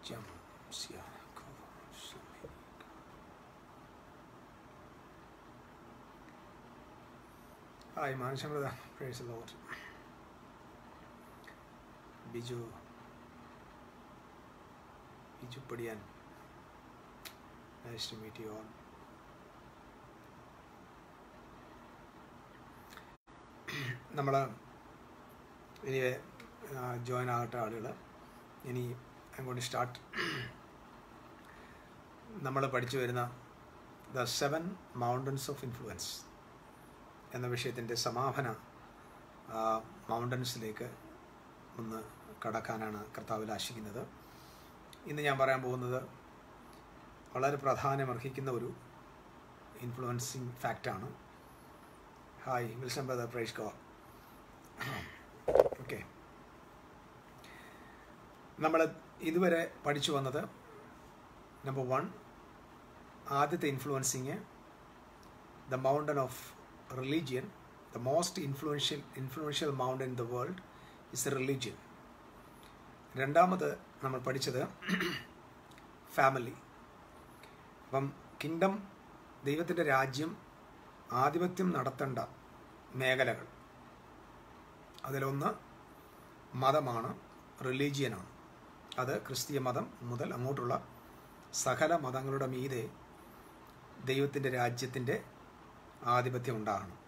Jam Hi, Manisha brother. Praise the Lord. Biju Padian. Nice to meet you all. നമ്മൾ ഇനി join ആകട്ടെ ആളുകൾ. ഇനി അങ്ങോട്ട് സ്റ്റാർട്ട്. നമ്മൾ പഠിച്ചു വരുന്ന ദ 7 മൗണ്ടൻസ് ഓഫ് ഇൻഫ്ലുവൻസ് എന്ന വിഷയത്തിൻ്റെ സമാപന മൗണ്ടൻസിലേക്ക് ഒന്ന് കടക്കാനാണ് കർത്താവിൽ ആശിക്കുന്നത്. ഇന്ന് ഞാൻ പറയാൻ പോകുന്നത് വളരെ പ്രാധാന്യമർഹിക്കുന്ന ഒരു ഇൻഫ്ലുവൻസിങ് ഫാക്റ്റാണ്. Hi Wilson brother, praise God. Okay, നമ്മൾ ഇതുവരെ പഠിച്ചു വന്നത് നമ്പർ 1, ആദ്യത്തെ influencing the mountain of religion. The most influential mountain in the world is a religion. രണ്ടാമത് നമ്മൾ പഠിച്ചത് ഫാമിലി. അപ്പം കിങ്ഡം, ദൈവത്തിൻ്റെ രാജ്യം ആധിപത്യം നടത്തേണ്ട മേഖലകൾ, അതിലൊന്ന് മതമാണ്, റിലീജിയനാണ്. അത് ക്രിസ്തീയ മതം മുതൽ അങ്ങോട്ടുള്ള സകല മതങ്ങളുടെ മീതെ ദൈവത്തിൻ്റെ രാജ്യത്തിൻ്റെ ആധിപത്യം ഉണ്ടാകണം.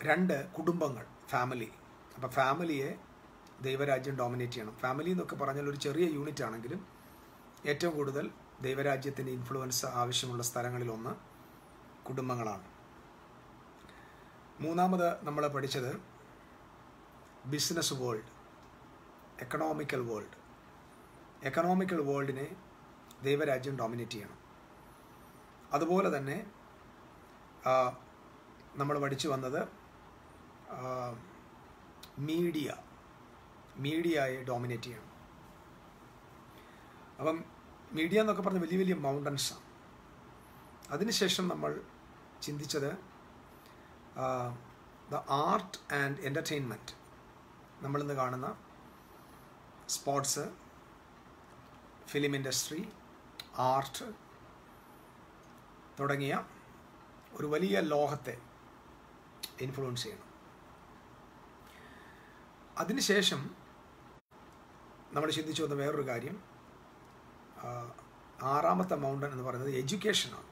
2, കുടുംബങ്ങൾ, ഫാമിലി. അപ്പോൾ ഫാമിലിയെ ദൈവരാജ്യം ഡോമിനേറ്റ് ചെയ്യണം. ഫാമിലി എന്നൊക്കെ പറഞ്ഞാൽ ഒരു ചെറിയ യൂണിറ്റ് ആണെങ്കിലും ഏറ്റവും കൂടുതൽ ദൈവരാജ്യത്തിൻ്റെ ഇൻഫ്ലുവൻസ് ആവശ്യമുള്ള സ്ഥലങ്ങളിലൊന്ന് കുടുംബങ്ങളാണ്. 3ാമത് നമ്മൾ പഠിച്ചത് business world, economical world. Economical വേൾഡിനെ ദൈവരാജ്യം ഡോമിനേറ്റ് ചെയ്യണം. അതുപോലെ തന്നെ നമ്മൾ പഠിച്ചു വന്നത് മീഡിയയെ ഡോമിനേറ്റ് ചെയ്യണം. അപ്പം മീഡിയ എന്നൊക്കെ പറഞ്ഞ വലിയ വലിയ മൗണ്ടൻസാണ്. അതിനുശേഷം നമ്മൾ ചിന്തിച്ചത് ദ ആർട്ട് ആൻഡ് എൻ്റർടൈൻമെൻറ്റ്. നമ്മളിന്ന് കാണുന്ന സ്പോർട്സ്, ഫിലിം ഇൻഡസ്ട്രി, ആർട്ട് തുടങ്ങിയ ഒരു വലിയ ലോകത്തെ ഇൻഫ്ലുവൻസ് ചെയ്യണം. അതിനുശേഷം നമ്മൾ ചിന്തിച്ചു വന്ന വേറൊരു കാര്യം, 6ാമത്തെ മൗണ്ടൻ എന്ന് പറയുന്നത് എഡ്യൂക്കേഷനാണ്,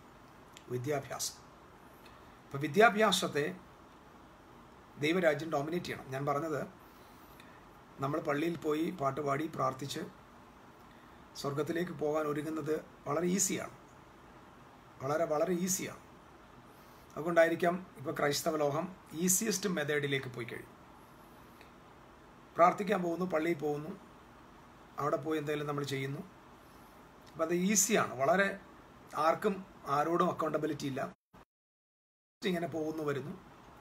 വിദ്യാഭ്യാസം. അപ്പോൾ വിദ്യാഭ്യാസത്തെ ദൈവരാജ്യം ഡോമിനേറ്റ് ചെയ്യണം. ഞാൻ പറഞ്ഞത്, നമ്മൾ പള്ളിയിൽ പോയി പാട്ടുപാടി പ്രാർത്ഥിച്ച് സ്വർഗത്തിലേക്ക് പോകാൻ ഒരുങ്ങുന്നത് വളരെ ഈസിയാണ്, വളരെ ഈസിയാണ്. അതുകൊണ്ടായിരിക്കാം ഇപ്പോൾ ക്രൈസ്തവ ലോകം ഈസിയസ്റ്റ് മെത്തേഡിലേക്ക് പോയി കഴിയും. പ്രാർത്ഥിക്കാൻ പോകുന്നു, പള്ളിയിൽ പോകുന്നു, അവിടെ പോയി എന്തെങ്കിലും നമ്മൾ ചെയ്യുന്നു. അപ്പം അത് ഈസിയാണ്, വളരെ ആർക്കും ആരോടും അക്കൗണ്ടബിലിറ്റി ഇല്ല. ഇങ്ങനെ പോകുന്നു വരുന്നു,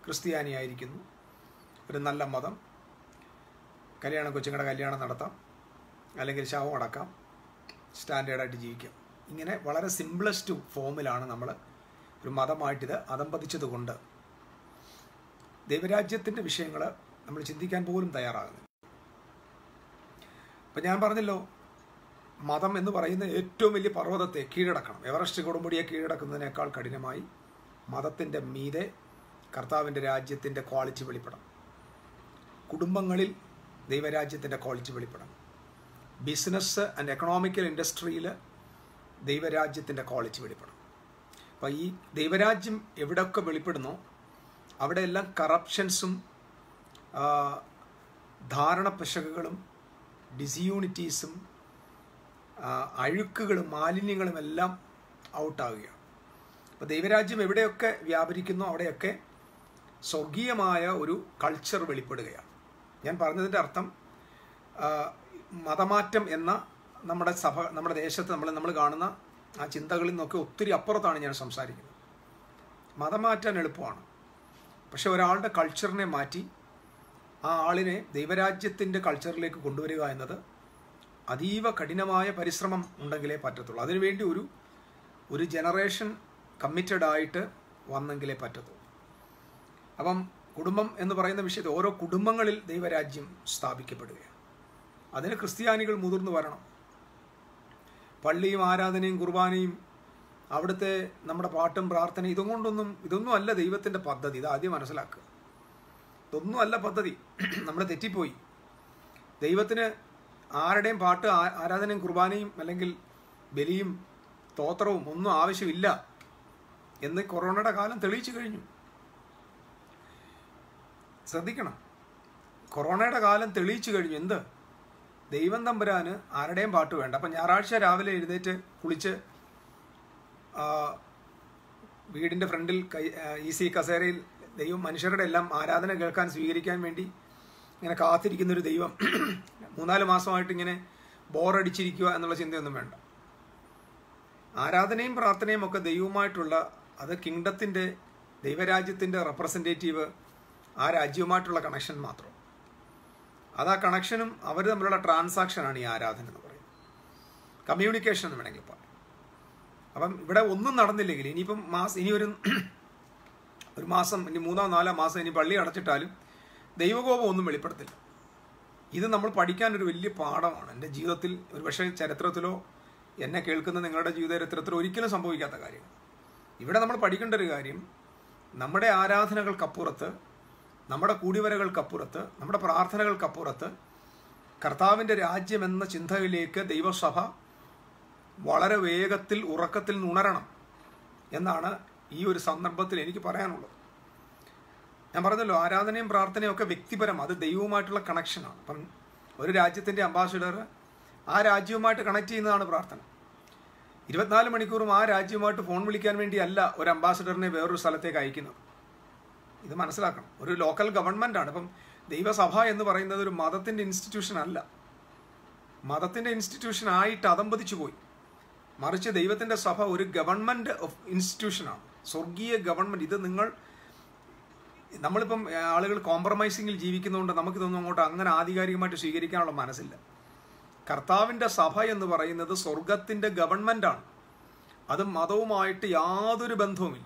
ക്രിസ്ത്യാനിയായിരിക്കുന്നു, ഒരു നല്ല മതം, കൊച്ചുങ്ങളുടെ കല്യാണം നടത്താം, അല്ലെങ്കിൽ ശവം അടക്കാം, സ്റ്റാൻഡേർഡായിട്ട് ജീവിക്കാം. ഇങ്ങനെ വളരെ സിംപ്ലസ്റ്റ് ഫോമിലാണ് നമ്മൾ ഒരു മതമായിട്ടിത് അതമ്പതിച്ചത് കൊണ്ട് ദൈവരാജ്യത്തിൻ്റെ വിഷയങ്ങൾ നമ്മൾ ചിന്തിക്കാൻ പോലും തയ്യാറാകുന്നില്ല. അപ്പം ഞാൻ പറഞ്ഞല്ലോ, മതം എന്ന് പറയുന്ന ഏറ്റവും വലിയ പർവ്വതത്തെ കീഴടക്കണം. എവറസ്റ്റ് കൊടുമുടിയെ കീഴടക്കുന്നതിനേക്കാൾ കഠിനമായി മതത്തിൻ്റെ മീതെ കർത്താവിൻ്റെ രാജ്യത്തിൻ്റെ ക്വാളിറ്റി വെളിപ്പെടണം. കുടുംബങ്ങളിൽ ദൈവരാജ്യത്തിൻ്റെ ക്വാളിറ്റി വെളിപ്പെടണം. ബിസിനസ് ആൻഡ് എക്കണോമിക്കൽ ഇൻഡസ്ട്രിയിൽ ദൈവരാജ്യത്തിൻ്റെ ക്വാളിറ്റി വെളിപ്പെടണം. അപ്പോൾ ഈ ദൈവരാജ്യം എവിടെയൊക്കെ വെളിപ്പെടുന്നോ അവിടെയെല്ലാം കറപ്ഷൻസും ധാരണപ്പിശകുകളും ഡിസ്യൂണിറ്റീസും അഴുക്കുകളും മാലിന്യങ്ങളും എല്ലാം ഔട്ടാവുകയാണ്. അപ്പോൾ ദൈവരാജ്യം എവിടെയൊക്കെ വ്യാപരിക്കുന്നോ അവിടെയൊക്കെ സ്വർഗീയമായ ഒരു കൾച്ചർ വെളിപ്പെടുകയാണ്. ഞാൻ പറഞ്ഞതിൻ്റെ അർത്ഥം, മതമാറ്റം എന്ന നമ്മുടെ ദേശത്ത് നമ്മൾ കാണുന്ന ആ ചിന്തകളിൽ നിന്നൊക്കെ ഒത്തിരി അപ്പുറത്താണ് ഞാൻ സംസാരിക്കുന്നത്. മതം മാറ്റാൻ എളുപ്പമാണ്, പക്ഷെ ഒരാളുടെ കൾച്ചറിനെ മാറ്റി ആ ആളിനെ ദൈവരാജ്യത്തിൻ്റെ കൾച്ചറിലേക്ക് കൊണ്ടുവരിക എന്നത് അതീവ കഠിനമായ പരിശ്രമം ഉണ്ടെങ്കിലേ പറ്റത്തുള്ളൂ. അതിനുവേണ്ടി ഒരു ജനറേഷൻ കമ്മിറ്റഡ് ആയിട്ട് വന്നെങ്കിലേ പറ്റത്തുള്ളൂ. അപ്പം കുടുംബം എന്ന് പറയുന്ന വിഷയത്തിൽ ഓരോ കുടുംബങ്ങളിൽ ദൈവരാജ്യം സ്ഥാപിക്കപ്പെടുകയാണ്. അതിന് ക്രിസ്ത്യാനികൾ മുതിർന്നു വരണം. പള്ളിയും ആരാധനയും കുർബാനയും അവിടുത്തെ നമ്മുടെ പാട്ടും പ്രാർത്ഥനയും ഇതൊന്നും അല്ല ദൈവത്തിൻ്റെ പദ്ധതി. ഇത് ആദ്യം മനസ്സിലാക്കുക. ഇതൊന്നും അല്ല പദ്ധതി. നമ്മൾ തെറ്റിപ്പോയി. ദൈവത്തിന് ആരുടെയും പാട്ട്, ആരാധനയും കുർബാനയും അല്ലെങ്കിൽ ബലിയും സ്തോത്രവും ഒന്നും ആവശ്യമില്ല എന്ന് കൊറോണയുടെ കാലം തെളിയിച്ചു കഴിഞ്ഞു. ശ്രദ്ധിക്കണം, കൊറോണയുടെ കാലം തെളിയിച്ചു കഴിഞ്ഞു. എന്ത്? ദൈവം തമ്പുരാന് ആരുടെയും പാട്ട് വേണ്ട. അപ്പം ഞായറാഴ്ച രാവിലെ എഴുന്നേറ്റ് കുളിച്ച് വീടിൻ്റെ ഫ്രണ്ടിൽ ഈസി കസേരയിൽ ദൈവം മനുഷ്യരുടെ എല്ലാം ആരാധന കേൾക്കാൻ സ്വീകരിക്കാൻ വേണ്ടി ഇങ്ങനെ കാത്തിരിക്കുന്നൊരു ദൈവം 3-4 മാസമായിട്ട് ഇങ്ങനെ ബോറടിച്ചിരിക്കുക എന്നുള്ള ചിന്തയൊന്നും വേണ്ട. ആരാധനയും പ്രാർത്ഥനയും ഒക്കെ ദൈവവുമായിട്ടുള്ള, അത് കിങ്ഡത്തിൻ്റെ, ദൈവരാജ്യത്തിൻ്റെ റെപ്രസെൻറ്റേറ്റീവ്, ആ രാജ്യവുമായിട്ടുള്ള കണക്ഷൻ മാത്രം. അത് ആ കണക്ഷനും അവർ തമ്മിലുള്ള ട്രാൻസാക്ഷനാണ് ഈ ആരാധന എന്ന് പറയുന്നത്. കമ്മ്യൂണിക്കേഷൻ എന്ന് വേണമെങ്കിൽ പറയാം. അപ്പം ഇവിടെ ഒന്നും നടന്നില്ലെങ്കിൽ ഇനിയിപ്പം ഇനി ഒരു മാസം, ഇനി 3-4 മാസം ഇനി പള്ളി അടച്ചിട്ടാലും ദൈവകോപം ഒന്നും വെളിപ്പെടുത്തില്ല. ഇത് നമ്മൾ പഠിക്കാനൊരു വലിയ പാഠമാണ്. എൻ്റെ ജീവിതത്തിൽ, ഒരുപക്ഷെ ചരിത്രത്തിലോ എന്നെ കേൾക്കുന്ന നിങ്ങളുടെ ജീവിത ചരിത്രത്തിലോ ഒരിക്കലും സംഭവിക്കാത്ത കാര്യം. ഇവിടെ നമ്മൾ പഠിക്കേണ്ട ഒരു കാര്യം, നമ്മുടെ ആരാധനകൾക്കപ്പുറത്ത്, നമ്മുടെ കൂടിവരകൾക്കപ്പുറത്ത്, നമ്മുടെ പ്രാർത്ഥനകൾക്കപ്പുറത്ത് കർത്താവിൻ്റെ രാജ്യം എന്ന ചിന്തയിലേക്ക് ദൈവസഭ വളരെ വേഗത്തിൽ, ഉറക്കത്തിൽ ഉണരണം എന്നാണ് ഈ ഒരു സന്ദർഭത്തിൽ എനിക്ക് പറയാനുള്ളത്. ഞാൻ പറഞ്ഞല്ലോ, ആരാധനയും പ്രാർത്ഥനയും ഒക്കെ വ്യക്തിപരം, അത് ദൈവവുമായിട്ടുള്ള കണക്ഷനാണ്. അപ്പം ഒരു രാജ്യത്തിൻ്റെ അംബാസിഡർ ആ രാജ്യവുമായിട്ട് കണക്ട് ചെയ്യുന്നതാണ് പ്രാർത്ഥന. 24 മണിക്കൂറും ആ രാജ്യവുമായിട്ട് ഫോൺ വിളിക്കാൻ വേണ്ടിയല്ല ഒരു അംബാസിഡറിനെ വേറൊരു സ്ഥലത്തേക്ക് അയക്കുന്നത്. ഇത് മനസ്സിലാക്കണം. ഒരു ലോക്കൽ ഗവൺമെൻറ്റാണ്. ഇപ്പം ദൈവസഭ എന്ന് പറയുന്നത് ഒരു മതത്തിൻ്റെ ഇൻസ്റ്റിറ്റ്യൂഷൻ അല്ല. മതത്തിൻ്റെ ഇൻസ്റ്റിറ്റ്യൂഷൻ ആയിട്ട് അതമ്പതിച്ചു പോയി. മറിച്ച് ദൈവത്തിൻ്റെ സഭ ഒരു ഗവൺമെൻറ് ഓഫ് ഇൻസ്റ്റിറ്റ്യൂഷനാണ്, സ്വർഗീയ ഗവൺമെൻറ്. ഇത് നമ്മളിപ്പം ആളുകൾ കോംപ്രമൈസിങ്ങിൽ ജീവിക്കുന്നതുകൊണ്ട് നമുക്കിതൊന്നും അങ്ങോട്ട് അങ്ങനെ ആധികാരികമായിട്ട് സ്വീകരിക്കാനുള്ള മനസ്സില്ല. കർത്താവിൻ്റെ സഭ എന്ന് പറയുന്നത് സ്വർഗത്തിൻ്റെ ഗവൺമെൻറ്റാണ്. അത് മതവുമായിട്ട് യാതൊരു ബന്ധവുമില്ല.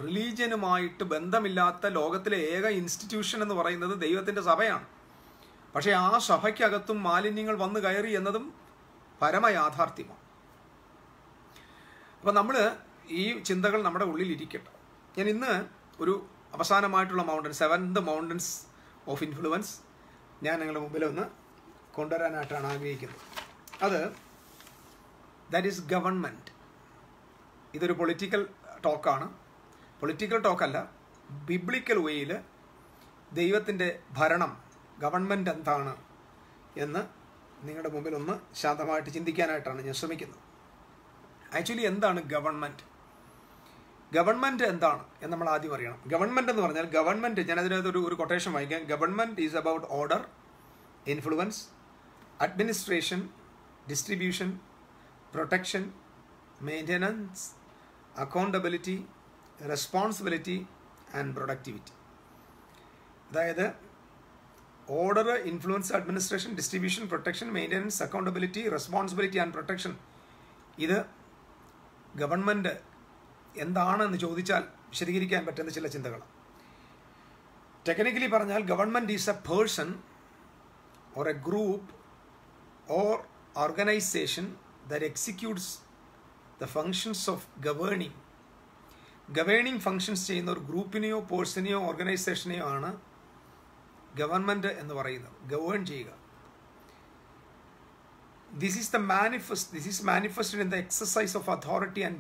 റിലീജിയനുമായിട്ട് ബന്ധമില്ലാത്ത ലോകത്തിലെ ഏക ഇൻസ്റ്റിറ്റ്യൂഷൻ എന്ന് പറയുന്നത് ദൈവത്തിൻ്റെ സഭയാണ്. പക്ഷേ ആ സഭയ്ക്കകത്തും മാലിന്യങ്ങൾ വന്നു കയറി എന്നതും പരമയാഥാർത്ഥ്യമാണ്. അപ്പം നമ്മൾ ഈ ചിന്തകൾ നമ്മുടെ ഉള്ളിൽ ഇരിക്കട്ടെ. ഞാൻ ഇന്ന് ഒരു അവസാനമായിട്ടുള്ള mountain, 7th mountains of influence ഞാൻ നിങ്ങളുടെ മുമ്പിൽ ഒന്ന് കൊണ്ടുവരാനായിട്ടാണ് ആഗ്രഹിക്കുന്നത്. അത് ദാറ്റ് ഈസ് ഗവൺമെൻറ്. ഇതൊരു പൊളിറ്റിക്കൽ ടോക്കാണ്. പൊളിറ്റിക്കൽ ടോക്കല്ല, ബിബ്ലിക്കൽ വേയിൽ ദൈവത്തിൻ്റെ ഭരണം, ഗവൺമെൻറ് എന്താണ് എന്ന് നിങ്ങളുടെ മുമ്പിൽ ഒന്ന് ശാന്തമായിട്ട് ചിന്തിക്കാനായിട്ടാണ് ഞാൻ ശ്രമിക്കുന്നത്. ആക്ച്വലി എന്താണ് ഗവൺമെൻറ്? ഗവൺമെൻറ് എന്താണ് എന്ന് നമ്മൾ ആദ്യം അറിയണം. ഗവൺമെൻറ് എന്ന് പറഞ്ഞാൽ, ഗവൺമെൻറ്, ഞാനതിനകത്ത് ഒരു കൊട്ടേഷൻ വായിക്കാം. Government is about order, influence, administration, distribution, protection, maintenance, accountability, responsibility and productivity. അതായത് order, influence, administration, distribution, protection, maintenance, accountability, responsibility and protection. ഇത് ഗവൺമെൻറ് എന്താണെന്ന് ചോദിച്ചാൽ വിശദീകരിക്കാൻ പറ്റുന്ന ചില ചിന്തകളാണ്. ടെക്നിക്കലി പറഞ്ഞാൽ government is a person or a group or organization that executes the functions of governing functions ചെയ്യുന്ന ഒരു ഗ്രൂപ്പിനെയോ പേഴ്സണെയോ ഓർഗനൈസേഷനെയോ ആണ് ഗവൺമെൻറ് എന്ന് പറയുന്നത്. ഗവേൺ ചെയ്യുക. This is manifested in the exercise of authority and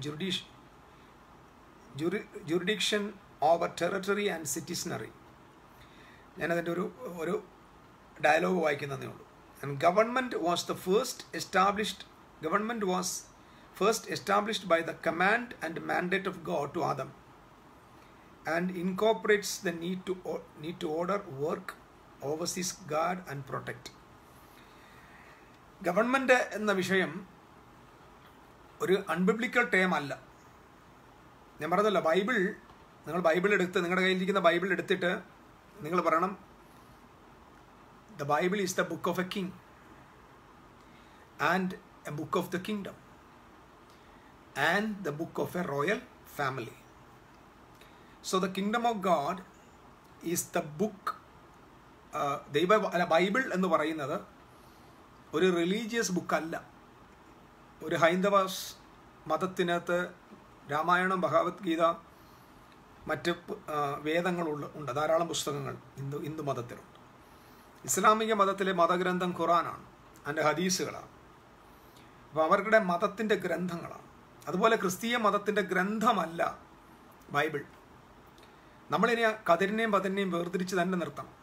jurisdiction over territory and citizenry. ഞാനതിൻ്റെ ഒരു dialogue വായിക്കുന്നതേ ഉള്ളൂ. And government was first established by the command and mandate of God to Adam, and incorporates the need to order, work, overseas, guard and protect. Government എന്ന വിഷയം ഒരു അൺബിബ്ലിക്കൽ term അല്ല. ഞാൻ പറഞ്ഞല്ലോ, നിങ്ങൾ ബൈബിൾ എടുത്ത്, നിങ്ങളുടെ കയ്യിലിരിക്കുന്ന ബൈബിൾ എടുത്തിട്ട് നിങ്ങൾ പറയണം, the Bible is the book of A king and A book of the kingdom and the book of A royal family. So the kingdom of God is the book. Bible എന്ന് പറയുന്നത് ഒരു religious ബുക്കല്ല. ഒരു ഹൈന്ദവ മതത്തിനകത്ത് രാമായണം, ഭഗവത്ഗീത, മറ്റ് വേദങ്ങളുണ്ട്, ധാരാളം പുസ്തകങ്ങൾ ഹിന്ദു മതത്തിലുണ്ട്. ഇസ്ലാമിക മതത്തിലെ മതഗ്രന്ഥം ഖുറാനാണ്, അതിൻ്റെ ഹദീസുകളാണ്. അപ്പോൾ അവരുടെ മതത്തിൻ്റെ ഗ്രന്ഥങ്ങളാണ്. അതുപോലെ ക്രിസ്തീയ മതത്തിൻ്റെ ഗ്രന്ഥമല്ല ബൈബിൾ. നമ്മളിനി കതിരിനെയും പതിരിനെയും വേർതിരിച്ച് തന്നെ നിർത്തണം.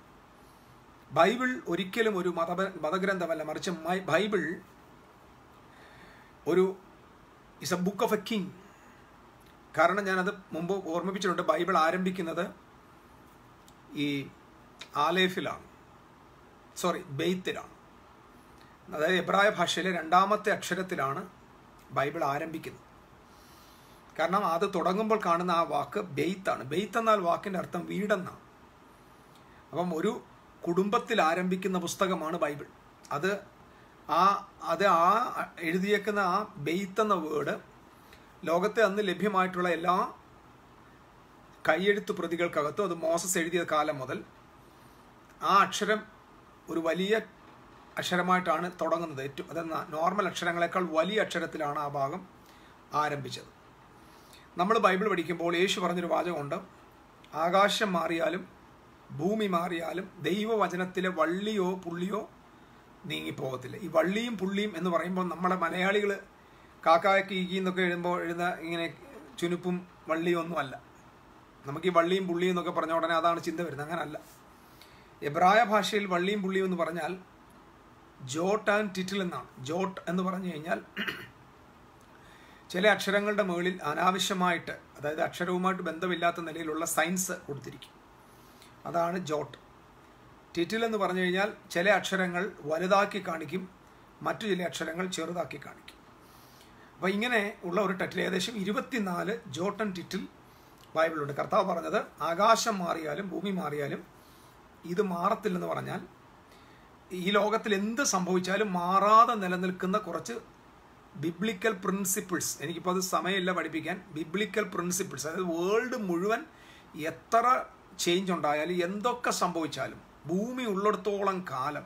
ബൈബിൾ ഒരിക്കലും ഒരു മതഗ്രന്ഥമല്ല, മറിച്ച് Bible is A book of A king. കാരണം ഞാനത് മുമ്പ് ഓർമ്മിപ്പിച്ചിട്ടുണ്ട്. ബൈബിൾ ആരംഭിക്കുന്നത് ഈ ബെയ്ത്തിലാണ്. അതായത് എബ്രായ ഭാഷയിലെ 2ാമത്തെ അക്ഷരത്തിലാണ് ബൈബിൾ ആരംഭിക്കുന്നത്. കാരണം അത് തുടങ്ങുമ്പോൾ കാണുന്ന ആ വാക്ക് ബെയ്ത്താണ്. ബെയ്ത്ത് എന്നാൽ വാക്കിൻ്റെ അർത്ഥം വീടെന്നാണ്. അപ്പം ഒരു കുടുംബത്തിൽ ആരംഭിക്കുന്ന പുസ്തകമാണ് ബൈബിൾ. അത് എഴുതിയേക്കുന്ന ആ ബെയ്ത്ത് എന്ന വേർഡ് ലോകത്തെ അന്ന് ലഭ്യമായിട്ടുള്ള എല്ലാ കൈയെഴുത്ത് പ്രതികൾക്കകത്തും, അത് മോസസ് എഴുതിയ കാലം മുതൽ ആ അക്ഷരം ഒരു വലിയ അക്ഷരമായിട്ടാണ് തുടങ്ങുന്നത്. അതെന്ന നോർമൽ അക്ഷരങ്ങളെക്കാൾ വലിയ അക്ഷരത്തിലാണ് ആ ഭാഗം ആരംഭിച്ചത്. നമ്മൾ ബൈബിൾ പഠിക്കുമ്പോൾ യേശു പറഞ്ഞൊരു വാചകമുണ്ട്, ആകാശം മാറിയാലും ഭൂമി മാറിയാലും ദൈവവചനത്തിലെ വള്ളിയോ പുള്ളിയോ നീങ്ങിപ്പോകത്തില്ല. ഈ വള്ളിയും പുള്ളിയും എന്ന് പറയുമ്പോൾ നമ്മളെ മലയാളികൾ കാക്കായ്ക്ക് ഈക്കി എന്നൊക്കെ എഴുതുന്ന ഇങ്ങനെ ചുനുപ്പും വള്ളിയും ഒന്നുമല്ല. നമുക്ക് ഈ വള്ളിയും പുള്ളിയും എന്നൊക്കെ പറഞ്ഞ ഉടനെ അതാണ് ചിന്ത വരുന്നത്. അങ്ങനല്ല. എബ്രായ ഭാഷയിൽ വള്ളിയും പുള്ളിയും എന്ന് പറഞ്ഞാൽ ജോട്ട് ആൻഡ് ടിറ്റിൽ എന്നാണ്. ജോട്ട് എന്ന് പറഞ്ഞു കഴിഞ്ഞാൽ ചില അക്ഷരങ്ങളുടെ മുകളിൽ അനാവശ്യമായിട്ട്, അതായത് അക്ഷരവുമായിട്ട് ബന്ധമില്ലാത്ത നിലയിലുള്ള സയൻസ് കൊടുത്തിരിക്കും. അതാണ് ജോട്ട്. ടിറ്റിൽ എന്ന് പറഞ്ഞു കഴിഞ്ഞാൽ ചില അക്ഷരങ്ങൾ വലുതാക്കി കാണിക്കും, മറ്റു ചില അക്ഷരങ്ങൾ ചെറുതാക്കി കാണിക്കും. അപ്പോൾ ഇങ്ങനെ ഉള്ള ഒരു ടിറ്റിൽ, ഏകദേശം 24 ജോട്ട് ആൻഡ് ടിറ്റിൽ ബൈബിളുണ്ട്. കർത്താവ് പറഞ്ഞത് ആകാശം മാറിയാലും ഭൂമി മാറിയാലും ഇത് മാറത്തില്ലെന്ന് പറഞ്ഞാൽ ഈ ലോകത്തിൽ എന്ത് സംഭവിച്ചാലും മാറാതെ നിലനിൽക്കുന്ന കുറച്ച് ബിബ്ലിക്കൽ പ്രിൻസിപ്പിൾസ്, എനിക്കിപ്പോൾ അത് സമയമില്ല പഠിപ്പിക്കാൻ, ബിബ്ലിക്കൽ പ്രിൻസിപ്പിൾസ്, അതായത് വേൾഡ് മുഴുവൻ എത്ര ചേഞ്ച് ഉണ്ടായാലും എന്തൊക്കെ സംഭവിച്ചാലും ഭൂമി ഉള്ളിടത്തോളം കാലം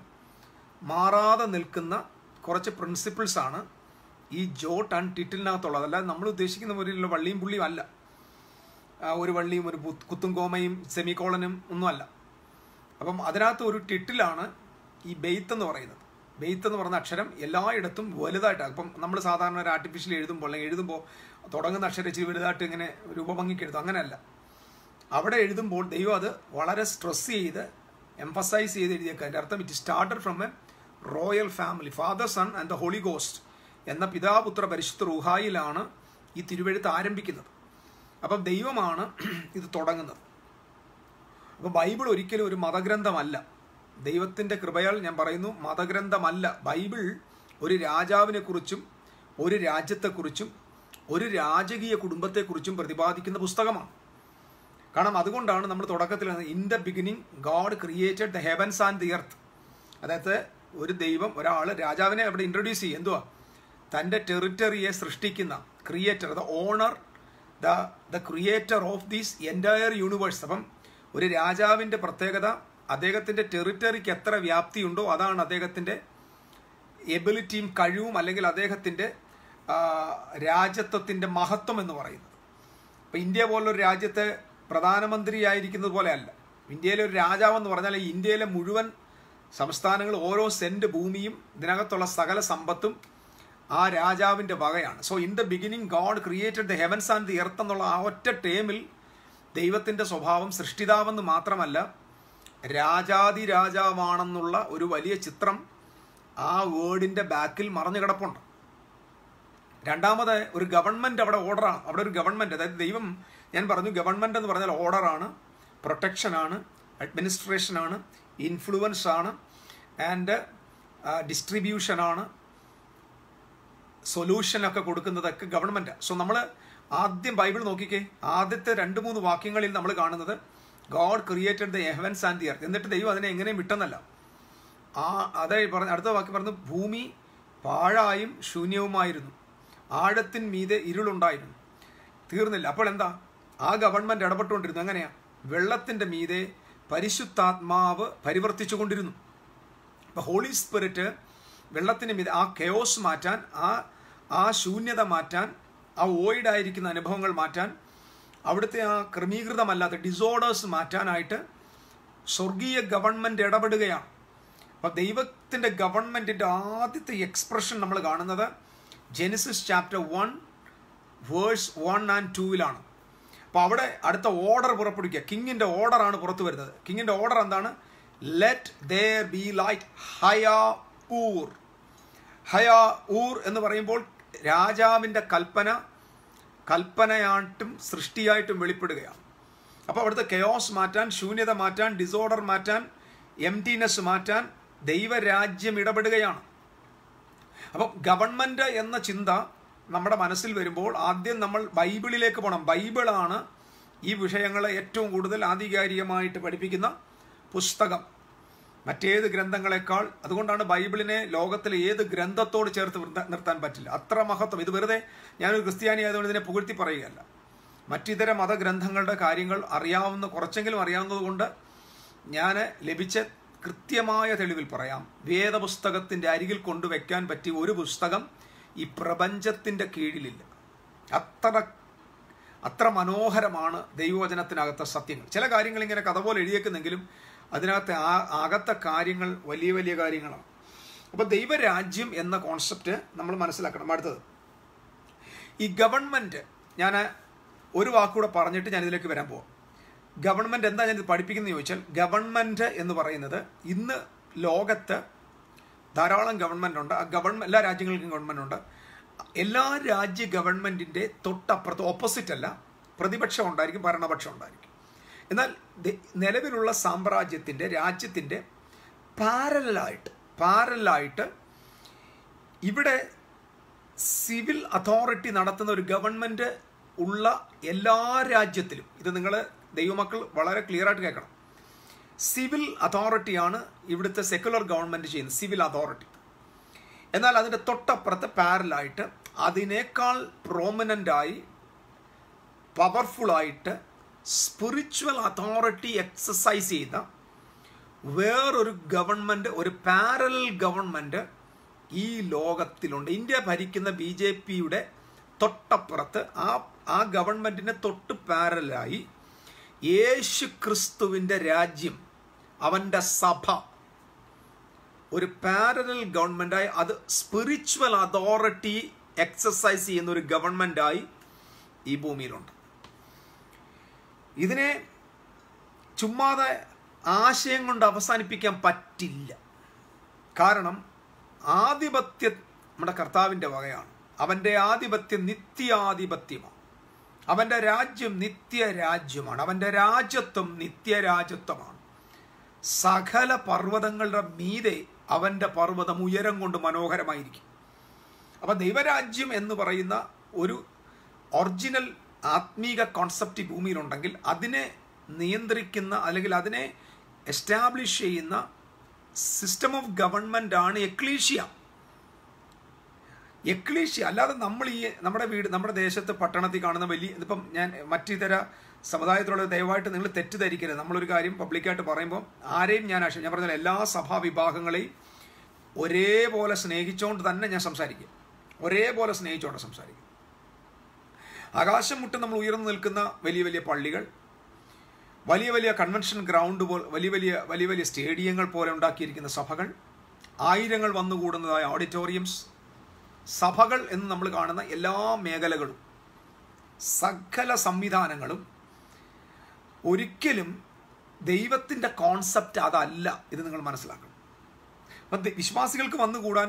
മാറാതെ നിൽക്കുന്ന കുറച്ച് പ്രിൻസിപ്പിൾസാണ് ഈ ജോട്ട് ആൻഡ് ടിറ്റിലിനകത്തുള്ളത്. അല്ലാതെ നമ്മൾ ഉദ്ദേശിക്കുന്ന പോലെയുള്ള വള്ളിയും പുള്ളിയും അല്ല. ഒരു വള്ളിയും ഒരു കുത്തും കോമയും സെമിക്കോളനും ഒന്നുമല്ല. അപ്പം അതിനകത്ത് ഒരു ടിറ്റിലാണ് ഈ ബെയ്ത്ത് എന്ന് പറയുന്നത്. ബെയ്ത്ത് എന്ന് പറയുന്ന അക്ഷരം എല്ലായിടത്തും വലുതായിട്ടാണ്. ഇപ്പം നമ്മൾ സാധാരണ ഒരു ആർട്ടിഫിഷ്യൽ എഴുതുമ്പോൾ അല്ലെങ്കിൽ എഴുതുമ്പോൾ തുടങ്ങുന്ന അക്ഷരം ഇച്ചിരി വലുതായിട്ട് ഇങ്ങനെ രൂപഭംഗിക്ക് എഴുതും. അങ്ങനെയല്ല. അവിടെ എഴുതുമ്പോൾ ദൈവം അത് വളരെ സ്ട്രെസ് ചെയ്ത് എംഫസൈസ് ചെയ്ത് എഴുതിയേക്കുക. അതിൻ്റെ അർത്ഥം it started from a royal family, father, son and the Holy Ghost എന്ന പിതാപുത്ര പരിശുദ്ധ റൂഹായിലാണ് ഈ തിരുവെഴുത്ത് ആരംഭിക്കുന്നത്. അപ്പം ദൈവമാണ് ഇത് തുടങ്ങുന്നത്. അപ്പോൾ ബൈബിൾ ഒരിക്കലും ഒരു മതഗ്രന്ഥമല്ല. ദൈവത്തിൻ്റെ കൃപയാൽ ഞാൻ പറയുന്നു, മതഗ്രന്ഥമല്ല. ബൈബിൾ ഒരു രാജാവിനെ കുറിച്ചും ഒരു രാജ്യത്തെക്കുറിച്ചും ഒരു രാജകീയ കുടുംബത്തെക്കുറിച്ചും പ്രതിപാദിക്കുന്ന പുസ്തകമാണ്. കാരണം അതുകൊണ്ടാണ് നമ്മൾ തുടക്കത്തിൽ in the beginning God created the heavens and the earth. അതായത് ഒരു ദൈവം, ഒരാൾ രാജാവിനെ അവിടെ ഇൻട്രൊഡ്യൂസ് ചെയ്യും. എന്തുവാ? തൻ്റെ ടെറിറ്ററിയെ സൃഷ്ടിക്കുന്ന creator, the owner, the creator of these entire universe. അപ്പം ഒരു രാജാവിൻ്റെ പ്രത്യേകത അദ്ദേഹത്തിൻ്റെ ടെറിറ്ററിക്ക് എത്ര വ്യാപ്തിയുണ്ടോ അതാണ് അദ്ദേഹത്തിൻ്റെ എബിലിറ്റിയും കഴിവും, അല്ലെങ്കിൽ അദ്ദേഹത്തിൻ്റെ രാജ്യത്വത്തിൻ്റെ മഹത്വം എന്ന് പറയുന്നത്. ഇപ്പം ഇന്ത്യ പോലൊരു രാജ്യത്തെ പ്രധാനമന്ത്രിയായിരിക്കുന്നത് പോലെയല്ല. ഇന്ത്യയിലെ ഒരു രാജാവെന്ന് പറഞ്ഞാൽ ഇന്ത്യയിലെ മുഴുവൻ സംസ്ഥാനങ്ങൾ, ഓരോ സെൻറ്റ് ഭൂമിയും ഇതിനകത്തുള്ള സകല സമ്പത്തും ആ രാജാവിൻ്റെ വകയാണ്. So in the beginning God created the heavens and the earth എന്നുള്ള ആ ഒറ്റ ടേമിൽ ദൈവത്തിൻ്റെ സ്വഭാവം സൃഷ്ടിതാവെന്ന് മാത്രമല്ല, രാജാതിരാജാവാണെന്നുള്ള ഒരു വലിയ ചിത്രം ആ വേർഡിൻ്റെ ബാക്കിൽ മറഞ്ഞു കിടപ്പുണ്ട്. രണ്ടാമത് ഒരു ഗവൺമെൻറ് അവിടെ ഓർഡറാണ്. അവിടെ ഒരു ഗവൺമെൻറ്, അതായത് ദൈവം, ഞാൻ പറഞ്ഞു ഗവൺമെൻറ് എന്ന് പറഞ്ഞാൽ ഓർഡറാണ്, പ്രൊട്ടക്ഷനാണ്, അഡ്മിനിസ്ട്രേഷനാണ്, ഇൻഫ്ലുവൻസ് ആണ്, ആൻഡ് ഡിസ്ട്രിബ്യൂഷനാണ്, സൊല്യൂഷനൊക്കെ കൊടുക്കുന്നതൊക്കെ ഗവൺമെൻറ്റാണ്. സോ നമ്മൾ ആദ്യം ബൈബിൾ നോക്കിക്കേ, ആദ്യത്തെ 2-3 വാക്യങ്ങളിൽ നമ്മൾ കാണുന്നത് God created the heavens and the earth. എന്നിട്ട് ദൈവം അതിനെ എങ്ങനെയും വിട്ടെന്നല്ല, അതായത് പറഞ്ഞ അടുത്ത വാക്യം പറഞ്ഞു, ഭൂമി പാഴായും ശൂന്യവുമായിരുന്നു, ആഴത്തിൻ മീതെ ഇരുളുണ്ടായിരുന്നു. തീർന്നില്ല. അപ്പോൾ എന്താ? ആ ഗവൺമെൻറ് ഇടപെട്ടുകൊണ്ടിരുന്നു. എങ്ങനെയാ? വെള്ളത്തിൻ്റെ മീതെ പരിശുദ്ധാത്മാവ് പരിവർത്തിച്ചു കൊണ്ടിരുന്നു. അപ്പോൾ ഹോളി സ്പിരിറ്റ് വെള്ളത്തിന് ആ കെയോസ് മാറ്റാൻ, ആ ശൂന്യത മാറ്റാൻ, ആ വോയിഡായിരിക്കുന്ന അനുഭവങ്ങൾ മാറ്റാൻ, അവിടുത്തെ ആ ക്രമീകൃതമല്ലാത്ത ഡിസോർഡേഴ്സ് മാറ്റാനായിട്ട് സ്വർഗീയ ഗവൺമെൻറ് ഇടപെടുകയാണ്. അപ്പോൾ ദൈവത്തിൻ്റെ ഗവൺമെൻറ്റിൻ്റെ ആദ്യത്തെ എക്സ്പ്രഷൻ നമ്മൾ കാണുന്നത് ജെനസിസ് ചാപ്റ്റർ 1 വേഴ്സ് 1 and 2 അപ്പോൾ അവിടെ അടുത്ത ഓർഡർ പുറപ്പെടുവിക്കുക. കിങ്ങിൻ്റെ ഓർഡറാണ് പുറത്തു വരുന്നത്. കിങ്ങിൻ്റെ ഓർഡർ എന്താണ്? Let there be light. ഹയാഊർ. ഹയാഊർ എന്ന് പറയുമ്പോൾ രാജാവിൻ്റെ കൽപ്പനയായിട്ടും സൃഷ്ടിയായിട്ടും വെളിപ്പെടുകയാണ്. അപ്പോൾ അവിടുത്തെ കെയോസ് മാറ്റാൻ, ശൂന്യത മാറ്റാൻ, ഡിസോർഡർ മാറ്റാൻ, എംപ്റ്റിനെസ് മാറ്റാൻ ദൈവരാജ്യം ഇടപെടുകയാണ്. അപ്പോൾ ഗവൺമെൻറ് എന്ന ചിന്ത നമ്മുടെ മനസ്സിൽ വരുമ്പോൾ ആദ്യം നമ്മൾ ബൈബിളിലേക്ക് പോകണം. ബൈബിളാണ് ഈ വിഷയങ്ങളെ ഏറ്റവും കൂടുതൽ ആധികാരികമായിട്ട് പഠിപ്പിക്കുന്ന പുസ്തകം, മറ്റേത് ഗ്രന്ഥങ്ങളെക്കാൾ. അതുകൊണ്ടാണ് ബൈബിളിനെ ലോകത്തിലെ ഏത് ഗ്രന്ഥത്തോട് ചേർത്ത് നിർത്താൻ പറ്റില്ല. അത്ര മഹത്വം. ഇത് വെറുതെ ഞാനൊരു ക്രിസ്ത്യാനി ആയതുകൊണ്ട് ഇതിനെ പുകഴ്ത്തി പറയുകയല്ല. മറ്റിതര മതഗ്രന്ഥങ്ങളുടെ കാര്യങ്ങൾ കുറച്ചെങ്കിലും അറിയാവുന്നത് കൊണ്ട് ഞാൻ ലഭിച്ച കൃത്യമായ തെളിവിൽ പറയാം, വേദപുസ്തകത്തിൻ്റെ അരികിൽ കൊണ്ടുവയ്ക്കാൻ പറ്റിയ ഒരു പുസ്തകം ഈ പ്രപഞ്ചത്തിൻ്റെ കീഴിലില്ല. അത്ര മനോഹരമാണ് ദൈവവചനത്തിനകത്തെ സത്യങ്ങൾ. ചില കാര്യങ്ങൾ ഇങ്ങനെ കഥ പോലെ എഴുതിയേക്കുന്നെങ്കിലും അതിനകത്തെ അകത്തെ കാര്യങ്ങൾ വലിയ വലിയ കാര്യങ്ങളാണ്. അപ്പോൾ ദൈവരാജ്യം എന്ന കോൺസെപ്റ്റ് നമ്മൾ മനസ്സിലാക്കണം. അടുത്തത് ഈ ഗവൺമെൻറ്, ഞാൻ ഒരു വാക്കുകൂടെ പറഞ്ഞിട്ട് ഞാൻ ഇതിലേക്ക് വരാൻ പോവാം. ഗവൺമെൻറ് എന്താ ഞാനിത് പഠിപ്പിക്കുന്നത് ചോദിച്ചാൽ, ഗവൺമെൻറ് എന്ന് പറയുന്നത് ഇന്ന് ലോകത്ത് ധാരാളം ഗവൺമെൻറ് ഉണ്ട്. എല്ലാ രാജ്യങ്ങൾക്കും ഗവൺമെൻറ് ഉണ്ട്. എല്ലാ രാജ്യ ഗവൺമെൻറ്റിൻ്റെ തൊട്ടപ്പുറത്ത് ഓപ്പോസിറ്റ് അല്ല, പ്രതിപക്ഷം ഉണ്ടായിരിക്കും, ഭരണപക്ഷം ഉണ്ടായിരിക്കും. എന്നാൽ നിലവിലുള്ള സാമ്രാജ്യത്തിൻ്റെ രാജ്യത്തിൻ്റെ പാരലായിട്ട് ഇവിടെ സിവിൽ അതോറിറ്റി നടത്തുന്ന ഒരു ഗവൺമെൻറ് ഉള്ള എല്ലാ രാജ്യത്തിലും, ഇത് നിങ്ങൾ ദൈവമക്കൾ വളരെ ക്ലിയർ ആയിട്ട് കേൾക്കണം, സിവിൽ അതോറിറ്റിയാണ് ഇവിടുത്തെ സെക്കുലർ ഗവൺമെൻറ് ചെയ്യുന്നത്, സിവിൽ അതോറിറ്റി. എന്നാൽ അതിൻ്റെ തൊട്ടപ്പുറത്ത് പാരലായിട്ട് അതിനേക്കാൾ പ്രോമിനൻ്റായി പവർഫുള്ളായിട്ട് സ്പിരിച്വൽ അതോറിറ്റി എക്സസൈസ് ചെയ്ത വേറൊരു ഗവൺമെൻറ്, ഒരു പാരലൽ ഗവൺമെൻറ് ഈ ലോകത്തിലുണ്ട്. ഇന്ത്യ ഭരിക്കുന്ന BJPയുടെ തൊട്ടപ്പുറത്ത് ആ ഗവൺമെൻറ്റിന് തൊട്ട് പാരലായി യേശു ക്രിസ്തുവിൻ്റെ രാജ്യം, അവൻ്റെ സഭ, ഒരു പാരലൽ ഗവൺമെൻറ്റായി, അത് സ്പിരിച്വൽ അതോറിറ്റി എക്സസൈസ് ചെയ്യുന്ന ഒരു ഗവൺമെൻറ്റായി ഈ ഭൂമിയിലുണ്ട്. ഇതിനെ ചുമ്മാതെ ആശയം കൊണ്ട് അവസാനിപ്പിക്കാൻ പറ്റില്ല. കാരണം ആധിപത്യം നമ്മുടെ കർത്താവിൻ്റെ വകയാണ്. അവൻ്റെ ആധിപത്യം നിത്യാധിപത്യമാണ്. അവൻ്റെ രാജ്യം നിത്യരാജ്യമാണ്. അവൻ്റെ രാജ്യത്വം നിത്യരാജ്യത്വമാണ്. സകല പർവ്വതങ്ങളുടെ മീതെ അവൻ്റെ പർവ്വതം ഉയരം കൊണ്ട് മനോഹരമായിരിക്കും. അപ്പം ദൈവരാജ്യം എന്ന് പറയുന്ന ഒരു ഒറിജിനൽ ആത്മീക കോൺസെപ്റ്റ് ഭൂമിയിലുണ്ടെങ്കിൽ അതിനെ നിയന്ത്രിക്കുന്ന അല്ലെങ്കിൽ അതിനെ എസ്റ്റാബ്ലിഷ് ചെയ്യുന്ന സിസ്റ്റം ഓഫ് ഗവൺമെൻറ് ആണ് എക്ലീഷ്യ. അല്ലാതെ നമ്മൾ നമ്മുടെ ദേശത്ത് പട്ടണത്തിൽ കാണുന്ന ഇതിപ്പം ഞാൻ മറ്റിതര സമുദായത്തിലുള്ള ദയവായിട്ട് നിങ്ങൾ തെറ്റിദ്ധരിക്കരുത്. നമ്മളൊരു കാര്യം പബ്ലിക്കായിട്ട് പറയുമ്പോൾ ആരെയും ഞാൻ പറഞ്ഞ എല്ലാ സഭാ വിഭാഗങ്ങളെയും ഒരേപോലെ സ്നേഹിച്ചുകൊണ്ട് തന്നെ ഞാൻ സംസാരിക്കും. ഒരേപോലെ സ്നേഹിച്ചുകൊണ്ട് സംസാരിക്കും. ആകാശം മുട്ട് നമ്മൾ ഉയർന്നു നിൽക്കുന്ന വലിയ വലിയ പള്ളികൾ, വലിയ വലിയ കൺവെൻഷൻ ഗ്രൗണ്ട് വലിയ വലിയ സ്റ്റേഡിയങ്ങൾ പോലെ ഉണ്ടാക്കിയിരിക്കുന്ന സഭകൾ, ആയിരങ്ങൾ വന്നുകൂടുന്നതായ ഓഡിറ്റോറിയംസ്, സഭകൾ എന്ന് നമ്മൾ കാണുന്ന എല്ലാ മേഖലകളും, സകല സംവിധാനങ്ങളും ഒരിക്കലും ദൈവത്തിൻ്റെ കോൺസെപ്റ്റ് അതല്ല. ഇത് നിങ്ങൾ മനസ്സിലാക്കണം. അപ്പം വിശ്വാസികൾക്ക് വന്നുകൂടാൻ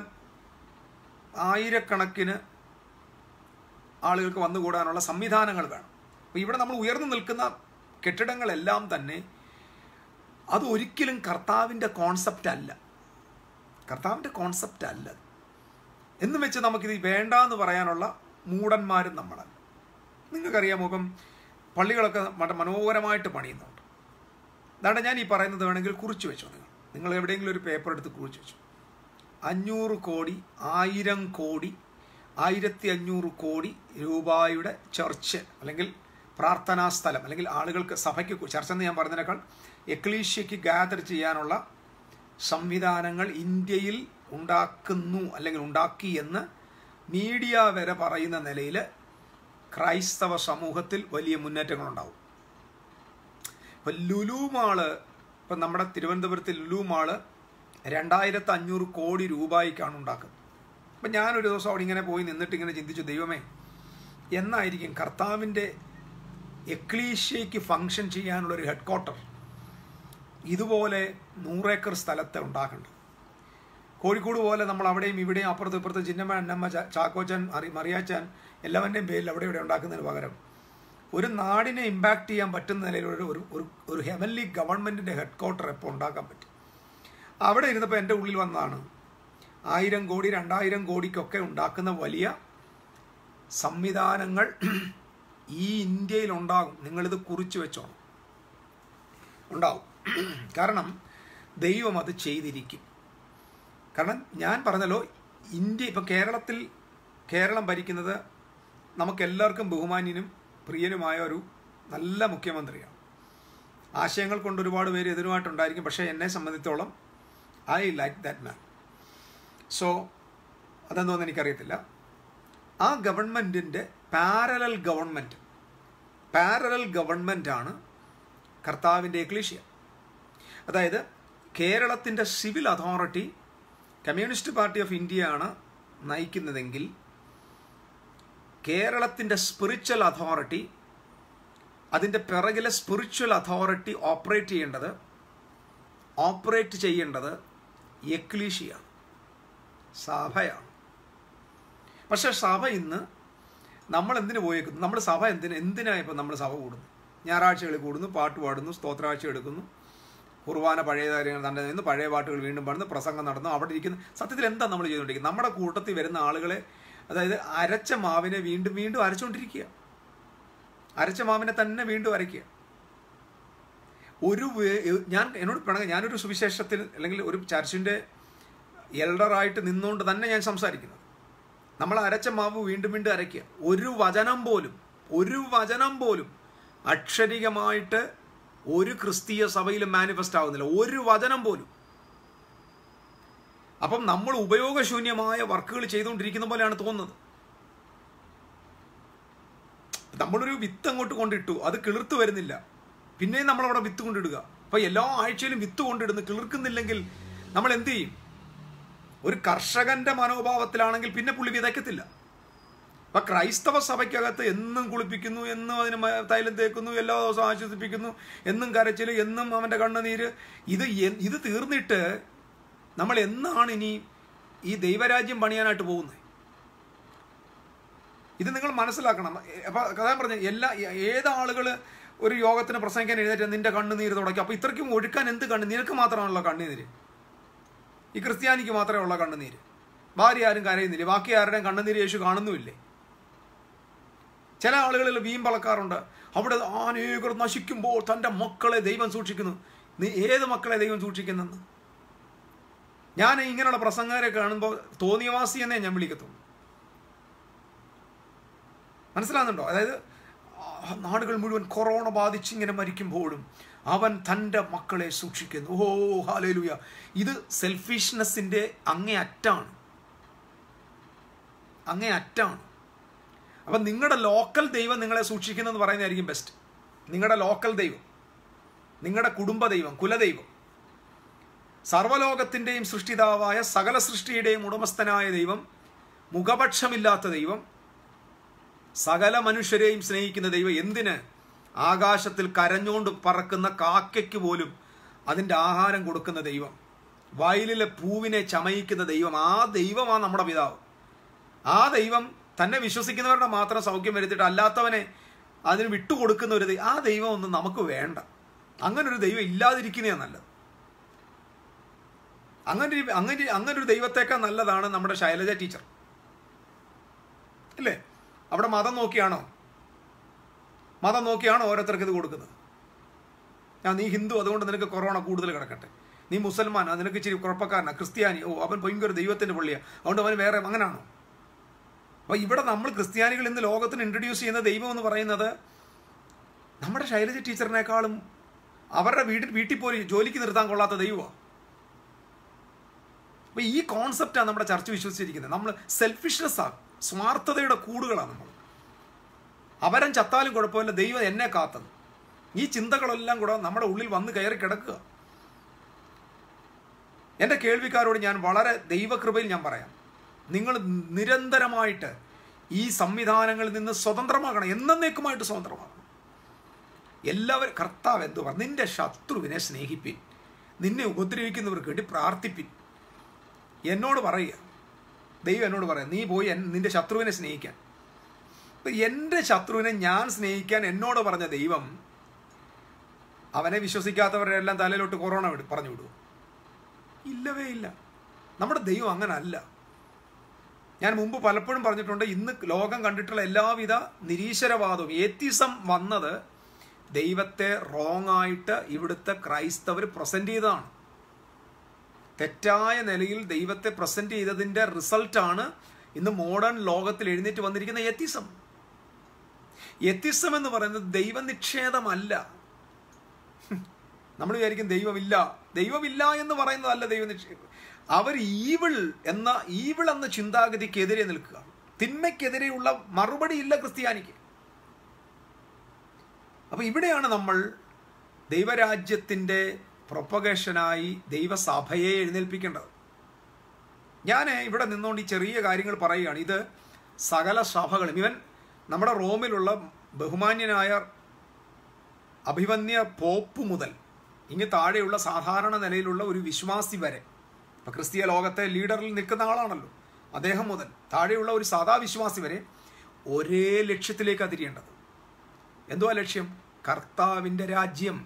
ആയിരക്കണക്കിന് ആളുകൾക്ക് വന്നുകൂടാനുള്ള സംവിധാനങ്ങൾ വേണം. അപ്പോൾ ഇവിടെ നമ്മൾ ഉയർന്നു നിൽക്കുന്ന കെട്ടിടങ്ങളെല്ലാം തന്നെ അത് ഒരിക്കലും കർത്താവിൻ്റെ കോൺസെപ്റ്റ് അല്ല. എന്നും വെച്ച് നമുക്കിത് വേണ്ട എന്ന് പറയാനുള്ള മൂടന്മാരും നമ്മളല്ല. നിങ്ങൾക്കറിയാമോ, ഇപ്പം പള്ളികളൊക്കെ മനോഹരമായിട്ട് പണിയുന്നുണ്ട്. അതാണ് ഞാൻ ഈ പറയുന്നത്. വേണമെങ്കിൽ കുറിച്ച് വെച്ചോ. നിങ്ങൾ എവിടെയെങ്കിലും ഒരു പേപ്പർ എടുത്ത് കുറിച്ച് വെച്ചു. 500 കോടി, 1000 കോടി, 1500 കോടി രൂപയുടെ ചർച്ച് അല്ലെങ്കിൽ പ്രാർത്ഥനാ സ്ഥലം അല്ലെങ്കിൽ ആളുകൾക്ക് സഭയ്ക്ക്, ചർച്ച എന്ന് ഞാൻ പറഞ്ഞതിനേക്കാൾ എക്ലീഷ്യയ്ക്ക് ഗാദർ ചെയ്യാനുള്ള സംവിധാനങ്ങൾ ഇന്ത്യയിൽ ഉണ്ടാക്കുന്നു അല്ലെങ്കിൽ ഉണ്ടാക്കി എന്ന് മീഡിയ വരെ പറയുന്ന നിലയിൽ ക്രൈസ്തവ സമൂഹത്തിൽ വലിയ മുന്നേറ്റങ്ങളുണ്ടാവും. ഇപ്പം ലുലു മാള്, ഇപ്പം നമ്മുടെ തിരുവനന്തപുരത്ത് ലുലു മാള് 2500 കോടി രൂപയ്ക്കാണ് ഉണ്ടാക്കുന്നത്. അപ്പം ഞാനൊരു ദിവസം അവിടെ ഇങ്ങനെ പോയി നിന്നിട്ട് ഇങ്ങനെ ചിന്തിച്ചു, ദൈവമേ, എന്നായിരിക്കും കർത്താവിൻ്റെ എക്ലീഷ്യയ്ക്ക് ഫങ്ഷൻ ചെയ്യാനുള്ളൊരു ഹെഡ് ക്വാർട്ടർ ഇതുപോലെ 100 ഏക്കർ സ്ഥലത്ത് ഉണ്ടാക്കേണ്ടത്. കോഴിക്കോട് പോലെ നമ്മൾ അവിടെയും ഇവിടെയും അപ്പുറത്തും ഇപ്പുറത്ത് ചിന്നമ്മ, അന്നമ്മ, ചാക്കോച്ചൻ, മറിയാച്ചാൻ എല്ലാവരുടെയും പേരിൽ അവിടെ ഇവിടെ ഉണ്ടാക്കുന്നതിന് പകരം ഒരു നാടിനെ ഇമ്പാക്റ്റ് ചെയ്യാൻ പറ്റുന്ന നിലയിൽ ഒരു ഹെവൻലി ഗവൺമെൻറ്റിൻ്റെ ഹെഡ് ക്വാർട്ടർ എപ്പോൾ ഉണ്ടാക്കാൻ പറ്റും. അവിടെ ഇരുന്നപ്പോൾ എൻ്റെ ഉള്ളിൽ വന്നതാണ് 1000 കോടി 2000 കോടിക്കൊക്കെ ഉണ്ടാക്കുന്ന വലിയ സംവിധാനങ്ങൾ ഈ ഇന്ത്യയിൽ ഉണ്ടാകും. നിങ്ങളിത് കുറിച്ച് വെച്ചോണം, ഉണ്ടാവും. കാരണം ദൈവം അത് ചെയ്തിരിക്കും. കാരണം ഞാൻ പറഞ്ഞല്ലോ, ഇന്ത്യ ഇപ്പം കേരളം ഭരിക്കുന്നത് നമുക്കെല്ലാവർക്കും ബഹുമാന്യനും പ്രിയനുമായ ഒരു നല്ല മുഖ്യമന്ത്രിയാണ്. ആശയങ്ങൾ കൊണ്ട് ഒരുപാട് പേര് എതിരുമായിട്ടുണ്ടായിരിക്കും, പക്ഷേ എന്നെ സംബന്ധിച്ചോളം I like that man. So അതെന്തോന്ന് എനിക്കറിയത്തില്ല. ആ ഗവൺമെൻറ്റിൻ്റെ പാരലൽ ഗവൺമെൻറ്റാണ് കർത്താവിൻ്റെ എക്ലീഷ്യ. അതായത് കേരളത്തിൻ്റെ civil authority communist party of ഇന്ത്യയാണ് നയിക്കുന്നതെങ്കിൽ കേരളത്തിൻ്റെ സ്പിരിച്വൽ അതോറിറ്റി, അതിൻ്റെ പിറകിലെ സ്പിരിച്വൽ അതോറിറ്റി ഓപ്പറേറ്റ് ചെയ്യേണ്ടത് എക്ലീഷ്യയാണ്, സഭയാണ്. പക്ഷേ സഭ ഇന്ന് നമ്മൾ എന്തിനു പോയേക്കുന്നു? നമ്മൾ സഭ എന്തിനാണ് ഇപ്പം നമ്മൾ സഭ കൂടുന്നു? ഞായറാഴ്ചകളിൽ കൂടുന്നു, പാട്ട് പാടുന്നു, സ്തോത്രാഴ്ച എടുക്കുന്നു, കുർബാന പഴയ കാര്യങ്ങൾ തന്നെ നിന്ന് പഴയ പാട്ടുകൾ വീണ്ടും പാടുന്നു, പ്രസംഗം നടന്നു, അവിടെ ഇരിക്കുന്നു. സത്യത്തിൽ എന്താ നമ്മൾ ചെയ്തുകൊണ്ടിരിക്കുന്നത്? നമ്മുടെ കൂട്ടത്തിൽ വരുന്ന ആളുകളെ, അതായത് അരച്ച മാവിനെ വീണ്ടും വീണ്ടും അരച്ചുകൊണ്ടിരിക്കുക, അരച്ച മാവിനെ തന്നെ വീണ്ടും അരയ്ക്കുക. എന്നോട് പിണങ്ങുക, ഞാനൊരു സുവിശേഷത്തിൽ അല്ലെങ്കിൽ ഒരു ചർച്ചിൻ്റെ എൽഡറായിട്ട് നിന്നുകൊണ്ട് തന്നെ ഞാൻ സംസാരിക്കുന്നത്. നമ്മൾ അരച്ച മാവ് വീണ്ടും വീണ്ടും അരയ്ക്കുക. ഒരു വചനം പോലും അക്ഷരികമായിട്ട് ഒരു ക്രിസ്തീയ സഭയിലും മാനിഫെസ്റ്റ് ആവുന്നില്ല, ഒരു വചനം പോലും. അപ്പം നമ്മൾ ഉപയോഗശൂന്യമായ വർക്കുകൾ ചെയ്തുകൊണ്ടിരിക്കുന്ന പോലെയാണ് തോന്നുന്നത്. നമ്മളൊരു വിത്ത് അങ്ങോട്ട് കൊണ്ടിട്ടു, അത് കിളിർത്ത് വരുന്നില്ല, പിന്നെയും നമ്മളവിടെ വിത്ത് കൊണ്ടിടുക. അപ്പം എല്ലാ ആഴ്ചയിലും വിത്ത് കൊണ്ടിടുന്നു, കിളിർക്കുന്നില്ലെങ്കിൽ നമ്മൾ എന്ത് ചെയ്യും? ഒരു കർഷകന്റെ മനോഭാവത്തിലാണെങ്കിൽ പിന്നെ പുള്ളി വിതയ്ക്കത്തില്ല. അപ്പം ക്രൈസ്തവ സഭയ്ക്കകത്ത് എന്നും കുളിപ്പിക്കുന്നു, എന്നും അതിന് തൈലം തേക്കുന്നു, എല്ലാ ദിവസവും ആശ്വസിപ്പിക്കുന്നു, എന്നും കരച്ചിൽ, എന്നും അവൻ്റെ കണ്ണുനീര്. ഇത് തീർന്നിട്ട് നമ്മൾ എന്നാണ് ഇനി ഈ ദൈവരാജ്യം പണിയാനായിട്ട് പോകുന്നത്? ഇത് നിങ്ങൾ മനസ്സിലാക്കണം. അപ്പം കഥ പറഞ്ഞ ഏതാളുകൾ ഒരു യോഗത്തിന് പ്രസംഗിക്കാൻ എഴുന്നേറ്റ് നിന്റെ കണ്ണുനീര് തുടക്കി. അപ്പോൾ ഇത്രയ്ക്കും ഒഴുക്കാൻ എന്ത് കണ്ണു? നിനക്ക് മാത്രമാണല്ലോ കണ്ണുനീര്. ഈ ക്രിസ്ത്യാനിക്ക് മാത്രമേ ഉള്ള കണ്ണുനീര്. ഭാര്യ ആരും കരയുന്നില്ല, ബാക്കി ആരുടെയും കണ്ണുനീര് യേശു കാണുന്നുമില്ലേ? ചില ആളുകളിൽ വീമ്പളക്കാറുണ്ട്, അവിടെ അനേകർ നശിക്കുമ്പോൾ തൻ്റെ മക്കളെ ദൈവം സൂക്ഷിക്കുന്നു. നീ ഏത് മക്കളെ ദൈവം സൂക്ഷിക്കുന്നെന്ന്? ഞാൻ ഇങ്ങനെയുള്ള പ്രസംഗരെ കാണുമ്പോൾ തോന്നിയവാസി എന്നേ ഞാൻ വിളിക്കത്തുള്ളൂ. മനസ്സിലാകുന്നുണ്ടോ? അതായത് നാടുകൾ മുഴുവൻ കൊറോണ ബാധിച്ച് ഇങ്ങനെ മരിക്കുമ്പോഴും അവൻ തൻ്റെ മക്കളെ സൂക്ഷിക്കുന്നു. ഓ ഹല്ലേലൂയ! ഇത് സെൽഫിഷ്നെസ്സിൻ്റെ അങ്ങേയറ്റാണ്. അപ്പം നിങ്ങളുടെ ലോക്കൽ ദൈവം നിങ്ങളെ സൂക്ഷിക്കുന്നെന്ന് പറയുന്നതായിരിക്കും ബെസ്റ്റ്. നിങ്ങളുടെ ലോക്കൽ ദൈവം, നിങ്ങളുടെ കുടുംബ ദൈവം, കുലദൈവം, സർവ്വലോകത്തിൻ്റെയും സൃഷ്ടിതാവായ സകല സൃഷ്ടിയുടെയും ഉടമസ്ഥനായ ദൈവം, മുഖപക്ഷമില്ലാത്ത ദൈവം, സകല മനുഷ്യരെയും സ്നേഹിക്കുന്ന ദൈവം. എന്തിന്? ആകാശത്തിൽ കരഞ്ഞുകൊണ്ട് പറക്കുന്ന കാക്കയ്ക്ക് പോലും അതിൻ്റെ ആഹാരം കൊടുക്കുന്ന ദൈവം, വയലിലെ പൂവിനെ ചമയിക്കുന്ന ദൈവം. ആ ദൈവമാണ് നമ്മുടെ പിതാവ്. ആ ദൈവം തന്നെ വിശ്വസിക്കുന്നവരുടെ മാത്രം സൗഖ്യം വരുത്തിയിട്ട് അല്ലാത്തവനെ അതിന് വിട്ടുകൊടുക്കുന്ന ഒരു ദൈവം. ആ ദൈവം ഒന്നും നമുക്ക് വേണ്ട. അങ്ങനൊരു ദൈവം ഇല്ലാതിരിക്കുന്നതാണ് നല്ലത്. അങ്ങനൊരു ദൈവത്തേക്കാൾ നല്ലതാണ് നമ്മുടെ ശൈലജ ടീച്ചർ, അല്ലേ? അവിടെ മതം നോക്കിയാണോ ഓരോരുത്തർക്ക് ഇത് കൊടുക്കുന്നത്? നീ ഹിന്ദു, അതുകൊണ്ട് നിനക്ക് കൊറോണ കൂടുതൽ കിടക്കട്ടെ. നീ മുസൽമാൻ, നിനക്ക് ഇച്ചിരി കുഴപ്പക്കാരനാണ്. ക്രിസ്ത്യാനി, അവൻ ഭയങ്കര ദൈവത്തിൻ്റെ പള്ളിയാണ്, അതുകൊണ്ട് അവന് വേറെ. അങ്ങനാണോ? അപ്പോൾ ഇവിടെ നമ്മൾ ക്രിസ്ത്യാനികൾ ഇന്ന് ലോകത്തിന് ഇൻട്രൊഡ്യൂസ് ചെയ്യുന്ന ദൈവം എന്ന് പറയുന്നത് നമ്മുടെ ശൈലജ ടീച്ചറിനേക്കാളും അവരുടെ വീട്ടിൽ പോയി ജോലിക്ക് നിർത്താൻ കൊള്ളാത്ത ദൈവമാണ്. അപ്പോൾ ഈ കോൺസെപ്റ്റാണ് നമ്മുടെ ചർച്ച വിശ്വസിച്ചിരിക്കുന്നത്. നമ്മൾ സെൽഫിഷ്നെസ്സാണ്, സ്വാർത്ഥതയുടെ കൂടുകളാണ് നമ്മൾ. അവരൻ ചത്താലും കുഴപ്പമില്ല, ദൈവം എന്നെ കാത്തത്. ഈ ചിന്തകളെല്ലാം കൂടെ നമ്മുടെ ഉള്ളിൽ വന്ന് കയറി കിടക്കുക. എൻ്റെ കേൾവിക്കാരോട് ഞാൻ വളരെ ദൈവകൃപയിൽ ഞാൻ പറയാം, നിങ്ങൾ നിരന്തരമായിട്ട് ഈ സംവിധാനങ്ങളിൽ നിന്ന് സ്വതന്ത്രമാകണം, എന്നേക്കുമായിട്ട് സ്വതന്ത്രമാകണം. എല്ലാവരും കർത്താവ് എന്തു പറഞ്ഞു? നിന്റെ ശത്രുവിനെ സ്നേഹിപ്പിൻ, നിന്നെ ഉപദ്രവിക്കുന്നവർക്ക് വേണ്ടി പ്രാർത്ഥിപ്പിൻ. എന്നോട് പറയുക, ദൈവം എന്നോട് പറയാം, നീ പോയി നിന്റെ ശത്രുവിനെ സ്നേഹിക്കാൻ. അപ്പം എൻ്റെ ശത്രുവിനെ ഞാൻ സ്നേഹിക്കാൻ എന്നോട് പറഞ്ഞ ദൈവം അവനെ വിശ്വസിക്കാത്തവരുടെ എല്ലാം തലയിലോട്ട് കൊറോണ പറഞ്ഞു വിടുമോ? ഇല്ലവേ ഇല്ല. നമ്മുടെ ദൈവം അങ്ങനെ അല്ല. ഞാൻ മുമ്പ് പലപ്പോഴും പറഞ്ഞിട്ടുണ്ട്, ഇന്ന് ലോകം കണ്ടിട്ടുള്ള എല്ലാവിധ നിരീശ്വരവാദവും ഏത്തിസം വന്നത് ദൈവത്തെ റോങ് ആയിട്ട് ഇവിടുത്തെ ക്രൈസ്തവർ പ്രസന്റ് ചെയ്തതാണ്. തെറ്റായ നിലയിൽ ദൈവത്തെ പ്രസന്റ് ചെയ്തതിൻ്റെ റിസൾട്ടാണ് ഇന്ന് മോഡേൺ ലോകത്തിൽ എഴുന്നേറ്റ് വന്നിരിക്കുന്ന എത്തിസം. എത്തിസം എന്ന് പറയുന്നത് ദൈവനിഷേധമല്ല. നമ്മൾ വിചാരിക്കും ദൈവമില്ല എന്ന് പറയുന്നതല്ല ദൈവനിഷേധം. അവർ ഈവിൾ എന്ന ചിന്താഗതിക്കെതിരെ നിൽക്കുക. തിന്മയ്ക്കെതിരെയുള്ള മറുപടി ഇല്ല ക്രിസ്ത്യാനിക്ക്. അപ്പൊ ഇവിടെയാണ് നമ്മൾ ദൈവരാജ്യത്തിൻ്റെ പ്രൊപ്പഗേഷനായി ദൈവസഭയെ എഴുന്നേൽപ്പിക്കേണ്ടത്. ഞാൻ ഇവിടെ നിന്നുകൊണ്ട് ഈ ചെറിയ കാര്യങ്ങൾ പറയുകയാണ്. ഇത് സകല സഭകളും, ഇവൻ നമ്മുടെ റോമിലുള്ള ബഹുമാന്യനായ അഭിമന്യ പോപ്പ് മുതൽ ഇങ്ങ് താഴെയുള്ള സാധാരണ നിലയിലുള്ള ഒരു വിശ്വാസി വരെ, ഇപ്പം ക്രിസ്തീയ ലോകത്തെ ലീഡറിൽ നിൽക്കുന്ന ആളാണല്ലോ അദ്ദേഹം മുതൽ താഴെയുള്ള ഒരു സാധാ വിശ്വാസി വരെ ഒരേ ലക്ഷ്യത്തിലേക്കാണ് തിരിയേണ്ടത്. എന്തുവാ ലക്ഷ്യം? കർത്താവിൻ്റെ രാജ്യം.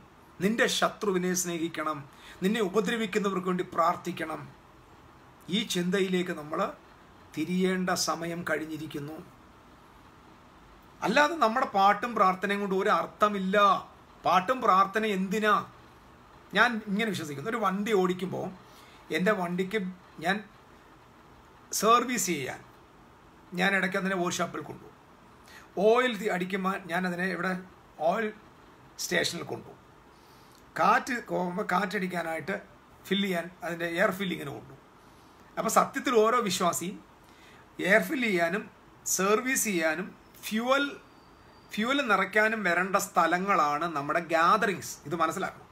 നിന്റെ ശത്രുവിനെ സ്നേഹിക്കണം, നിന്നെ ഉപദ്രവിക്കുന്നവർക്ക് വേണ്ടി പ്രാർത്ഥിക്കണം. ഈ ചിന്തയിലേക്ക് നമ്മൾ തിരിയേണ്ട സമയം കഴിഞ്ഞിരിക്കുന്നു. അല്ലാതെ നമ്മുടെ പാട്ടും പ്രാർത്ഥനയും കൊണ്ട് ഒരു അർത്ഥമില്ല. പാട്ടും പ്രാർത്ഥന എന്തിനാ? ഞാൻ ഇങ്ങനെ വിശ്വസിക്കുന്നു, ഒരു വണ്ടി ഓടിക്കുമ്പോൾ എൻ്റെ വണ്ടിക്ക് ഞാൻ സർവീസ് ചെയ്യാൻ ഞാൻ ഇടയ്ക്ക് അതിനെ വർക്ക്ഷോപ്പിൽ കൊണ്ടുപോകും. ഓയിൽ അടിക്കുമ്പോൾ ഞാൻ അതിനെ ഇവിടെ ഓയിൽ സ്റ്റേഷനിൽ കൊണ്ടുപോകും. കാറ്റടിക്കാനായിട്ട് ഫില്ല് ചെയ്യാൻ അതിൻ്റെ എയർ ഫില്ലിങ്ങിന് കൊണ്ടുപോകും. അപ്പോൾ സത്യത്തിൽ ഓരോ വിശ്വാസിയും എയർ ഫില്ല് ചെയ്യാനും സർവീസ് ചെയ്യാനും ഫ്യൂവൽ നിറയ്ക്കാനും വരേണ്ട സ്ഥലങ്ങളാണ് നമ്മുടെ ഗ്യാതറിങ്സ്. ഇത് മനസ്സിലാക്കണം.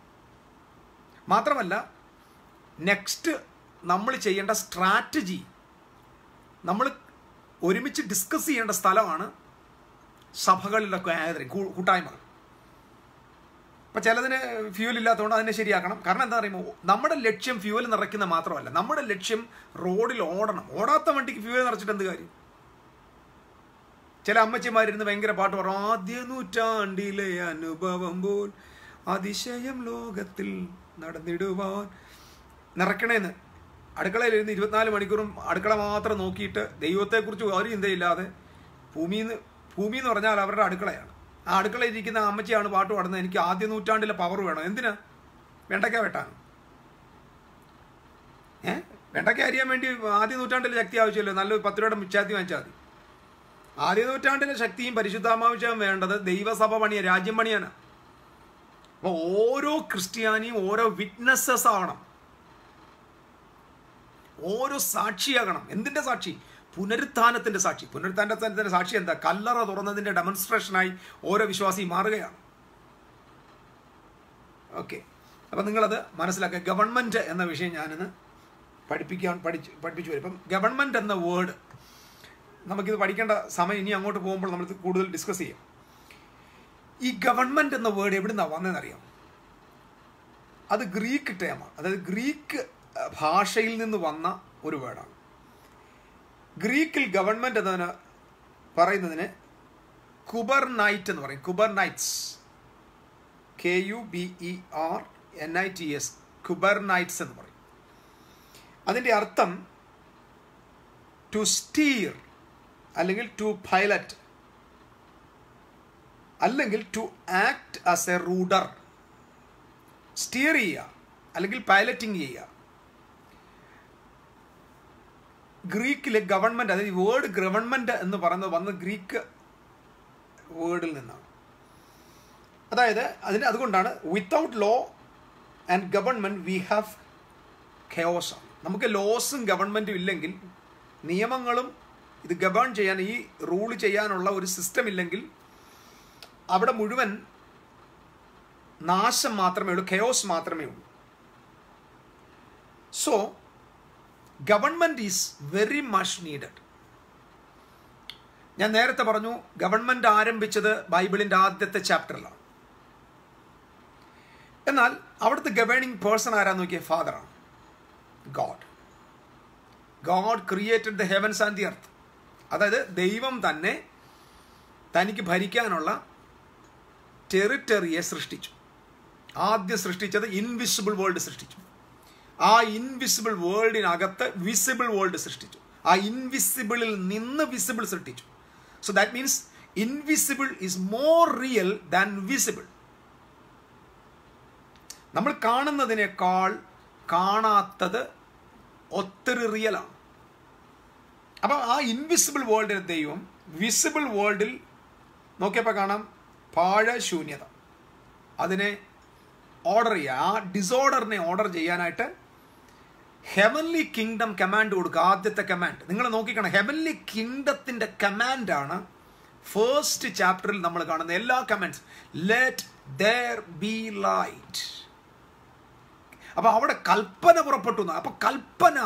മാത്രമല്ല, നെക്സ്റ്റ് നമ്മൾ ചെയ്യേണ്ട സ്ട്രാറ്റജി നമ്മൾ ഒരുമിച്ച് ഡിസ്കസ് ചെയ്യേണ്ട സ്ഥലമാണ് സഭകളിലൊക്കെ ഗ്യാതറിങ്, കൂട്ടായ്മകൾ. അപ്പം ചിലതിന് ഫ്യൂവൽ ഇല്ലാത്തതുകൊണ്ട് അതിനെ ശരിയാക്കണം. കാരണം എന്താ പറയുമ്പോൾ നമ്മുടെ ലക്ഷ്യം ഫ്യൂവൽ നിറയ്ക്കുന്ന മാത്രമല്ല, നമ്മുടെ ലക്ഷ്യം റോഡിൽ ഓടണം. ഓടാത്ത വണ്ടിക്ക് ഫ്യൂവൽ നിറച്ചിട്ട് എന്ത് കാര്യം? ചില അമ്മച്ചിമാരിരുന്ന് ഭയങ്കര പാട്ട് പറയും, ആദ്യ നൂറ്റാണ്ടിലെ അനുഭവം പോൽ അതിശയം ലോകത്തിൽ നടന്നിടുവാൻ. നിറയ്ക്കണേന്ന് അടുക്കളയിലിരുന്ന് 24 മണിക്കൂറും അടുക്കള മാത്രം നോക്കിയിട്ട് ദൈവത്തെക്കുറിച്ച് ഒരു ചിന്തയില്ലാതെ, ഭൂമി എന്ന് പറഞ്ഞാൽ അവരുടെ അടുക്കളയാണ്. ആ അടുക്കളയിൽ ഇരിക്കുന്ന അമ്മച്ചിയാണ് പാട്ട് പാടുന്നത്. എനിക്ക് ആദ്യ നൂറ്റാണ്ടിലെ പവർ വേണം. എന്തിനാ? വെണ്ടയ്ക്ക വെട്ടാണ്. വെണ്ടയ്ക്ക അരിയാൻ വേണ്ടി ആദ്യ നൂറ്റാണ്ടിലെ ശക്തി ആവശ്യമില്ല. നല്ലൊരു 10 രൂപയുടെ മിച്ചാത്തി വാങ്ങിച്ചാൽ മതി. ആദ്യ നൂറ്റാണ്ടിലെ ശക്തിയും പരിശുദ്ധാത്മാവിശ്യം വേണ്ടത് ദൈവസഭ പണിയാൻ, രാജ്യം പണിയാനാണ്. അപ്പോൾ ഓരോ ക്രിസ്ത്യാനിയും ഓരോ വിറ്റ്നസ്സസ് ആവണം, ഓരോ സാക്ഷിയാകണം. എന്തിൻ്റെ സാക്ഷി? പുനരുത്ഥാനത്തിൻ്റെ സാക്ഷി. പുനരുത്ഥാനത്തിൻ്റെ സാക്ഷി എന്താ? കല്ലറ തുറന്നതിൻ്റെ ഡെമോൺസ്ട്രേഷനായി ഓരോ വിശ്വാസിയും മാറുകയാണ്. ഓക്കെ, അപ്പം നിങ്ങളത് മനസ്സിലാക്കുക. ഗവൺമെൻറ് എന്ന വിഷയം ഞാനിന്ന് പഠിപ്പിച്ചു വരും. ഇപ്പം ഗവൺമെൻറ് എന്ന വേർഡ് നമുക്കിത് പഠിക്കേണ്ട സമയം ഇനി അങ്ങോട്ട് പോകുമ്പോൾ നമ്മൾ കൂടുതൽ ഡിസ്കസ് ചെയ്യും. ഈ ഗവൺമെൻറ് എന്ന വേർഡ് എവിടെ നിന്നാണ് വന്നതെന്നറിയാം? അത് ഗ്രീക്ക് ടേമാണ്. അതായത് ഗ്രീക്ക് ഭാഷയിൽ നിന്ന് വന്ന ഒരു വേർഡാണ്. ഗ്രീക്കിൽ ഗവൺമെൻറ് എന്നതിന് പറയുന്നതിന് കുബർനൈറ്റ് എന്ന് പറയും. കുബർനൈറ്റ്സ്, KUBERNITS, കുബർനൈറ്റ്സ് എന്ന് പറയും. അതിൻ്റെ അർത്ഥം ടു സ്റ്റീർ, അല്ലെങ്കിൽ ടു പൈലറ്റ്, അല്ലെങ്കിൽ to act as a rudder. Steer ചെയ്യുക അല്ലെങ്കിൽ പൈലറ്റിംഗ് ചെയ്യുക. ഗ്രീക്കിലെ ഗവൺമെൻറ്, അതായത് വേർഡ് ഗവൺമെൻറ് എന്ന് പറയുന്നത് വന്ന് ഗ്രീക്ക് വേർഡിൽ നിന്നാണ്. അതായത് അതുകൊണ്ടാണ് without law and government we have chaos ആണ്. നമുക്ക് ലോസും ഗവൺമെൻറ്റും ഇല്ലെങ്കിൽ, നിയമങ്ങളും ഇത് ഗവേൺ ചെയ്യാൻ, ഈ റൂൾ ചെയ്യാനുള്ള ഒരു സിസ്റ്റം ഇല്ലെങ്കിൽ അവിടെ മുഴുവൻ നാശം മാത്രമേ ഉള്ളൂ, കെയോസ് മാത്രമേ ഉള്ളൂ. So government is very much needed. ഞാൻ നേരത്തെ പറഞ്ഞു, ഗവൺമെൻറ് ആരംഭിച്ചത് ബൈബിളിൻ്റെ ആദ്യത്തെ ചാപ്റ്ററിലാണ്. എന്നാൽ അവിടുത്തെ ഗവേണിംഗ് പേഴ്സൺ ആരാന്ന് നോക്കിയ ഫാദറാണ്. God created the heavens and the earth. അതായത് ദൈവം തന്നെ തനിക്ക് ഭരിക്കാനുള്ള ടെറിറ്ററിയെ സൃഷ്ടിച്ചു. ആദ്യം സൃഷ്ടിച്ചത് ഇൻവിസിബിൾ വേൾഡ് സൃഷ്ടിച്ചു. ആ ഇൻവിസിബിൾ വേൾഡിനകത്ത് വിസിബിൾ വേൾഡ് സൃഷ്ടിച്ചു. ആ ഇൻവിസിബിളിൽ നിന്ന് വിസിബിൾ സൃഷ്ടിച്ചു. So that means invisible is more real than visible. നമ്മൾ കാണുന്നതിനേക്കാൾ കാണാത്തത് ഒത്തിരി റിയലാണ്. അപ്പം ആ ഇൻവിസിബിൾ വേൾഡിലെ ദൈവം വിസിബിൾ വേൾഡിൽ നോക്കിയപ്പോൾ കാണാം പാഴശൂന്യത. അതിനെ ഓർഡർ ചെയ്യുക, ആ ഡിസോർഡറിനെ ഓർഡർ ചെയ്യാനായിട്ട് ഹെവൻലി കിങ്ഡം കമാൻഡ് കൊടുക്കുക. ആദ്യത്തെ കമാൻഡ് നിങ്ങൾ നോക്കിക്കണം, ഹെവൻലി കിങ്ഡത്തിൻ്റെ കമാൻഡാണ് ഫസ്റ്റ് ചാപ്റ്ററിൽ നമ്മൾ കാണുന്ന എല്ലാ commands. Let there be light. അപ്പൊ അവിടെ കൽപ്പന പുറപ്പെട്ടു. അപ്പൊ കൽപ്പന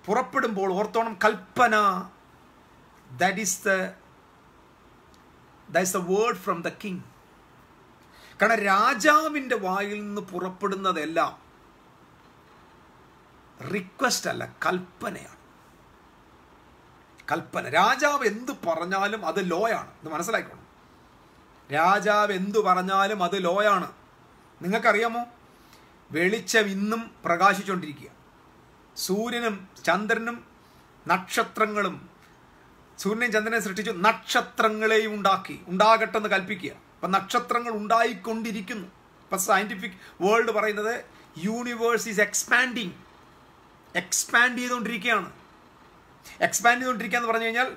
പുറപ്പെടുമ്പോൾ ഓർത്തോണം, കൽപ്പന that is the word from the king. കാരണം രാജാവിൻ്റെ വായിൽ നിന്ന് പുറപ്പെടുന്നതെല്ലാം റിക്വസ്റ്റ് അല്ല, കൽപ്പനയാണ്. കൽപ്പന. രാജാവ് എന്തു പറഞ്ഞാലും അത് ലോയാണ്. ഇത് മനസ്സിലാക്കണം. രാജാവ് എന്തു പറഞ്ഞാലും അത് ലോയാണ്. നിങ്ങൾക്കറിയാമോ, വെളിച്ചം ഇന്നും പ്രകാശിച്ചുകൊണ്ടിരിക്കുക. സൂര്യനും ചന്ദ്രനും നക്ഷത്രങ്ങളും, സൂര്യനെയും ചന്ദ്രനെ സൃഷ്ടിച്ചു, നക്ഷത്രങ്ങളെയും ഉണ്ടാകട്ടെന്ന് കൽപ്പിക്കുക. അപ്പം നക്ഷത്രങ്ങൾ ഉണ്ടായിക്കൊണ്ടിരിക്കുന്നു. ഇപ്പം സയൻറ്റിഫിക് വേൾഡ് പറയുന്നത് യൂണിവേഴ്സ് ഈസ് എക്സ്പാൻഡ് ചെയ്തുകൊണ്ടിരിക്കുകയാണ്. എക്സ്പാൻഡ് ചെയ്തുകൊണ്ടിരിക്കുക എന്ന് പറഞ്ഞു കഴിഞ്ഞാൽ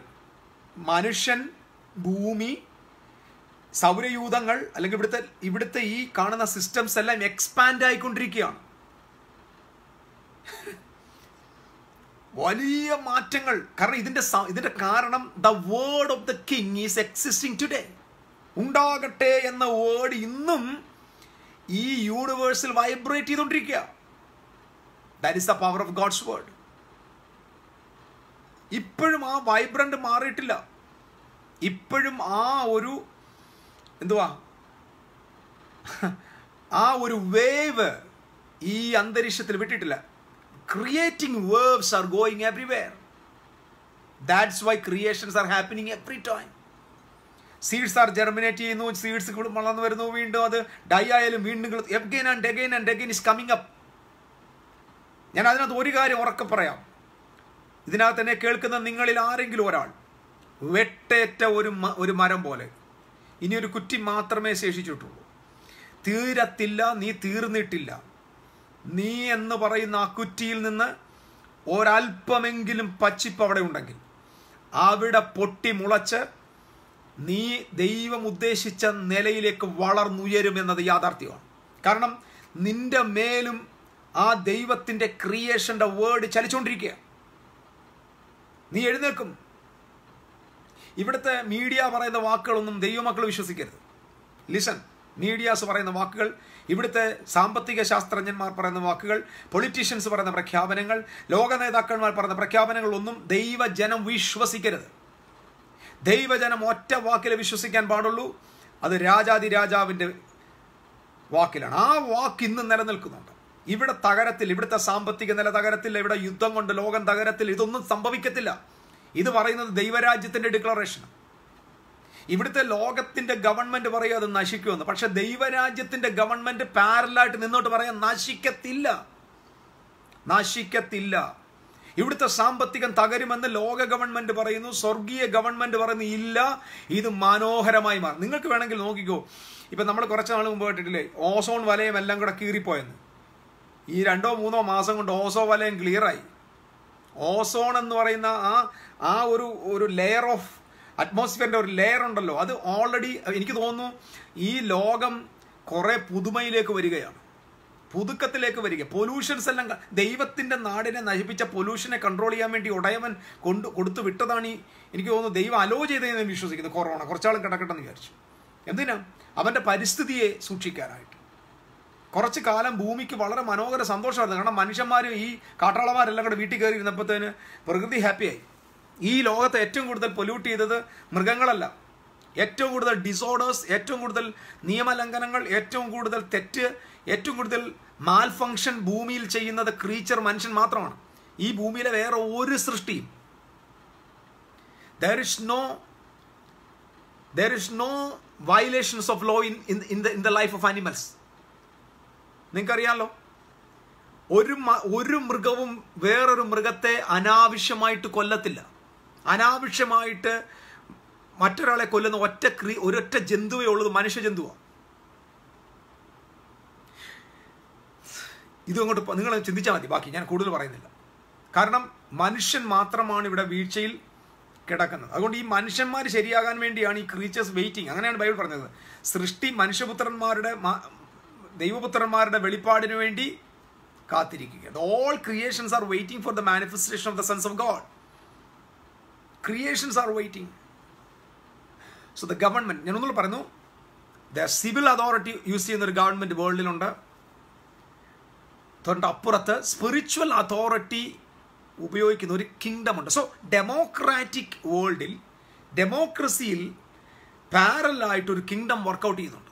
മനുഷ്യൻ, ഭൂമി, സൗരയൂഥങ്ങൾ, അല്ലെങ്കിൽ ഇവിടുത്തെ ഈ കാണുന്ന സിസ്റ്റംസ് എല്ലാം എക്സ്പാൻഡ് ആയിക്കൊണ്ടിരിക്കുകയാണ്. വലിയ മാറ്റങ്ങൾ. കാരണം ഇതിന്റെ കാരണം the word of the king is existing today. ഉണ്ടാകട്ടെ എന്ന വേർഡ് ഇന്നും ഈ യൂണിവേഴ്സിൽ വൈബ്രേറ്റ് ചെയ്തുകൊണ്ടിരിക്കുക. That is the power of God's word. ഇപ്പോഴും ആ വൈബ്രന്റ് മാറിയിട്ടില്ല. ഇപ്പോഴും ആ ഒരു ആ ഒരു വേവ് ഈ അന്തരീക്ഷത്തിൽ വിട്ടിട്ടില്ല. Creating waves are going everywhere. That's why creations are happening every time. Seeds are germinate ചെയ്യുന്നു, സീഡ്സ് വളർന്നു വരുന്നു, വീണ്ടും അത് ഡൈ ആയാലും വീണ്ടും again and again is coming up. ഞാൻ അതിനകത്ത് ഒരു കാര്യം ഉറക്കെ പറയാം. ഇതിനകത്ത് എന്നെ കേൾക്കുന്ന നിങ്ങളിൽ ആരെങ്കിലും ഒരാൾ വെട്ടേറ്റ ഒരു മരം പോലെ ഇനി ഒരു കുറ്റി മാത്രമേ ശേഷിച്ചിട്ടുള്ളൂ. തീരത്തില്ല, നീ തീർന്നിട്ടില്ല. നീ എന്ന് പറയുന്ന ആ കുറ്റിയിൽ നിന്ന് ഒരൽപ്പമെങ്കിലും പച്ചിപ്പ് അവിടെ ഉണ്ടെങ്കിൽ അവിടെ പൊട്ടി മുളച്ച് നീ ദൈവം ഉദ്ദേശിച്ച നിലയിലേക്ക് വളർന്നുയരുമെന്നത് യാഥാർത്ഥ്യമാണ്. കാരണം നിന്റെ മേലും ആ ദൈവത്തിൻ്റെ ക്രിയേഷൻ്റെ വേർഡ് ചലിച്ചുകൊണ്ടിരിക്കുക. നീ എഴുന്നേൽക്കും. ഇവിടുത്തെ മീഡിയ പറയുന്ന വാക്കുകളൊന്നും ദൈവമക്കൾ വിശ്വസിക്കരുത്. ലിസൺ, മീഡിയാസ് പറയുന്ന വാക്കുകൾ, ഇവിടുത്തെ സാമ്പത്തിക ശാസ്ത്രജ്ഞന്മാർ പറയുന്ന വാക്കുകൾ, പൊളിറ്റീഷ്യൻസ് പറയുന്ന പ്രഖ്യാപനങ്ങൾ, ലോക നേതാക്കന്മാർ പറയുന്ന പ്രഖ്യാപനങ്ങളൊന്നും ദൈവജനം വിശ്വസിക്കരുത്. ദൈവജനം ഒറ്റ വാക്കിൽ വിശ്വസിക്കാൻ പാടുള്ളൂ. അത് രാജാതിരാജാവിൻ്റെ വാക്കിലാണ്. ആ വാക്ക് ഇന്ന് നിലനിൽക്കുന്നുണ്ട്. ഇവിടെ തകരത്തിൽ, ഇവിടുത്തെ സാമ്പത്തിക നില തകരത്തിൽ, ഇവിടെ യുദ്ധം കൊണ്ട് ലോകം തകരത്തിൽ, ഇതൊന്നും സംഭവിക്കത്തില്ല. ഇത് പറയുന്നത് ദൈവരാജ്യത്തിൻ്റെ ഡിക്ലറേഷൻ. ഇവിടുത്തെ ലോകത്തിന്റെ ഗവൺമെന്റ് പറയുക അത് നശിക്കുമെന്ന്. പക്ഷെ ദൈവരാജ്യത്തിന്റെ ഗവൺമെന്റ് പാരലായിട്ട് നിന്നോട്ട് പറയാൻ നശിക്കത്തില്ല. ഇവിടുത്തെ സാമ്പത്തികം തകരുമെന്ന് ലോക ഗവൺമെന്റ് പറയുന്നു, സ്വർഗീയ ഗവൺമെന്റ് പറയുന്നു ഇല്ല, ഇത് മനോഹരമായി മാറും. നിങ്ങൾക്ക് വേണമെങ്കിൽ നോക്കിക്കോ. ഇപ്പം നമ്മൾ കുറച്ച് നാൾ മുമ്പ് കേട്ടിട്ടില്ലേ, ഓസോൺ വലയം എല്ലാം കൂടെ കീറിപ്പോയെന്ന്. ഈ 2-3 മാസം കൊണ്ട് ഓസോൺ വലയം ക്ലിയറായി. ഓസോൺ എന്ന് പറയുന്ന ആ ഒരു ലെയർ ഓഫ് അറ്റ്മോസ്ഫിയറിൻ്റെ ഒരു ലെയർ ഉണ്ടല്ലോ, അത് ഓൾറെഡി എനിക്ക് തോന്നുന്നു ഈ ലോകം കുറേ പുതുമയിലേക്ക് വരികയാണ്. പുതുക്കത്തിലേക്ക് വരിക. പൊല്യൂഷൻസ് എല്ലാം ദൈവത്തിൻ്റെ നാടിനെ നശിപ്പിച്ച പൊല്യൂഷനെ കൺട്രോൾ ചെയ്യാൻ വേണ്ടി ഉടയവൻ കൊടുത്തു വിട്ടതാണ് എനിക്ക് തോന്നുന്നു ദൈവം അലോ ചെയ്തതെന്ന് വിശ്വസിക്കുന്നു. കൊറോണ കുറച്ചാളും കിടക്കട്ടെന്ന് വിചാരിച്ചു. എന്തിനാ? അവൻ്റെ പരിസ്ഥിതിയെ സൂക്ഷിക്കാനായിട്ട്. കുറച്ച് കാലം ഭൂമിക്ക് വളരെ മനോഹര സന്തോഷമായിരുന്നു. കാരണം മനുഷ്യന്മാരും ഈ കാട്ടാളന്മാരെല്ലാം കൂടെ വീട്ടിൽ കയറി ഇരുന്നപ്പോഴത്തേന് പ്രകൃതി ഹാപ്പിയായി. ഈ ലോകത്തെ ഏറ്റവും കൂടുതൽ പൊല്യൂട്ട് ചെയ്തത് മൃഗങ്ങളല്ല. ഏറ്റവും കൂടുതൽ ഡിസോർഡേഴ്സ്, ഏറ്റവും കൂടുതൽ നിയമലംഘനങ്ങൾ, ഏറ്റവും കൂടുതൽ തെറ്റ്, ഏറ്റവും കൂടുതൽ മാൽ ഫങ്ഷൻ ഭൂമിയിൽ ചെയ്യുന്നത് ക്രീച്ചർ, മനുഷ്യൻ മാത്രമാണ്. ഈ ഭൂമിയിലെ വേറെ ഒരു സൃഷ്ടിയും there is no violations of law in the life of animals. നിങ്ങൾക്കറിയാമല്ലോ, ഒരു മൃഗവും വേറൊരു മൃഗത്തെ അനാവശ്യമായിട്ട് കൊല്ലത്തില്ല. അനാവശ്യമായിട്ട് മറ്റൊരാളെ കൊല്ലുന്ന ഒരൊറ്റ ജന്തുവേ ഉള്ളത് മനുഷ്യജന്തുവാണ്. ഇതങ്ങോട്ട് നിങ്ങൾ ചിന്തിച്ചാൽ മതി, ബാക്കി ഞാൻ കൂടുതൽ പറയുന്നില്ല. കാരണം മനുഷ്യൻ മാത്രമാണ് ഇവിടെ വീഴ്ചയിൽ കിടക്കുന്നത്. അതുകൊണ്ട് ഈ മനുഷ്യന്മാർ ശരിയാകാൻ വേണ്ടിയാണ് ഈ ക്രീച്ചേഴ്സ് വെയിറ്റിംഗ്. അങ്ങനെയാണ് ബൈബിൾ പറഞ്ഞത്. സൃഷ്ടി ദൈവപുത്രന്മാരുടെ വെളിപ്പാടിന് വേണ്ടി കാത്തിരിക്കുക. All creations are waiting for the manifestation of the sons of God. Creations are waiting. So the government, ഞാൻ ഒന്നുകൂടെ പറയുന്നു, the civil authority യൂസ് ചെയ്യുന്ന ഒരു ഗവൺമെൻറ് വേൾഡിലുണ്ട്. തൊട്ട് അപ്പുറത്ത് സ്പിരിച്വൽ അതോറിറ്റി ഉപയോഗിക്കുന്ന ഒരു കിങ്ഡം ഉണ്ട്. സോ ഡെമോക്രാറ്റിക് വേൾഡിൽ, ഡെമോക്രസിയിൽ പാരലായിട്ടൊരു കിങ്ഡം വർക്കൗട്ട് ചെയ്യുന്നുണ്ട്.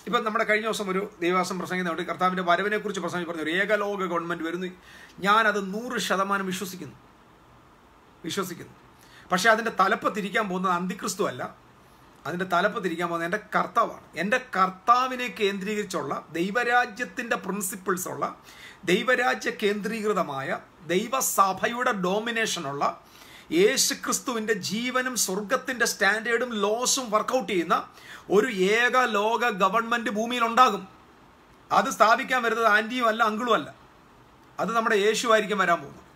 ഇപ്പം നമ്മുടെ കഴിഞ്ഞ ദിവസം ഒരു ദൈവദാസൻ പ്രസംഗിക്കുന്നുണ്ട്, കർത്താവിൻ്റെ വരവിനെ കുറിച്ച് പറഞ്ഞു, ഒരു ഏകലോക ഗവൺമെൻറ് വരുന്നു. ഞാനത് 100% വിശ്വസിക്കുന്നു. പക്ഷേ അതിൻ്റെ തലപ്പത്തിരിക്കാൻ പോകുന്നത് അന്തിക്രിസ്തു അല്ല. അതിൻ്റെ തലപ്പത്തിരിക്കാൻ പോകുന്നത് എൻ്റെ കർത്താവാണ്. എൻ്റെ കർത്താവിനെ കേന്ദ്രീകരിച്ചുള്ള ദൈവരാജ്യത്തിൻ്റെ പ്രിൻസിപ്പിൾസ് ഉള്ള, ദൈവരാജ്യ കേന്ദ്രീകൃതമായ, ദൈവസഭയുടെ ഡോമിനേഷനുള്ള, യേശുക്രിസ്തുവിൻ്റെ ജീവനും സ്വർഗത്തിൻ്റെ സ്റ്റാൻഡേർഡും ലോസും വർക്കൗട്ട് ചെയ്യുന്ന ഒരു ഏക ലോക ഗവൺമെൻറ് ഭൂമിയിൽ ഉണ്ടാകും. അത് സ്ഥാപിക്കാൻ വരുന്നത് ആൻറ്റിയും അല്ല, അങ്കിളും അല്ല. അത് നമ്മുടെ യേശു ആയിരിക്കും വരാൻ പോകുന്നത്.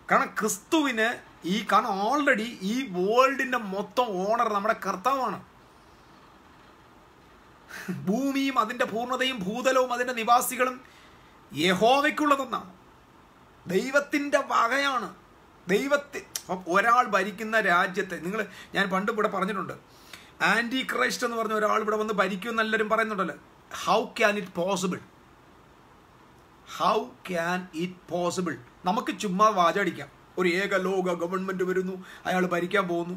കാരണം ക്രിസ്തുവിന് കാരണം ഓൾറെഡി ഈ വേൾഡിൻ്റെ മൊത്തം ഓണർ നമ്മുടെ കർത്താവാണ്. ഭൂമിയും അതിൻ്റെ പൂർണ്ണതയും ഭൂതലവും അതിൻ്റെ നിവാസികളും യഹോവയ്ക്കുള്ളതെന്നാണ്. ദൈവത്തിൻ്റെ വകയാണ്. ഒരാൾ ഭരിക്കുന്ന രാജ്യത്തെ ഞാൻ പണ്ട് ഇവിടെ പറഞ്ഞിട്ടുണ്ട്, ആൻറ്റി ക്രൈസ്റ്റ് എന്ന് പറഞ്ഞ ഒരാൾ ഇവിടെ വന്ന് ഭരിക്കുമെന്ന് എല്ലാവരും പറയുന്നുണ്ടല്ലോ. How can it possible? നമുക്ക് ചുമ്മാ വാചടിക്കാം, ഒരു ഏക ലോക ഗവൺമെൻറ് വരുന്നു, അയാൾ ഭരിക്കാൻ പോകുന്നു.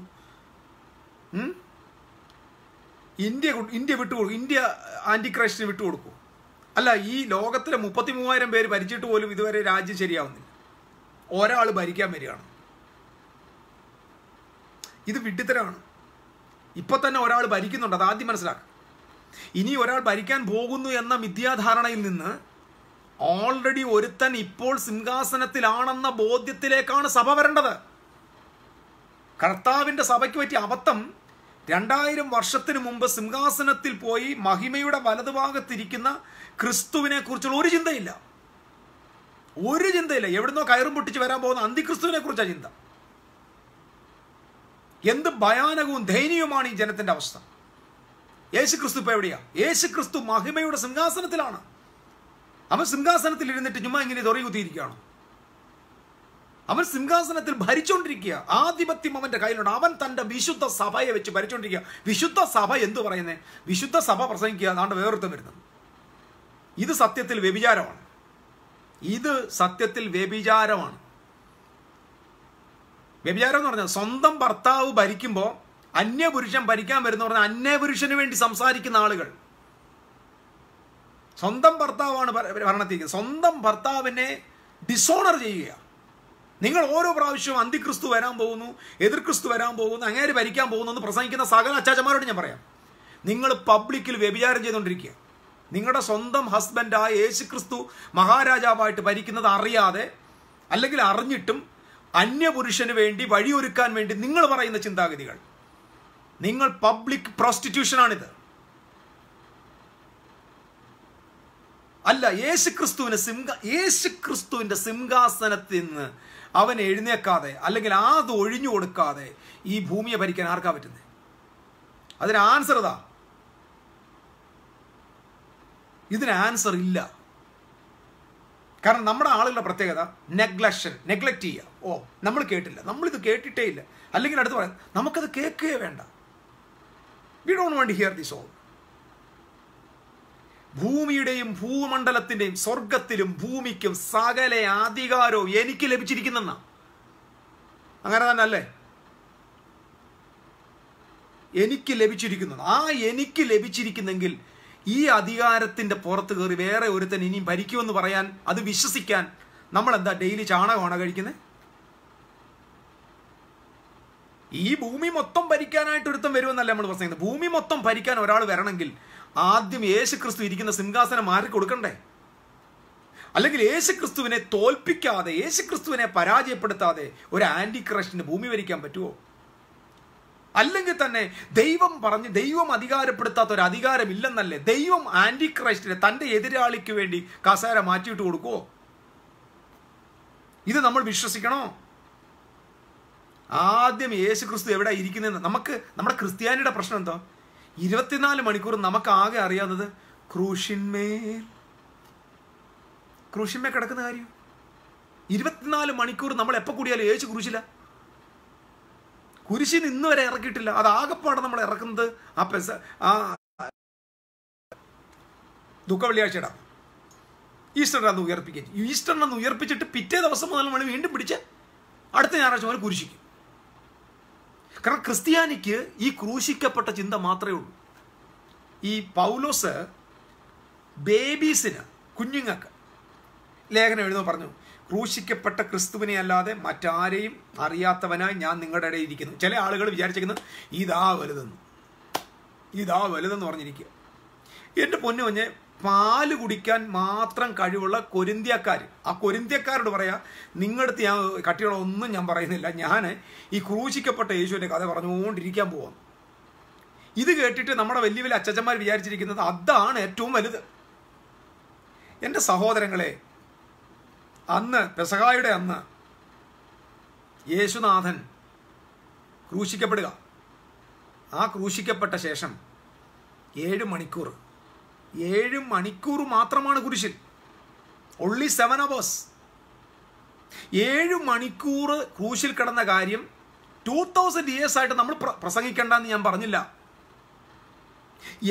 ഇന്ത്യ വിട്ടുകൊടുക്കും, ഇന്ത്യ ആൻറ്റി ക്രൈസ്റ്റിന് വിട്ടുകൊടുക്കും? അല്ല, ഈ ലോകത്തിലെ 33,000 പേര് ഭരിച്ചിട്ട് പോലും ഇതുവരെ രാജ്യം ശരിയാവുന്നില്ല. ഒരാൾ ഭരിക്കാൻ വരികയാണ്. ഇത് വിഡ്ഢിത്തരമാണ്. ഇപ്പം തന്നെ ഒരാൾ ഭരിക്കുന്നുണ്ട്, അത് ആദ്യം മനസ്സിലാക്കുക. ഇനി ഒരാൾ ഭരിക്കാൻ പോകുന്നു എന്ന മിഥ്യാധാരണയിൽ നിന്ന് ഓൾറെഡി ഒരുത്തൻ ഇപ്പോൾ സിംഹാസനത്തിലാണെന്ന ബോധ്യത്തിലേക്കാണ് സഭ വരേണ്ടത്. കർത്താവിൻ്റെ സഭയ്ക്ക് പറ്റിയ അബദ്ധം, 2000 വർഷത്തിന് മുമ്പ് സിംഹാസനത്തിൽ പോയി മഹിമയുടെ വലതുഭാഗത്തിരിക്കുന്ന ക്രിസ്തുവിനെ കുറിച്ചുള്ള ഒരു ചിന്തയില്ല. എവിടുന്നോ കയറും പൊട്ടിച്ച് വരാൻ പോകുന്ന അന്തിക്രിസ്തുവിനെ കുറിച്ചാണ് ചിന്ത. എന്ത് ഭയാനകവും ദയനീയവുമാണ് ഈ ജനത്തിന്റെ അവസ്ഥ. യേശുക്രിസ്തു ഇപ്പൊ എവിടെയാ? യേശുക്രിസ്തു മഹിമയുടെ സിംഹാസനത്തിലാണ്. അവൻ സിംഹാസനത്തിൽ ഇരുന്നിട്ട് ചുമ്മാ ഇങ്ങനെ തൊറി കുത്തിയിരിക്കുകയാണ്. അവൻ സിംഹാസനത്തിൽ ഭരിച്ചുകൊണ്ടിരിക്കുക. ആധിപത്യം അവന്റെ കയ്യിലുണ്ട്. അവൻ തന്റെ വിശുദ്ധ സഭയെ വെച്ച് ഭരിച്ചുകൊണ്ടിരിക്കുക. വിശുദ്ധ സഭ എന്തു പറയുന്നേ? വിശുദ്ധ സഭ പ്രസംഗിക്കുക, അതാണ്ട് വേറൊരുത്തം വരുന്നത്. ഇത് സത്യത്തിൽ വ്യഭിചാരമാണ്. വ്യഭിചാരം എന്ന് പറഞ്ഞാൽ സ്വന്തം ഭർത്താവ് ഭരിക്കുമ്പോൾ അന്യപുരുഷൻ ഭരിക്കാൻ വരുന്ന പറഞ്ഞാൽ അന്യപുരുഷന് വേണ്ടി സംസാരിക്കുന്ന ആളുകൾ. സ്വന്തം ഭർത്താവാണ് ഭരണത്തിരിക്കുന്നത്. സ്വന്തം ഭർത്താവിനെ ഡിസോണർ ചെയ്യുക. നിങ്ങൾ ഓരോ പ്രാവശ്യവും അന്തിക്രിസ്തു വരാൻ പോകുന്നു, എതിർ ക്രിസ്തു വരാൻ പോകുന്നു, അങ്ങേര് ഭരിക്കാൻ പോകുന്നു എന്ന് പ്രസംഗിക്കുന്ന സകല അച്ചാച്ചന്മാരോട് ഞാൻ പറയാം, നിങ്ങൾ പബ്ലിക്കിൽ വ്യഭിചാരം ചെയ്തുകൊണ്ടിരിക്കുക. നിങ്ങളുടെ സ്വന്തം ഹസ്ബൻഡായ യേശുക്രിസ്തു മഹാരാജാവായിട്ട് ഭരിക്കുന്നത് അറിയാതെ, അല്ലെങ്കിൽ അറിഞ്ഞിട്ടും അന്യപുരുഷന് വേണ്ടി വഴിയൊരുക്കാൻ വേണ്ടി നിങ്ങൾ പറയുന്ന ചിന്താഗതികൾ, നിങ്ങൾ പബ്ലിക് പ്രോസ്റ്റിറ്റ്യൂഷനാണിത്. അല്ല, യേശുക്രിസ്തുവിന്റെ സിംഹാസനത്തിൽ നിന്ന് അവൻ എഴുന്നേക്കാതെ, അല്ലെങ്കിൽ അത് ഒഴിഞ്ഞു കൊടുക്കാതെ ഈ ഭൂമിയെ ഭരിക്കാൻ ആർക്കാ പറ്റുന്നത്? അതിന് ആൻസർ ഇതാ. ഇതിന് ആൻസർ ഇല്ല. കാരണം നമ്മുടെ ആളുകളുടെ പ്രത്യേകത നെഗ്ലക്റ്റ് ചെയ്യുക. ഓ, നമ്മൾ കേട്ടില്ല, നമ്മളിത് കേട്ടിട്ടേ ഇല്ല, അല്ലെങ്കിൽ അടുത്ത് പറയാം നമുക്കത് കേൾക്കുകയേ വേണ്ട. We don't want to hear this all. ഭൂമിയുടെയും ഭൂമണ്ഡലത്തിന്റെയും സ്വർഗത്തിലും ഭൂമിക്കും സകല അധികാരവും എനിക്ക് ലഭിച്ചിരിക്കുന്നെന്ന. അങ്ങനെ തന്നെ അല്ലേ? എനിക്ക് ലഭിച്ചിരിക്കുന്നു. ആ എനിക്ക് ലഭിച്ചിരിക്കുന്നെങ്കിൽ ഈ അധികാരത്തിന്റെ പുറത്ത് കയറി വേറെ ഒരുത്തൻ ഇനിയും ഭരിക്കുമെന്ന് പറയാൻ, അത് വിശ്വസിക്കാൻ നമ്മൾ എന്താ ഡെയിലി ചാണകമാണോ കഴിക്കുന്നത്? ഈ ഭൂമി മൊത്തം ഭരിക്കാനായിട്ട് ഒരുത്തം വരുമെന്നല്ല നമ്മൾ പറയുന്നത്. ഭൂമി മൊത്തം ഭരിക്കാൻ ഒരാൾ വരണമെങ്കിൽ ആദ്യം യേശുക്രിസ്തു ഇരിക്കുന്ന സിംഹാസനം മാറി കൊടുക്കണ്ടേ? അല്ലെങ്കിൽ യേശുക്രിസ്തുവിനെ തോൽപ്പിക്കാതെ, യേശുക്രിസ്തുവിനെ പരാജയപ്പെടുത്താതെ ഒരു ആന്റി ക്രൈസ്റ്റിന് ഭൂമി ഭരിക്കാൻ പറ്റുമോ? അല്ലെങ്കിൽ തന്നെ ദൈവം പറഞ്ഞ് ദൈവം അധികാരപ്പെടുത്താത്ത ഒരു അധികാരമില്ലെന്നല്ലേ? ദൈവം ആന്റി ക്രൈസ്റ്റിനെ തൻ്റെ എതിരാളിക്ക് വേണ്ടി കസേര മാറ്റിയിട്ട് കൊടുക്കുമോ? ഇത് നമ്മൾ വിശ്വസിക്കണോ? ആദ്യം യേശുക്രിസ്തു എവിടെ ഇരിക്കുന്നതെന്ന്. നമ്മുടെ ക്രിസ്ത്യാനിയുടെ പ്രശ്നം എന്താ? 24 മണിക്കൂർ നമുക്ക് ആകെ അറിയാവുന്നത് ക്രൂശിന്മേൽ കിടക്കുന്ന കാര്യം. 24 മണിക്കൂർ നമ്മൾ എപ്പോൾ കൂടിയാലും യേശു കുരിശില്ല. കുരിശിന് ഇന്ന് വരെ ഇറക്കിയിട്ടില്ല. അത് ആകെപ്പാടെ നമ്മൾ ഇറക്കുന്നത് ആ ദുഃഖ വെള്ളിയാഴ്ചയുടെ ഈസ്റ്ററിനന്ന് ഉയർപ്പിക്കും. ഈസ്റ്ററിനന്ന് ഉയർപ്പിച്ചിട്ട് പിറ്റേ ദിവസം മുതൽ നമ്മൾ വീണ്ടും പിടിച്ച് അടുത്ത ഞായറാഴ്ച മുതൽ കുരിശിക്കും. കാരണം ക്രിസ്ത്യാനിക്ക് ഈ ക്രൂശിക്കപ്പെട്ട ചിന്ത മാത്രമേ ഉള്ളൂ. ഈ പൗലോസ് ബേബീസിന്, കുഞ്ഞുങ്ങൾക്ക് ലേഖനം എഴുതുമ്പോൾ പറഞ്ഞു, ക്രൂശിക്കപ്പെട്ട ക്രിസ്തുവിനെ അല്ലാതെ മറ്റാരെയും അറിയാത്തവനായി ഞാൻ നിങ്ങളുടെ ഇടയിൽ ഇരിക്കുന്നു. ചില ആളുകൾ വിചാരിച്ചിരിക്കുന്നത് ഇതാ വലുതെന്ന് പറഞ്ഞിരിക്കുക. എൻ്റെ പൊന്നു കുഞ്ഞെ, പാല് കുടിക്കാൻ മാത്രം കഴിവുള്ള കൊരിന്ത്യക്കാർ, ആ കൊരിന്ത്യക്കാരോട് പറയാ, നിങ്ങളടുത്ത് ഞാൻ കട്ടികളൊന്നും ഞാൻ പറയുന്നില്ല, ഞാൻ ഈ ക്രൂശിക്കപ്പെട്ട യേശുവിൻ്റെ കഥ പറഞ്ഞുകൊണ്ടിരിക്കാൻ പോവാം. ഇത് കേട്ടിട്ട് നമ്മുടെ വലിയ വലിയ അച്ചച്ചന്മാർ വിചാരിച്ചിരിക്കുന്നത് അതാണ് ഏറ്റവും വലുത്. എൻ്റെ സഹോദരങ്ങളെ, അന്ന് പെസഹായുടെ അന്ന് യേശുനാഥൻ ക്രൂശിക്കപ്പെടുക. ആ ക്രൂശിക്കപ്പെട്ട ശേഷം 7 മണിക്കൂർ മാത്രമാണ് കുരിശിൽ. only 7 hours. 7 മണിക്കൂർ ക്രൂശിൽ കിടന്ന കാര്യം 2000 years ആയിട്ട് നമ്മൾ പ്രസംഗിക്കേണ്ടെന്ന് ഞാൻ പറഞ്ഞില്ല.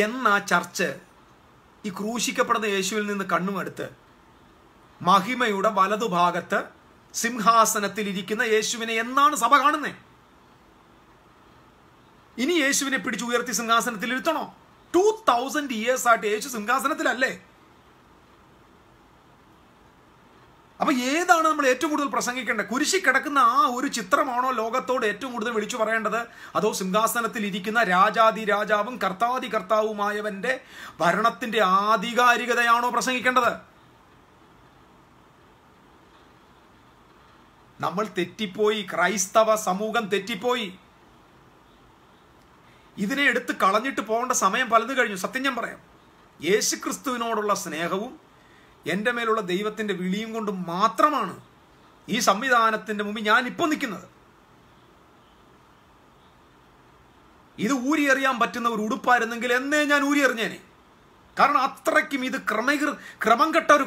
എന്നാ ചർച്ച് ഈ ക്രൂശിക്കപ്പെടുന്ന യേശുവിൽ നിന്ന് കണ്ണുമെടുത്ത് മഹിമയുടെ വലതുഭാഗത്ത് സിംഹാസനത്തിൽ ഇരിക്കുന്ന യേശുവിനെ എന്നാണ് സഭ കാണുന്നത്? ഇനി യേശുവിനെ പിടിച്ച് ഉയർത്തി സിംഹാസനത്തിൽ ഇരുത്തണോ? 2000 years ആയിട്ട് യേശു സിംഹാസനത്തിലല്ലേ? അപ്പൊ ഏതാണ് നമ്മൾ ഏറ്റവും കൂടുതൽ പ്രസംഗിക്കേണ്ടത്? കുരിശി കിടക്കുന്ന ആ ഒരു ചിത്രമാണോ ലോകത്തോട് ഏറ്റവും കൂടുതൽ വിളിച്ചു പറയേണ്ടത്? അതോ സിംഹാസനത്തിൽ ഇരിക്കുന്ന രാജാതി രാജാവും കർത്താതി കർത്താവുമായവന്റെ ഭരണത്തിന്റെ ആധികാരികതയാണോ പ്രസംഗിക്കേണ്ടത്? നമ്മൾ തെറ്റിപ്പോയി. ക്രൈസ്തവ സമൂഹം തെറ്റിപ്പോയി. ഇതിനെ എടുത്ത് കളഞ്ഞിട്ട് പോകേണ്ട സമയം പലത് കഴിഞ്ഞു. സത്യം ഞാൻ പറയാം, യേശുക്രിസ്തുവിനോടുള്ള സ്നേഹവും എൻ്റെ മേലുള്ള ദൈവത്തിൻ്റെ വിളിയും കൊണ്ട് മാത്രമാണ് ഈ സംവിധാനത്തിൻ്റെ മുമ്പിൽ ഞാൻ ഇപ്പോൾ നിൽക്കുന്നത്. ഇത് ഊരിയെറിയാൻ പറ്റുന്ന ഒരു ഉടുപ്പായിരുന്നെങ്കിൽ എന്നേ ഞാൻ ഊരിയെറിഞ്ഞേനെ. കാരണം അത്രയ്ക്കും ഇത് ക്രമം കെട്ട ഒരു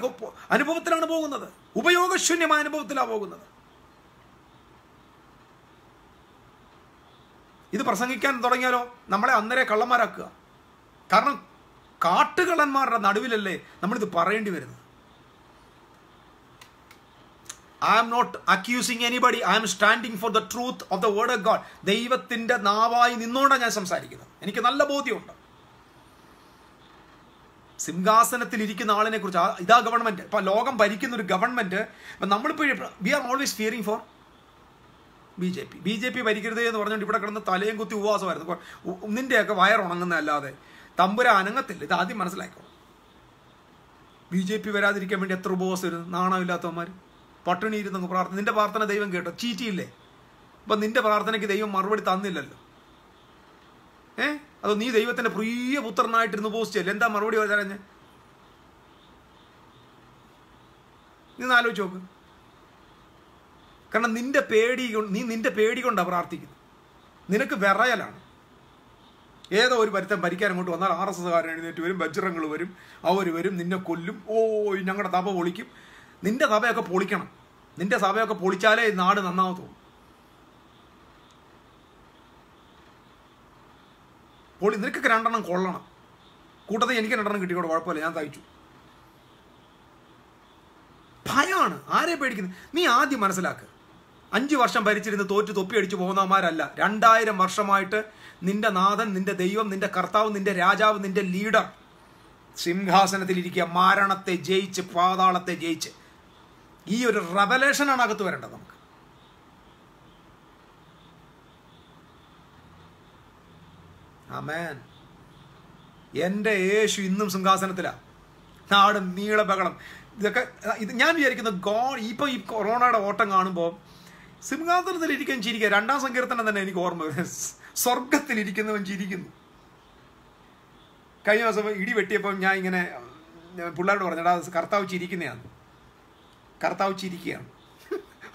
അനുഭവത്തിലാണ് പോകുന്നത്. ഉപയോഗശൂന്യമായ അനുഭവത്തിലാണ് പോകുന്നത്. ഇത് പ്രസംഗിക്കാൻ തുടങ്ങിയാലോ നമ്മളെ അന്നേരെ കള്ളന്മാരാക്കുക. കാരണം കാട്ടുകള്ളന്മാരുടെ നടുവിലല്ലേ നമ്മളിത് പറയേണ്ടി വരുന്നത്. I am not accusing anybody. I am standing for the truth of the word of God. ദൈവത്തിൻ്റെ നാവായി നിന്നോണ്ടാണ് ഞാൻ സംസാരിക്കുന്നത്. എനിക്ക് നല്ല ബോധ്യമുണ്ട്. സിംഹാസനത്തിൽ ഇരിക്കുന്ന ആളിനെ കുറിച്ച്. ഇതാ ഗവൺമെന്റ്. ഇപ്പൊ ലോകം ഭരിക്കുന്ന ഒരു ഗവൺമെന്റ്. നമ്മളിപ്പോൾ we are always fearing for B J P ഭരിക്കരുത് എന്ന് പറഞ്ഞുകൊണ്ട് ഇവിടെ കിടന്ന് തലയും കുത്തി ഉപവാസമായിരുന്നു. നിന്റെയൊക്കെ വയറുണങ്ങുന്നതല്ലാതെ തമ്പുര അനങ്ങത്തില്ല. ഇത് ആദ്യം മനസ്സിലാക്കണം. BJP വരാതിരിക്കാൻ വേണ്ടി എത്ര ഉപവാസം വരുന്നു? നാണമില്ലാത്തവന്മാർ പട്ടിണി ഇരുന്നങ്ങ് പ്രാർത്ഥന. നിന്റെ പ്രാർത്ഥന ദൈവം കേട്ടോ? ചീറ്റിയില്ലേ? അപ്പൊ നിന്റെ പ്രാർത്ഥനയ്ക്ക് ദൈവം മറുപടി തന്നില്ലല്ലോ. അതോ നീ ദൈവത്തിന്റെ പ്രിയ പുത്രനായിട്ടിരുന്ന് ഉപവസിച്ചല്ലേ? എന്താ മറുപടി തരഞ്ഞ്? നീ ആലോചിച്ച് നോക്ക്. കാരണം നിന്റെ പേടി കൊണ്ടാണ് പ്രാർത്ഥിക്കുന്നത്. നിനക്ക് വിറയലാണ്. ഏതോ ഒരു പരുത്തം ഭരിക്കാൻ അങ്ങോട്ട് വന്നാൽ RSSകാരൻ എഴുന്നേറ്റ് വരും, ബജ്രങ്ങൾ വരും, അവർ വരും, നിന്നെ കൊല്ലും. ഓ, ഞങ്ങളുടെ സഭ പൊളിക്കും. നിന്റെ സഭയൊക്കെ പൊളിക്കണം. നിന്റെ സഭയൊക്കെ പൊളിച്ചാലേ നാട് നന്നാവത്തുള്ളൂ. നിനക്കൊക്കെ 2 എണ്ണം കൊള്ളണം. കൂട്ടത്തിൽ എനിക്ക് 2 എണ്ണം കിട്ടിയോട് കുഴപ്പമില്ല, ഞാൻ തയ്ച്ചു. ഭയമാണ്. ആരെ പേടിക്കുന്നത്? നീ ആദ്യം മനസ്സിലാക്കുക, 5 വർഷം ഭരിച്ചിരുന്ന് തോറ്റ് തൊപ്പി അടിച്ചു പോകുന്നവന്മാരല്ല. 2000 വർഷമായിട്ട് നിന്റെ നാഥൻ, നിന്റെ ദൈവം, നിന്റെ കർത്താവ്, നിന്റെ രാജാവ്, നിന്റെ ലീഡർ സിംഹാസനത്തിലിരിക്കുക, മരണത്തെ ജയിച്ച്, പാതാളത്തെ ജയിച്ച്. ഈ ഒരു റെവലേഷനാണ് അകത്ത് വരേണ്ടത് നമുക്ക്. ആമേൻ. എൻ്റെ യേശു ഇന്നും സിംഹാസനത്തിലാണ്. നാട് നീള ബഹളം ഇതൊക്കെ. ഇത് ഞാൻ വിചാരിക്കുന്നത് ഗോഡ് ഇപ്പം ഈ കൊറോണയുടെ ഓട്ടം കാണുമ്പോൾ സിംഹാസനത്തിലിരിക്കാൻ ചിരിക്കുക. 2-ാം സങ്കീർത്തനം തന്നെ എനിക്ക് ഓർമ്മ വരും. സ്വർഗത്തിലിരിക്കുന്നവൻ ചിരിക്കുന്നു. കഴിഞ്ഞ ദിവസം ഇടി വെട്ടിയപ്പോൾ ഞാൻ ഇങ്ങനെ പിള്ളേരോട് പറഞ്ഞാ, കർത്താവ് ചിരിക്കുന്നതാണ്, കർത്താവ് ചിരിക്കുകയാണ്.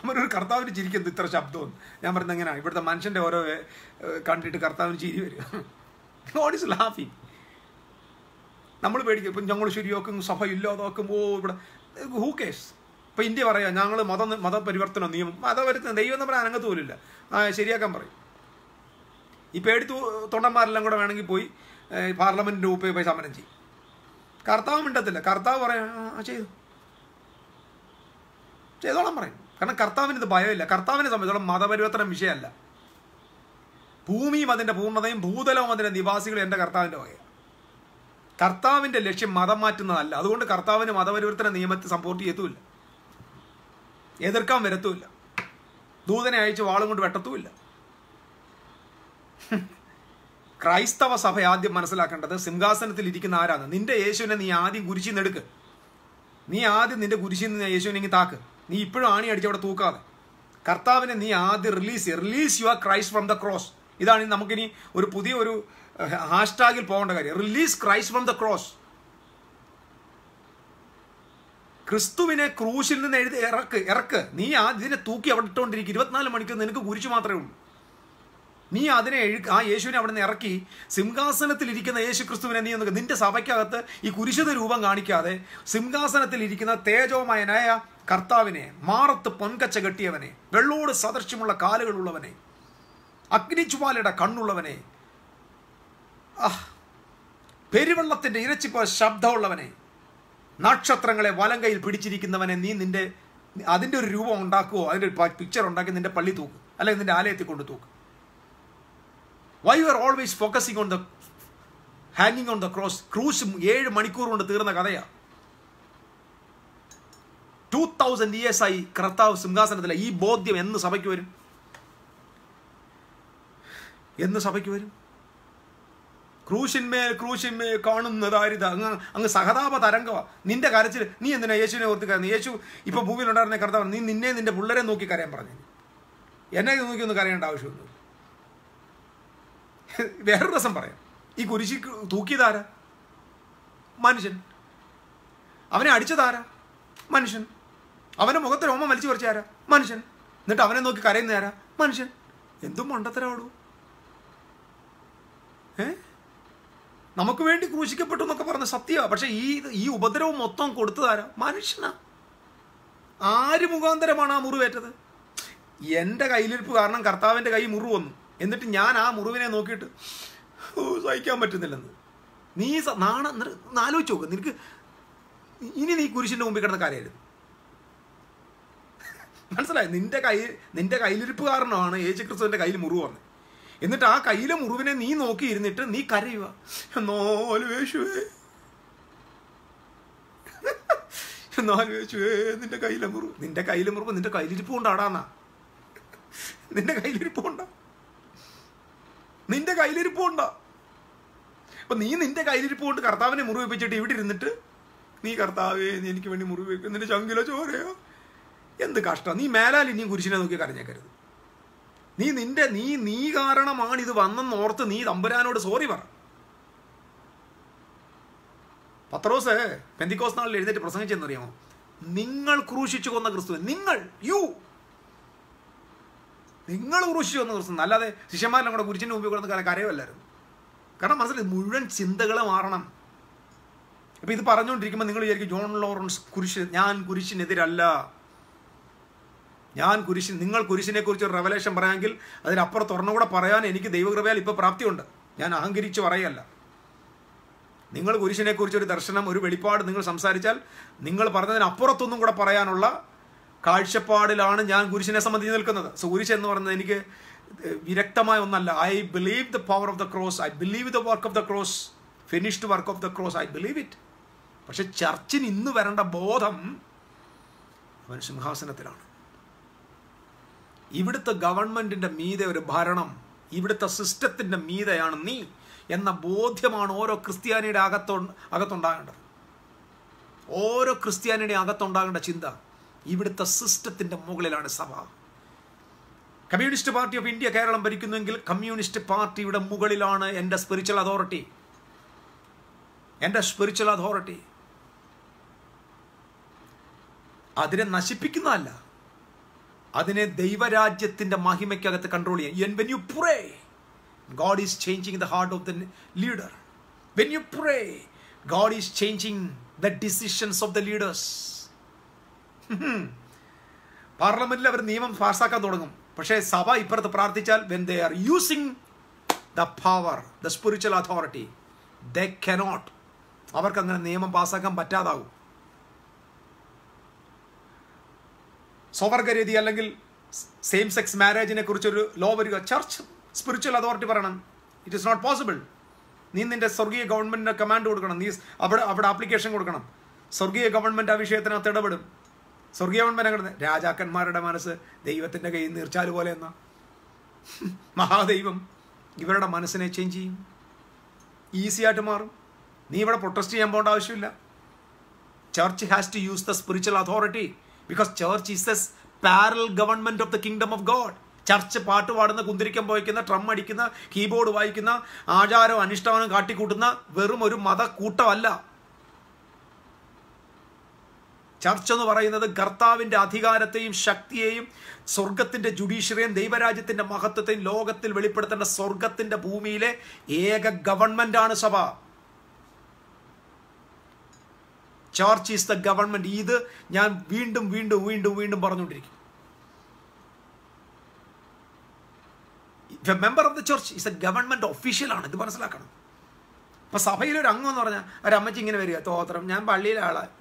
അവരൊരു കർത്താവിന് ചിരിക്കുന്നത് ഇത്ര ശബ്ദമെന്ന്. ഞാൻ പറയുന്നത് എങ്ങനെയാണ്? ഇവിടുത്തെ മനുഷ്യൻ്റെ ഓരോ കണ്ടിട്ട് കർത്താവിന് ചിരി വരിക. ഗോഡ് ഈസ് ലാഫിങ്. നമ്മൾ പേടിക്കും. ഇപ്പം ഞങ്ങൾ ശരിയാക്കും, സഭ ഇല്ലാതാക്കും, ഓ ഇവിടെ ഹൂ കേസ്. ഇപ്പം ഇന്ത്യ പറയാം, ഞങ്ങൾ മതപരിവർത്തനം നിയമം, മതപരിവർത്തനം ദൈവം എന്ന് പറയാൻ അനങ്ങത്ത് പോലില്ല. ശരിയാക്കാൻ പറയും. ഈ പേടി തൊണ്ടന്മാരെല്ലാം കൂടെ വേണമെങ്കിൽ പോയി പാർലമെൻറ്റിൻ്റെ ഉപ്പേ പോയി സമരം ചെയ്യും. കർത്താവ് മിണ്ടത്തില്ല. കർത്താവ് പറയാം, ചെയ്തോളാൻ പറയും. കാരണം കർത്താവിന് ഇത് ഭയമില്ല. കർത്താവിനെ സംബന്ധിച്ചോളം മതപരിവർത്തനം വിഷയമല്ല. ഭൂമിയും അതിൻ്റെ പൂർണ്ണതയും ഭൂതലവും അതിൻ്റെ നിവാസികളും എൻ്റെ കർത്താവിൻ്റെ വകയാണ്. കർത്താവിൻ്റെ ലക്ഷ്യം മതം മാറ്റുന്നതല്ല. അതുകൊണ്ട് കർത്താവിന് മതപരിവർത്തന നിയമത്തെ സപ്പോർട്ട് ചെയ്യത്തുമില്ല, എതിർക്കാൻ വരത്തുമില്ല, ദൂതനെ അയച്ച് വാളും കൊണ്ട് വെട്ടത്തുമില്ല. ക്രൈസ്തവ സഭ ആദ്യം മനസ്സിലാക്കേണ്ടത് സിംഹാസനത്തിൽ ഇരിക്കുന്ന ആരാണ്. നിന്റെ യേശുവിനെ നീ ആദ്യം കുരിശിൽ നിന്ന് എടുക്ക്. നീ ആദ്യം നിന്റെ കുരിശിൽ നിന്ന് യേശുവിനെ ഇങ്ങനെ താക്ക്. നീ ഇപ്പോഴും ആണി അടിച്ചവിടെ തൂക്കാതെ കർത്താവിനെ നീ ആദ്യം release your Christ from the cross. ഇതാണ് നമുക്കിനി ഒരു പുതിയ ഒരു ഹാഷ്ടാഗിൽ പോകേണ്ട കാര്യം. Release Christ from the cross. ക്രിസ്തുവിനെ ക്രൂശിൽ നിന്ന് ഇറക്ക്. നീ ഇതിനെ തൂക്കി അവിടെ ഇട്ടുകൊണ്ടിരിക്കും. 24 മണിക്കൂർ നിനക്ക് കുരിശ് മാത്രമേ ഉള്ളൂ. നീ അതിനെ ആ യേശുവിനെ അവിടെ നിന്ന് ഇറക്കി സിംഹാസനത്തിലിരിക്കുന്ന യേശു ക്രിസ്തുവിനെ നീ നിന്റെ സഭയ്ക്കകത്ത് ഈ കുരിശിത രൂപം കാണിക്കാതെ സിംഹാസനത്തിലിരിക്കുന്ന തേജോമയനായ കർത്താവിനെ, മാറത്ത് പൊൻകച്ച കെട്ടിയവനെ, വെള്ളോട് സദൃശ്യമുള്ള കാലുകളുള്ളവനെ, അഗ്നിജ്വാലയുടെ കണ്ണുള്ളവനെ, പെരുവെള്ളത്തിൻ്റെ ഇരച്ചിപ്പ ശബ്ദമുള്ളവനെ, നക്ഷത്രങ്ങളെ വലം കയ്യിൽ പിടിച്ചിരിക്കുന്നവനെ നീ അതിൻ്റെ ഒരു രൂപം ഉണ്ടാക്കുവോ, അതിൻ്റെ ഒരു പിക്ചർ ഉണ്ടാക്കി നിന്റെ പള്ളി തൂക്ക്, അല്ലെങ്കിൽ നിന്റെ ആലയത്തിൽ കൊണ്ട് തൂക്ക്. Why you are always focusing on the hanging on the cross? ക്രൂശ് 7 മണിക്കൂർ കൊണ്ട് തീർന്ന കഥയാ. 2000 years ആയി കർത്താവ് സിംഹാസനത്തിലെ. ഈ ബോധ്യം എന്ന് സഭയ്ക്ക് വരും? എന്ന് സഭയ്ക്ക് വരും? ക്രൂശിന്മേൽ കാണുന്നതാരിത അങ്ങ് സഹതാപ തരംഗമാ. നിന്റെ കരച്ചിൽ നീ എന്തിനാ യേശുവിനെ ഓർത്ത് കരയുന്നു? യേശു ഇപ്പൊ ഭൂമിയിലുണ്ടായിരുന്ന കർത്താവ് നീ നിന്റെ പിള്ളേരെ നോക്കി കരയാൻ പറഞ്ഞു. എന്നെ നോക്കി ഒന്നും കരയേണ്ട ആവശ്യമൊന്നും. വേറൊരു രസം പറയാം. ഈ കുരിശി തൂക്കിയതാരാ? മനുഷ്യൻ. അവനെ അടിച്ചതാരാ? മനുഷ്യൻ. അവന്റെ മുഖത്ത് രോമം വലിച്ചു പറിച്ചാരാ? മനുഷ്യൻ. എന്നിട്ട് അവനെ നോക്കി കരയുന്നതാരാ? മനുഷ്യൻ. എന്തും മണ്ടത്തരാടൂ. നമുക്ക് വേണ്ടി ക്രൂശിക്കപ്പെട്ടു എന്നൊക്കെ പറഞ്ഞ സത്യമാണ്. പക്ഷെ ഈ ഉപദ്രവം മൊത്തം കൊടുത്തതാരാ? മനുഷ്യനാ. ആര് മുഖാന്തരമാണ് ആ മുറിവേറ്റത്? എൻ്റെ കയ്യിലിരിപ്പ് കാരണം കർത്താവിൻ്റെ കൈ മുറിവ് വന്നു. എന്നിട്ട് ഞാൻ ആ മുറിവിനെ നോക്കിയിട്ട് സഹിക്കാൻ പറ്റുന്നില്ലെന്ന്. നീ ആലോചിച്ച് നോക്ക്. നിനക്ക് ഇനി നീ കുരിശിൻ്റെ മുമ്പിൽ കിടന്ന കാര്യമായിരുന്നു. മനസ്സിലായി? നിന്റെ കയ്യിലിരിപ്പ് കാരണമാണ് യേശുക്രിസ്തുവിൻ്റെ കയ്യിൽ മുറിവ് വന്നത്. എന്നിട്ട് ആ കയ്യിലെ മുറിവിനെ നീ നോക്കിയിരുന്നിട്ട് നീ കരയുക. എന്നാലും യേശുവേ, നിന്റെ കയ്യിലെ മുറിവ്, നിന്റെ കയ്യിലിരിപ്പ് കൊണ്ടാടാന്നാ. നിന്റെ കയ്യിലിരിപ്പ് കൊണ്ടാ. അപ്പൊ നീ നിന്റെ കയ്യിലിരിപ്പ് കൊണ്ട് കർത്താവിനെ മുറിവേപ്പിച്ചിട്ട് ഇവിടെ ഇരുന്നിട്ട് നീ കർത്താവേ നീ എനിക്ക് വേണ്ടി മുറിവേക്കും, നിന്റെ ചങ്കില ചോരയോ. എന്ത് കഷ്ടം. നീ മേലാൽ ഇനിയും കുരിശിനെ നോക്കി കരഞ്ഞേക്കരുത്. നീ കാരണമാണ് ഇത് വന്നെന്ന് ഓർത്ത് നീ തമ്പുരാനോട് സോറി പറ. പത്രോസ് പെന്തിക്കോസ് നാളിൽ എഴുന്നേറ്റ് പ്രസംഗിച്ചെന്നറിയാമോ? നിങ്ങൾ ക്രൂശിച്ചു കൊന്ന ക്രിസ്തു, നിങ്ങൾ ക്രൂശിച്ചു കൊന്ന ക്രിസ്തു. അല്ലാതെ ശിഷ്യന്മാരെല്ലാം കൂടെ കുരിശിന്റെ മുമ്പിൽ കൊടുക്കുന്ന കരയുമല്ലായിരുന്നു. കാരണം മനസ്സിലായി, മുഴുവൻ ചിന്തകൾ മാറണം. അപ്പം ഇത് പറഞ്ഞുകൊണ്ടിരിക്കുമ്പോൾ നിങ്ങൾ വിചാരിക്കും ജോൺ ലോറൻസ് ഞാൻ കുരിശിനെതിരല്ല, നിങ്ങൾ കുരിശിനെ കുറിച്ച് ഒരു റെവലേഷൻ പറയാമെങ്കിൽ അതിനപ്പുറം തുറന്നുകൂടെ പറയാൻ എനിക്ക് ദൈവകൃപയാൽ ഇപ്പോൾ പ്രാപ്തിയുണ്ട്. ഞാൻ അഹങ്കരിച്ച് പറയല്ല. നിങ്ങൾ കുരിശിനെ കുറിച്ച് ഒരു ദർശനം, ഒരു വെളിപ്പാട് നിങ്ങൾ സംസാരിച്ചാൽ നിങ്ങൾ പറഞ്ഞതിനപ്പുറത്തൊന്നും കൂടെ പറയാനുള്ള കാഴ്ചപ്പാടിലാണ് ഞാൻ കുരിശിനെ സംബന്ധിച്ച് നിൽക്കുന്നത്. സോ കുരിശ് എന്ന് പറയുന്നത് എനിക്ക് വിരക്തമായ ഒന്നല്ല. I believe the power of the cross, I believe the work of the cross, finished work of the cross, I believe it. പക്ഷെ ചർച്ചിന് ഇന്ന് വരേണ്ട ബോധം അവൻ സിംഹാസനത്തിലാണ്. ഇവിടുത്തെ ഗവൺമെന്റിന്റെ മീതെ ഒരു ഭരണം, ഇവിടുത്തെ സിസ്റ്റത്തിന്റെ മീതെയാണ് നീ എന്ന ബോധ്യമാണ് ഓരോ ക്രിസ്ത്യാനിയുടെ അകത്തുണ്ടാകേണ്ടത്. ഓരോ ക്രിസ്ത്യാനിയുടെ അകത്തുണ്ടാകേണ്ട ചിന്ത, ഇവിടുത്തെ സിസ്റ്റത്തിന്റെ മുകളിലാണ് സഭ. Communist party of India Kerala ഭരിക്കുന്നുവെങ്കിൽ കമ്മ്യൂണിസ്റ്റ് പാർട്ടിയുടെ മുകളിലാണ് എൻ്റെ സ്പിരിച്വൽ അതോറിറ്റി. അതിനെ നശിപ്പിക്കുന്നതല്ല, അതിനെ ദൈവരാജ്യത്തിന്റെ മഹിമയ്ക്കകത്ത് കൺട്രോൾ ചെയ്യാൻ. When you pray, God is changing the heart of the leader. When you pray, God is changing the decisions of the leaders. പാർലമെന്റിൽ അവർ നിയമം പാസ്സാക്കാൻ തുടങ്ങും. പക്ഷേ സഭ ഇപ്പുറത്ത് പ്രാർത്ഥിച്ചാൽ when they are using the power, the spiritual authority, they cannot. അവർക്ക് അങ്ങനെ നിയമം പാസ്സാക്കാൻ പറ്റാതാവും. സ്വവർഗരീതി അല്ലെങ്കിൽ സെയിം സെക്സ് മാരേജിനെ കുറിച്ചൊരു ലോ വരിക, ചർച്ച് സ്പിരിച്വൽ അതോറിറ്റി പറയണം ഇറ്റ് ഇസ് നോട്ട് പോസിബിൾ. നീ നിന്റെ സ്വർഗീയ ഗവൺമെന്റിന് കമാൻഡ് കൊടുക്കണം, നീ അവിടെ ആപ്ലിക്കേഷൻ കൊടുക്കണം. സ്വർഗീയ ഗവൺമെന്റ് ആ വിഷയത്തിനകത്ത് ഇടപെടും. സ്വർഗീയ ഗവൺമെന്റ് അങ്ങനെ, രാജാക്കന്മാരുടെ മനസ്സ് ദൈവത്തിന്റെ കയ്യിൽ നീർച്ചാല് പോലെ എന്നാ. മഹാദൈവം ഇവരുടെ മനസ്സിനെ ചേഞ്ച് ചെയ്യും, ഈസി ആയിട്ട് മാറും. നീ ഇവിടെ പ്രൊട്ടസ്റ്റ് ചെയ്യാൻ പോകേണ്ട ആവശ്യമില്ല. Church has to use the spiritual authority because church is the parallel government of the kingdom of God. Church പാട്ട് പാടുന്ന, കുന്തിരിക്കം പോയിക്കുന്ന, ട്രം അടിക്കുന്ന, കീബോർഡ് വായിക്കുന്ന, ആചാരവും അനുഷ്ഠാനവും കാട്ടിക്കൂട്ടുന്ന വെറും ഒരു മതക്കൂട്ടമല്ല. ചർച്ച് എന്ന് പറയുന്നത് കർത്താവിന്റെ അധികാരത്തെയും ശക്തിയെയും സ്വർഗത്തിന്റെ ജുഡീഷ്യറിയും ദൈവരാജ്യത്തിന്റെ മഹത്വത്തെയും ലോകത്തിൽ വെളിപ്പെടുത്തേണ്ട സ്വർഗത്തിന്റെ ഭൂമിയിലെ ഏക ഗവൺമെന്റ് ആണ് സഭ. Church is the government. ഇത് ഞാൻ വീണ്ടും വീണ്ടും വീണ്ടും വീണ്ടും പറഞ്ഞുകൊണ്ടിരിക്കും. Member of the church is a government ഒഫീഷ്യലാണ്. ഇത് മനസ്സിലാക്കണം. അപ്പൊ സഭയിലൊരു അംഗം എന്ന് പറഞ്ഞാൽ ഒരമ്മച്ചി ഇങ്ങനെ വരിക, തോത്രം ഞാൻ പള്ളിയിലെ ആളാണ്.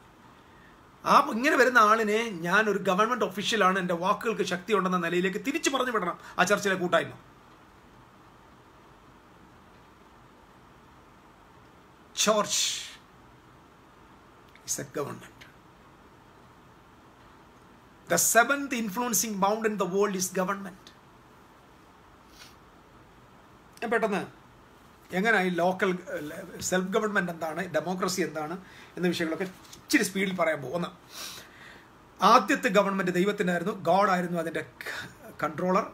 ഇങ്ങനെ വരുന്ന ആളിനെ ഞാൻ ഒരു ഗവൺമെന്റ് ഒഫീഷ്യലാണ്, എൻ്റെ വാക്കുകൾക്ക് ശക്തി ഉണ്ടെന്ന നിലയിലേക്ക് തിരിച്ചു പറഞ്ഞു വിടണം ആ ചർച്ചിലെ കൂട്ടായ്മ. Church is a government. The seventh influencing bound in the world is government. പെട്ടെന്ന് എങ്ങനെയായി ലോക്കൽ സെൽഫ് ഗവൺമെന്റ് എന്താണ്, ഡെമോക്രസി എന്താണ് എന്ന വിഷയങ്ങളൊക്കെ ഇച്ചിരി സ്പീഡിൽ പറയാൻ പോകും. ഒന്ന്, ആദ്യത്തെ ഗവൺമെന്റ് ദൈവത്തിൻ്റെ ആയിരുന്നു. ഗോഡായിരുന്നു അതിൻ്റെ കൺട്രോളർ.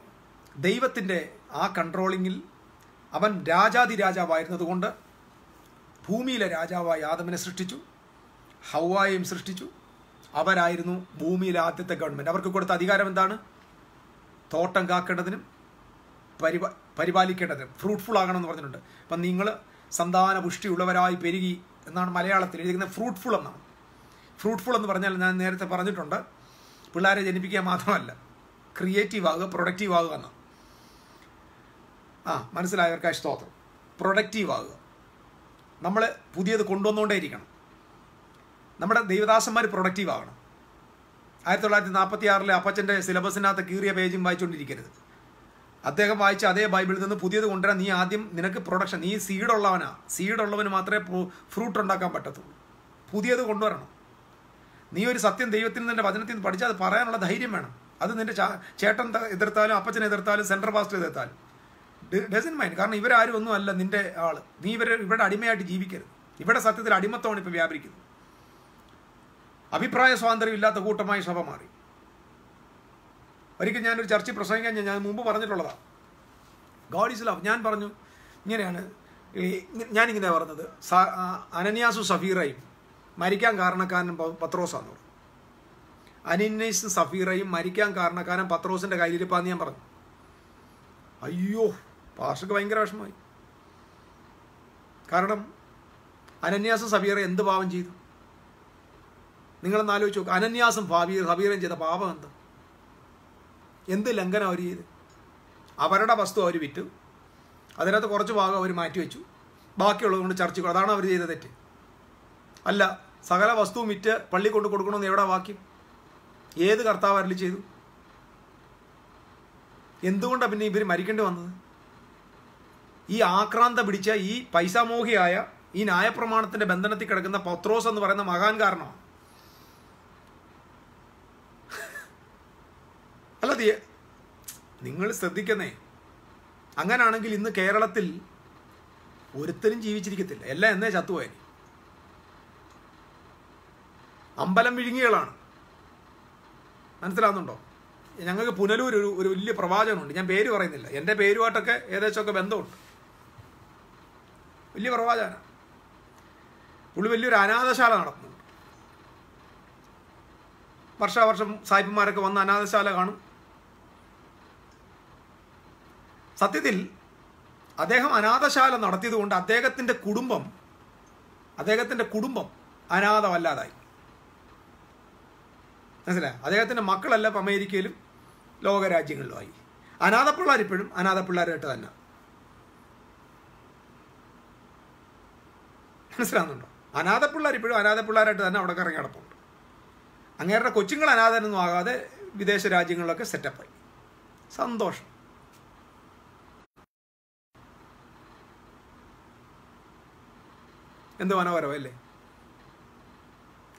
ദൈവത്തിൻ്റെ ആ കൺട്രോളിങ്ങിൽ അവൻ രാജാതിരാജാവായിരുന്നത് കൊണ്ട് ഭൂമിയിലെ രാജാവായി ആദമിനെ സൃഷ്ടിച്ചു, ഹവ്വായെയും സൃഷ്ടിച്ചു. അവരായിരുന്നു ഭൂമിയിലെ ആദ്യത്തെ ഗവൺമെന്റ്. അവർക്ക് കൊടുത്ത അധികാരം എന്താണ്? തോട്ടം കാക്കേണ്ടതിനും പരിപാലിക്കേണ്ടതിനും, ഫ്രൂട്ട്ഫുൾ ആകണം എന്ന് പറഞ്ഞിട്ടുണ്ട്. അപ്പം നിങ്ങൾ സന്താന പുഷ്ടിയുള്ളവരായി പെരുകി എന്നാണ് മലയാളത്തിൽ എഴുതിയിരിക്കുന്നത്. ഫ്രൂട്ട്ഫുൾ എന്നാണ്. ഫ്രൂട്ട്ഫുൾ എന്ന് പറഞ്ഞാൽ ഞാൻ നേരത്തെ പറഞ്ഞിട്ടുണ്ട്, പിള്ളേരെ ജനിപ്പിക്കുക മാത്രമല്ല, ക്രിയേറ്റീവ് ആകുക, പ്രൊഡക്റ്റീവ് ആകുക എന്നാണ്. മനസ്സിലായവർക്ക് സ്തോത്രം. പ്രൊഡക്റ്റീവ് ആകുക. നമ്മൾ പുതിയത് കൊണ്ടുവന്നുകൊണ്ടേയിരിക്കണം. നമ്മുടെ ദൈവദാസന്മാർ പ്രൊഡക്റ്റീവ് ആകണം. 1946 അപ്പച്ചൻ്റെ സിലബസിനകത്ത് കീറിയ പേജും വായിച്ചുകൊണ്ടിരിക്കരുത്. അദ്ദേഹം വായിച്ച അതേ ബൈബിളിൽ നിന്ന് പുതിയത് കൊണ്ടുവരാൻ നീ ആദ്യം നിനക്ക് പ്രൊഡക്ഷൻ, നീ സീഡുള്ളവനാ. സീഡുള്ളവന് മാത്രമേ ഫ്രൂട്ട് ഉണ്ടാക്കാൻ പറ്റത്തുള്ളൂ. പുതിയത് കൊണ്ടുവരണം. നീ ഒരു സത്യം ദൈവത്തിൽ നിന്നെ വചനത്തിൽ നിന്ന് പഠിച്ചാൽ അത് പറയാനുള്ള ധൈര്യം വേണം. അത് നിന്റെ ചേട്ടൻ എതിർത്താലും അപ്പച്ചനെ എതിർത്താലും സെൻട്രൽ പാസ്റ്റർ എതിർത്താലും ഡസൻ മൈൻഡ്. കാരണം ഇവരാരും ഒന്നും അല്ല നിന്റെ ആള്. നീ ഇവിടെ അടിമയായിട്ട് ജീവിക്കരുത്. ഇവിടെ സത്യത്തിൽ അടിമത്തമാണ് ഇപ്പം വ്യാപരിക്കുന്നത്. അഭിപ്രായ സ്വാതന്ത്ര്യം ഇല്ലാത്ത കൂട്ടമായി സഭ മാറി. ഒരിക്കൽ ഞാനൊരു ചർച്ചയിൽ പ്രസംഗിക്കാൻ ഞാൻ മുമ്പ് പറഞ്ഞിട്ടുള്ളതാണ്. God is love. ഞാൻ പറഞ്ഞു ഇങ്ങനെയാണ്, ഞാനിങ്ങനെ പറഞ്ഞത്, അനന്യാസും സഫീറയും മരിക്കാൻ കാരണക്കാരൻ പത്രോസാന്ന് പറഞ്ഞു. അനന്യാസും സഫീറയും മരിക്കാൻ കാരണക്കാരൻ പത്രോസിൻ്റെ കയ്യിലിരിപ്പാന്ന് ഞാൻ പറഞ്ഞു. അയ്യോ, പാസ്റ്റർക്ക് ഭയങ്കര വിഷമമായി. കാരണം അനന്യാസും സഫീറയും എന്ത് പാപം ചെയ്തു? നിങ്ങളൊന്ന് ആലോചിച്ച് നോക്കുക. അനന്യാസും സഫീറയും ചെയ്ത പാപം എന്താ? എന്ത് ലംഘനം അവർ ചെയ്ത്? അവരുടെ വസ്തു അവർ വിറ്റു, അതിനകത്ത് കുറച്ച് ഭാഗം അവർ മാറ്റിവെച്ചു, ബാക്കിയുള്ളത് കൊണ്ട് ചർച്ച ചെയ്യും. അതാണ് അവർ ചെയ്ത തെറ്റ്. അല്ല, സകല വസ്തുവും വിറ്റ് പള്ളി കൊണ്ട് കൊടുക്കണമെന്ന് എവിടെ വാക്യം? ഏത് കർത്താവ് അരുളി ചെയ്തു? എന്തുകൊണ്ടാണ് പിന്നെ ഇവർ മരിക്കേണ്ടി വന്നത്? ഈ ആക്രാന്ത പിടിച്ച, ഈ പൈസാമോഹിയായ, ഈ ന്യായപ്രമാണത്തിന്റെ ബന്ധനത്തിൽ കിടക്കുന്ന പത്രോസ് എന്ന് പറയുന്ന മഹാൻ കാരണമാണ്. അല്ലാതെ നിങ്ങൾ ശ്രദ്ധിക്കുന്നേ, അങ്ങനാണെങ്കിൽ ഇന്ന് കേരളത്തിൽ ഒരുത്തരും ജീവിച്ചിരിക്കത്തില്ല, എല്ലാം എന്നേ ചത്തുപോയി. അമ്പലം വിഴുങ്ങികളാണ്. മനസ്സിലാകുന്നുണ്ടോ? ഞങ്ങൾക്ക് പുനലൂർ ഒരു വലിയ പ്രവാചകനുണ്ട്, ഞാൻ പേര് പറയുന്നില്ല, എൻ്റെ പേരുമായിട്ടൊക്കെ ഏകദേശമൊക്കെ ബന്ധമുണ്ട്. വലിയ പ്രവാചകനാണ്. പുള്ളി വലിയൊരു അനാഥശാല നടത്തുന്നുണ്ട്. വർഷാവർഷം സായിപ്പന്മാരൊക്കെ വന്ന് അനാഥശാല കാണും. സത്യത്തിൽ അദ്ദേഹം അനാഥശാല നടത്തിയത് കൊണ്ട് അദ്ദേഹത്തിൻ്റെ കുടുംബം അനാഥമല്ലാതായി. മനസ്സിലായി? അദ്ദേഹത്തിൻ്റെ മക്കളെല്ലാം അമേരിക്കയിലും ലോകരാജ്യങ്ങളിലുമായി. അനാഥ പിള്ളേർ ഇപ്പോഴും അനാഥ പിള്ളേരായിട്ട് തന്നെ. മനസ്സിലാകുന്നുണ്ടോ? അനാഥ പിള്ളേർ ഇപ്പോഴും അനാഥ പിള്ളേരായിട്ട് തന്നെ അവിടെ കറങ്ങി കിടപ്പുണ്ട്. അങ്ങേരുടെ കൊച്ചുങ്ങൾ അനാഥനൊന്നും ആകാതെ വിദേശ രാജ്യങ്ങളിലൊക്കെ സെറ്റപ്പായി. സന്തോഷം. എന്ത് മനോഹരമല്ലേ?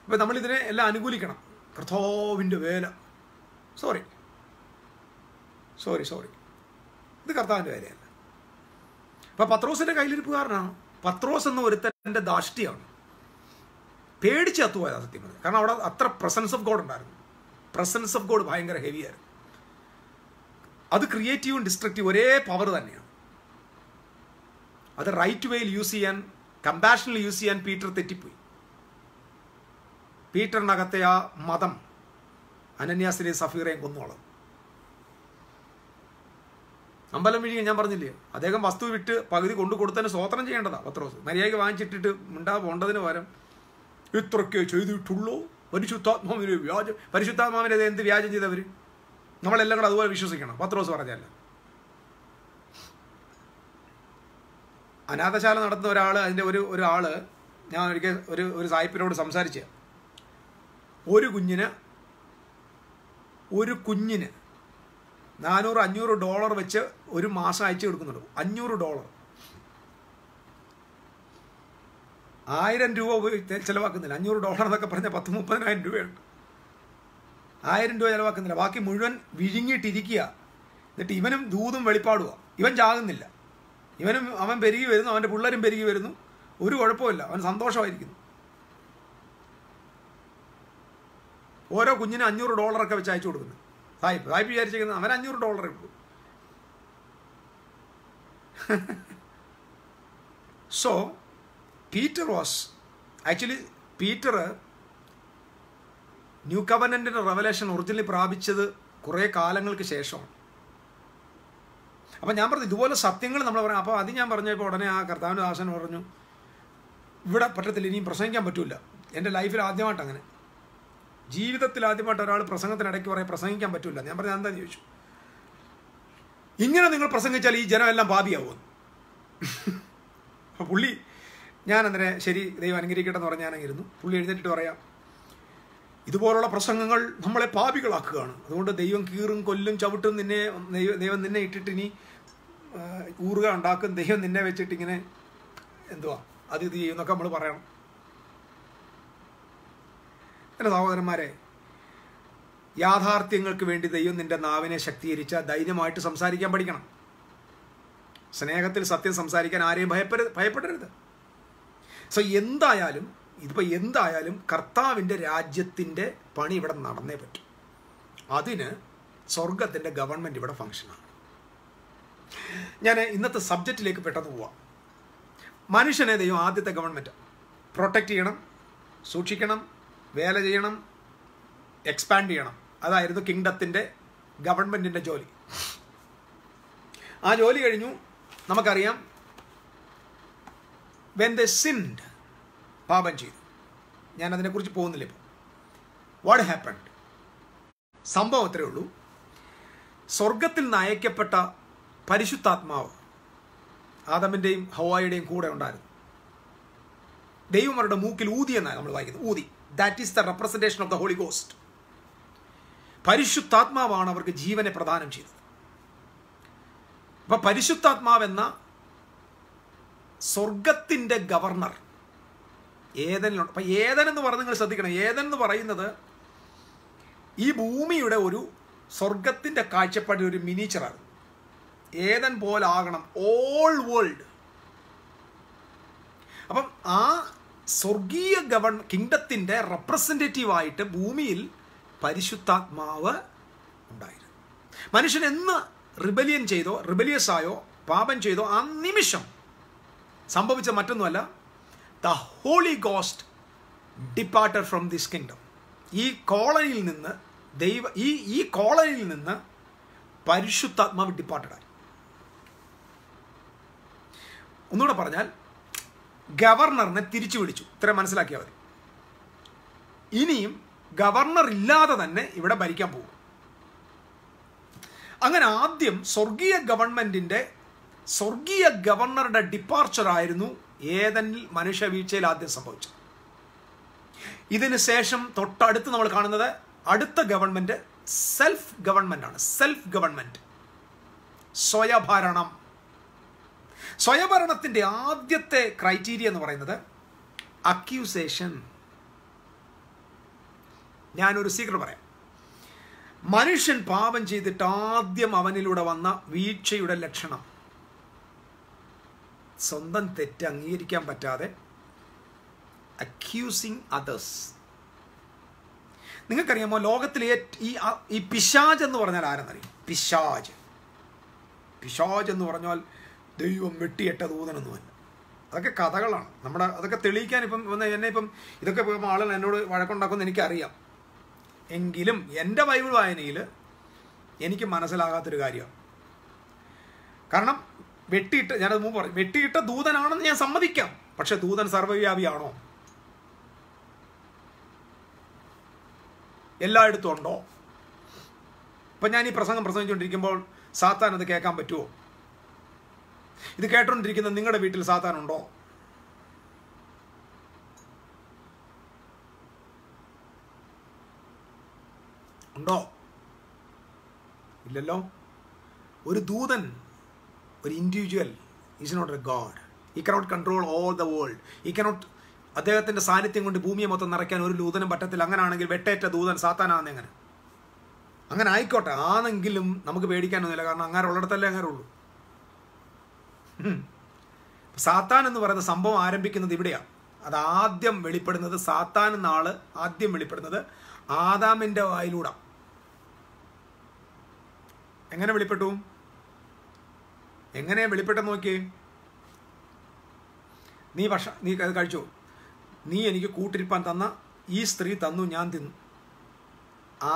അപ്പം നമ്മളിതിനെ എല്ലാം അനുകൂലിക്കണം. കർത്താവിൻ്റെ വേല. സോറി, ഇത് കർത്താവിൻ്റെ വേലയല്ല. അപ്പം പത്രോസിൻ്റെ കയ്യിലിരിപ്പുകാരനാണ്. പത്രോസ് എന്ന ഒരുത്തൻ്റെ ധാഷ്ട്യമാണ്. പേടിച്ച് കത്തുപോയതാണ് സത്യം പറഞ്ഞത്. കാരണം അവിടെ അത്ര പ്രസൻസ് ഓഫ് ഗോഡ് ഉണ്ടായിരുന്നു. പ്രസൻസ് ഓഫ് ഗോഡ് ഭയങ്കര ഹെവിയായിരുന്നു. അത് ക്രിയേറ്റീവും ഡിസ്ട്രക്റ്റീവും ഒരേ പവർ തന്നെയാണ്. അത് റൈറ്റ് വേയിൽ യൂസ് ചെയ്യാൻ, കമ്പാഷനിൽ യൂസ് ചെയ്യാൻ പീറ്റർ തെറ്റിപ്പോയി. പീറ്ററിനകത്തെ ആ മതം അനന്യാസിനെയും സഫീറയും കൊന്നോളം. അമ്പലം വിഴുങ്ങി ഞാൻ പറഞ്ഞില്ലേ, അദ്ദേഹം വസ്തു വിട്ട് പകുതി കൊണ്ടു കൊടുത്തതിന് സ്വോത്രം ചെയ്യേണ്ടതാണ് പത്രോസ്. മര്യാദയ്ക്ക് വാങ്ങിച്ചിട്ടിട്ട് മിണ്ടാ പോണ്ടതിന് പകരം ഇത്രയ്ക്ക് ചെയ്തിട്ടുള്ളൂ. പരിശുദ്ധാത്മാവിനെ എന്ത് വ്യാജം ചെയ്തവർ? നമ്മളെല്ലാം കൂടെ അതുപോലെ വിശ്വസിക്കണം. പത്രോസ് പറഞ്ഞല്ല. അനാഥശാല നടത്തുന്ന ഒരാൾ, അതിൻ്റെ ഒരു ആള്, ഞാൻ ഒരിക്കൽ ഒരു സായിപ്പിനോട് സംസാരിച്ച, ഒരു കുഞ്ഞിന് $400-500 വെച്ച് ഒരു മാസം അയച്ചു കൊടുക്കുന്നുണ്ട്. $500, 1000 രൂപ ചിലവാക്കുന്നില്ല. $500 എന്നൊക്കെ പറഞ്ഞാൽ 10,000-30,000 രൂപയുണ്ട്. 1000 രൂപ ചിലവാക്കുന്നില്ല. ബാക്കി മുഴുവൻ വിഴുങ്ങിയിട്ടിരിക്കുക. എന്നിട്ട് ഇവനും ദൂതും വെളിപ്പാടുക. ഇവൻ ചാകുന്നില്ല. അവൻ പെരുകി വരുന്നു, അവൻ്റെ പിള്ളേരും പെരുകി വരുന്നു. ഒരു കുഴപ്പമില്ല, അവൻ സന്തോഷമായിരിക്കുന്നു. ഓരോ കുഞ്ഞിന് $500 വെച്ച് അയച്ചു കൊടുക്കുന്നു. സായിപ്പ് വിചാരിച്ചിരിക്കുന്നത് അവൻ $500 ഉള്ളൂ. സോ പീറ്റർ ന്യൂ കവനന്റിന്റെ റെവലേഷൻ ഒറിജിനലി പ്രാപിച്ചത് കുറേ കാലങ്ങൾക്ക് ശേഷമാണ്. അപ്പം ഞാൻ പറഞ്ഞു ഇതുപോലെ സത്യങ്ങൾ നമ്മൾ പറയാം. അപ്പോൾ അത് ഞാൻ പറഞ്ഞപ്പോൾ ഉടനെ ആ കർത്താവിൻ്റെ ദാസൻ പറഞ്ഞു, ഇവിടെ പറ്റത്തില്ല, ഇനിയും പ്രസംഗിക്കാൻ പറ്റില്ല. എൻ്റെ ലൈഫിൽ ആദ്യമായിട്ട് അങ്ങനെ, ജീവിതത്തിൽ ആദ്യമായിട്ട് ഒരാൾ പ്രസംഗത്തിനിടയ്ക്ക് പറയാൻ പ്രസംഗിക്കാൻ പറ്റില്ല. ഞാൻ പറഞ്ഞത് എന്താണെന്ന് ചോദിച്ചു. ഇങ്ങനെ നിങ്ങൾ പ്രസംഗിച്ചാൽ ഈ ജനം എല്ലാം പാപിയാവുമെന്ന്. അപ്പോൾ പുള്ളി, ഞാൻ അന്നേരം ശരി ദൈവം അനുഗ്രഹിക്കട്ടെ എന്ന് പറഞ്ഞ് ഞാനങ്ങിരുന്നു. പുള്ളി എഴുന്നേറ്റിട്ട് പറയാം, ഇതുപോലുള്ള പ്രസംഗങ്ങൾ നമ്മളെ പാപികളാക്കുകയാണ്. അതുകൊണ്ട് ദൈവം കീറും കൊല്ലും ചവിട്ടും ദൈവം നിന്നെ ഇട്ടിട്ട് ഇനി ഊറുക ഉണ്ടാക്കും, ദൈവം നിന്നെ വെച്ചിട്ട് ഇങ്ങനെ എന്തുവാ അത് ഇത് ചെയ്യുന്നൊക്കെ നമ്മൾ പറയണം. എൻ്റെ സഹോദരന്മാരെ, യാഥാർത്ഥ്യങ്ങൾക്ക് വേണ്ടി ദൈവം നിന്റെ നാവിനെ ശക്തീകരിച്ച ധൈര്യമായിട്ട് സംസാരിക്കാൻ പഠിക്കണം. സ്നേഹത്തിൽ സത്യം സംസാരിക്കാൻ ആരെയും ഭയപ്പെടരുത്. സോ എന്തായാലും കർത്താവിൻ്റെ രാജ്യത്തിൻ്റെ പണി ഇവിടെ നടന്നേ പറ്റും. അതിന് സ്വർഗത്തിൻ്റെ ഗവൺമെൻറ് ഇവിടെ ഫങ്ഷനാണ്. ഞാൻ ഇന്നത്തെ സബ്ജക്റ്റിലേക്ക് പെട്ടെന്ന് പോവാം. മനുഷ്യനെ ദൈവം ആദ്യത്തെ ഗവൺമെൻറ് പ്രൊട്ടക്റ്റ് ചെയ്യണം, സൂക്ഷിക്കണം, വേല ചെയ്യണം, എക്സ്പാൻഡ് ചെയ്യണം. അതായിരുന്നു കിങ്ഡത്തിൻ്റെ ഗവൺമെൻറ്റിൻ്റെ ജോലി. ആ ജോലി കഴിഞ്ഞു. നമുക്കറിയാം when they sinned, പാപം ചെയ്തു. ഞാൻ അതിനെക്കുറിച്ച് പോകുന്നില്ല ഇപ്പോൾ. What happened? സംഭവം അത്രേ ഉള്ളൂ. സ്വർഗത്തിൽ നിന്ന് അയക്കപ്പെട്ട പരിശുദ്ധാത്മാവ് ആദമിൻ്റെയും ഹവ്വായുടെയും കൂടെ ഉണ്ടായിരുന്നു. ദൈവം അവരുടെ മൂക്കിൽ ഊതി എന്നാണ് നമ്മൾ വായിക്കുന്നത്. ഊതി. That is the representation of the Holy Ghost. പരിശുദ്ധാത്മാവാണ് അവർക്ക് ജീവനെ പ്രദാനം ചെയ്തത്. അപ്പൊ പരിശുദ്ധാത്മാവെന്ന സ്വർഗത്തിൻ്റെ ഗവർണർ ഏദനിലുണ്ട്. അപ്പൊ ഏദൻ എന്ന് പറഞ്ഞ് നിങ്ങൾ ശ്രദ്ധിക്കണം. ഏദൻ എന്ന് പറയുന്നത് ഈ ഭൂമിയുടെ ഒരു സ്വർഗത്തിൻ്റെ കാഴ്ചപ്പാടിൽ ഒരു മിനിച്ചറാണ്. ഏദൻ പോലെ ആകണം ഓൾ വേൾഡ്. അപ്പം ആ സ്വർഗീയ കിങ്ഡത്തിൻ്റെ റെപ്രസെൻറ്റേറ്റീവായിട്ട് ഭൂമിയിൽ പരിശുദ്ധാത്മാവ് ഉണ്ടായിരുന്നു. മനുഷ്യൻ എന്ന് റിബലിയൻ ചെയ്തോ, റിബലിയസ് ആയോ, പാപം ചെയ്തോ, ആ നിമിഷം സംഭവിച്ച മറ്റൊന്നുമല്ല, the Holy Ghost departed from this kingdom. ഈ കോളനിയിൽ നിന്ന് ഈ കോളനിയിൽ നിന്ന് പരിശുദ്ധാത്മാവ് ഡിപ്പാർട്ടഡായി. ഒന്നുകൂടെ പറഞ്ഞാൽ ഗവർണറിനെ തിരിച്ചു വിളിച്ചു. ഇത്രയും മനസ്സിലാക്കിയാൽ മതി. ഇനിയും ഗവർണർ ഇല്ലാതെ തന്നെ ഇവിടെ ഭരിക്കാൻ പോകും. അങ്ങനെ ആദ്യം സ്വർഗീയ ഗവർണറുടെ ഡിപ്പാർച്ചർ ആയിരുന്നു ഏദനിൽ മനുഷ്യ വീഴ്ചയിൽ ആദ്യം സംഭവിച്ചത്. ഇതിന് ശേഷം തൊട്ടടുത്ത് നമ്മൾ കാണുന്നത് അടുത്ത ഗവൺമെന്റ് സെൽഫ് ഗവൺമെന്റ് ആണ്. സെൽഫ് ഗവൺമെന്റ്, സ്വയഭരണം. സ്വയഭരണത്തിന്റെ ആദ്യത്തെ ക്രൈറ്റീരിയ എന്ന് പറയുന്നത് അക്യൂസേഷൻ. ഞാനൊരു സീക്രട്ട് പറയാം. മനുഷ്യൻ പാപം ചെയ്തിട്ട് ആദ്യം അവനിലൂടെ വന്ന വീഴ്ചയുടെ ലക്ഷണം സ്വന്തം തെറ്റ് അംഗീകരിക്കാൻ പറ്റാതെ അക്യൂസിങ് അതേഴ്സ്. നിങ്ങൾക്കറിയാമോ, ലോകത്തിലെ ഈ പിശാജ് എന്ന് പറഞ്ഞാൽ ആരെന്നറിയും? പിശാജ് എന്ന് പറഞ്ഞാൽ ദൈവം വെട്ടിയിട്ട ദൂതനൊന്നുമല്ല. അതൊക്കെ കഥകളാണ്. അതൊക്കെ തെളിയിക്കാൻ എന്നെ ഇതൊക്കെ ആളുകൾ എന്നോട് വഴക്കുണ്ടാക്കുമെന്ന് എനിക്കറിയാം. എങ്കിലും എൻ്റെ ബൈബിൾ വായനയിൽ എനിക്ക് മനസ്സിലാകാത്തൊരു കാര്യമാണ്. കാരണം ഞാനത് മുമ്പ് പറയും, വെട്ടിയിട്ട ദൂതനാണെന്ന് ഞാൻ സമ്മതിക്കാം. പക്ഷെ ദൂതൻ സർവ്വവ്യാപിയാണോ? എല്ലായിടത്തും ഉണ്ടോ? ഇപ്പം ഞാൻ ഈ പ്രസംഗിച്ചുകൊണ്ടിരിക്കുമ്പോൾ സാത്താൻ അത് കേൾക്കാൻ പറ്റുമോ? ഇത് കേട്ടോണ്ടിരിക്കുന്ന നിങ്ങളുടെ വീട്ടിൽ സാത്താൻ ഉണ്ടോ? ഉണ്ടോ? ഇല്ലല്ലോ. ഒരു ദൂതൻ, ഒരു individual is not a god. He cannot control all the world. He cannot അദ്ദേഹത്തിൻ്റെ സാന്നിധ്യം കൊണ്ട് ഭൂമിയെ മൊത്തം നിറയ്ക്കാൻ ഒരു ദൂതനും പറ്റത്തില്ല. അങ്ങനെയാണെങ്കിൽ വെട്ടേറ്റ ദൂതൻ സാത്താനാണെന്ന് എങ്ങനെ? അങ്ങനെ ആയിക്കോട്ടെ, ആണെങ്കിലും നമുക്ക് പേടിക്കാനൊന്നുമില്ല. കാരണം അങ്ങനെ ഉള്ളിടത്തല്ലേ അങ്ങനെ ഉള്ളൂ. സാത്താൻ എന്ന് പറയുന്ന സംഭവം ആരംഭിക്കുന്നത് ഇവിടെയാണ്. അത് ആദ്യം വെളിപ്പെടുന്നത്, സാത്താൻ എന്ന ആള് ആദ്യം വെളിപ്പെടുന്നത് ആദാമിൻ്റെ വായിലൂടെ. എങ്ങനെ വെളിപ്പെട്ടു? എങ്ങനെ വെളിപ്പെട്ടെന്ന് നോക്കിയേ. നീ അത് കഴിച്ചോ? നീ എനിക്ക് കൂട്ടിരിപ്പാൻ തന്ന ഈ സ്ത്രീ തന്നു, ഞാൻ തിന്നു.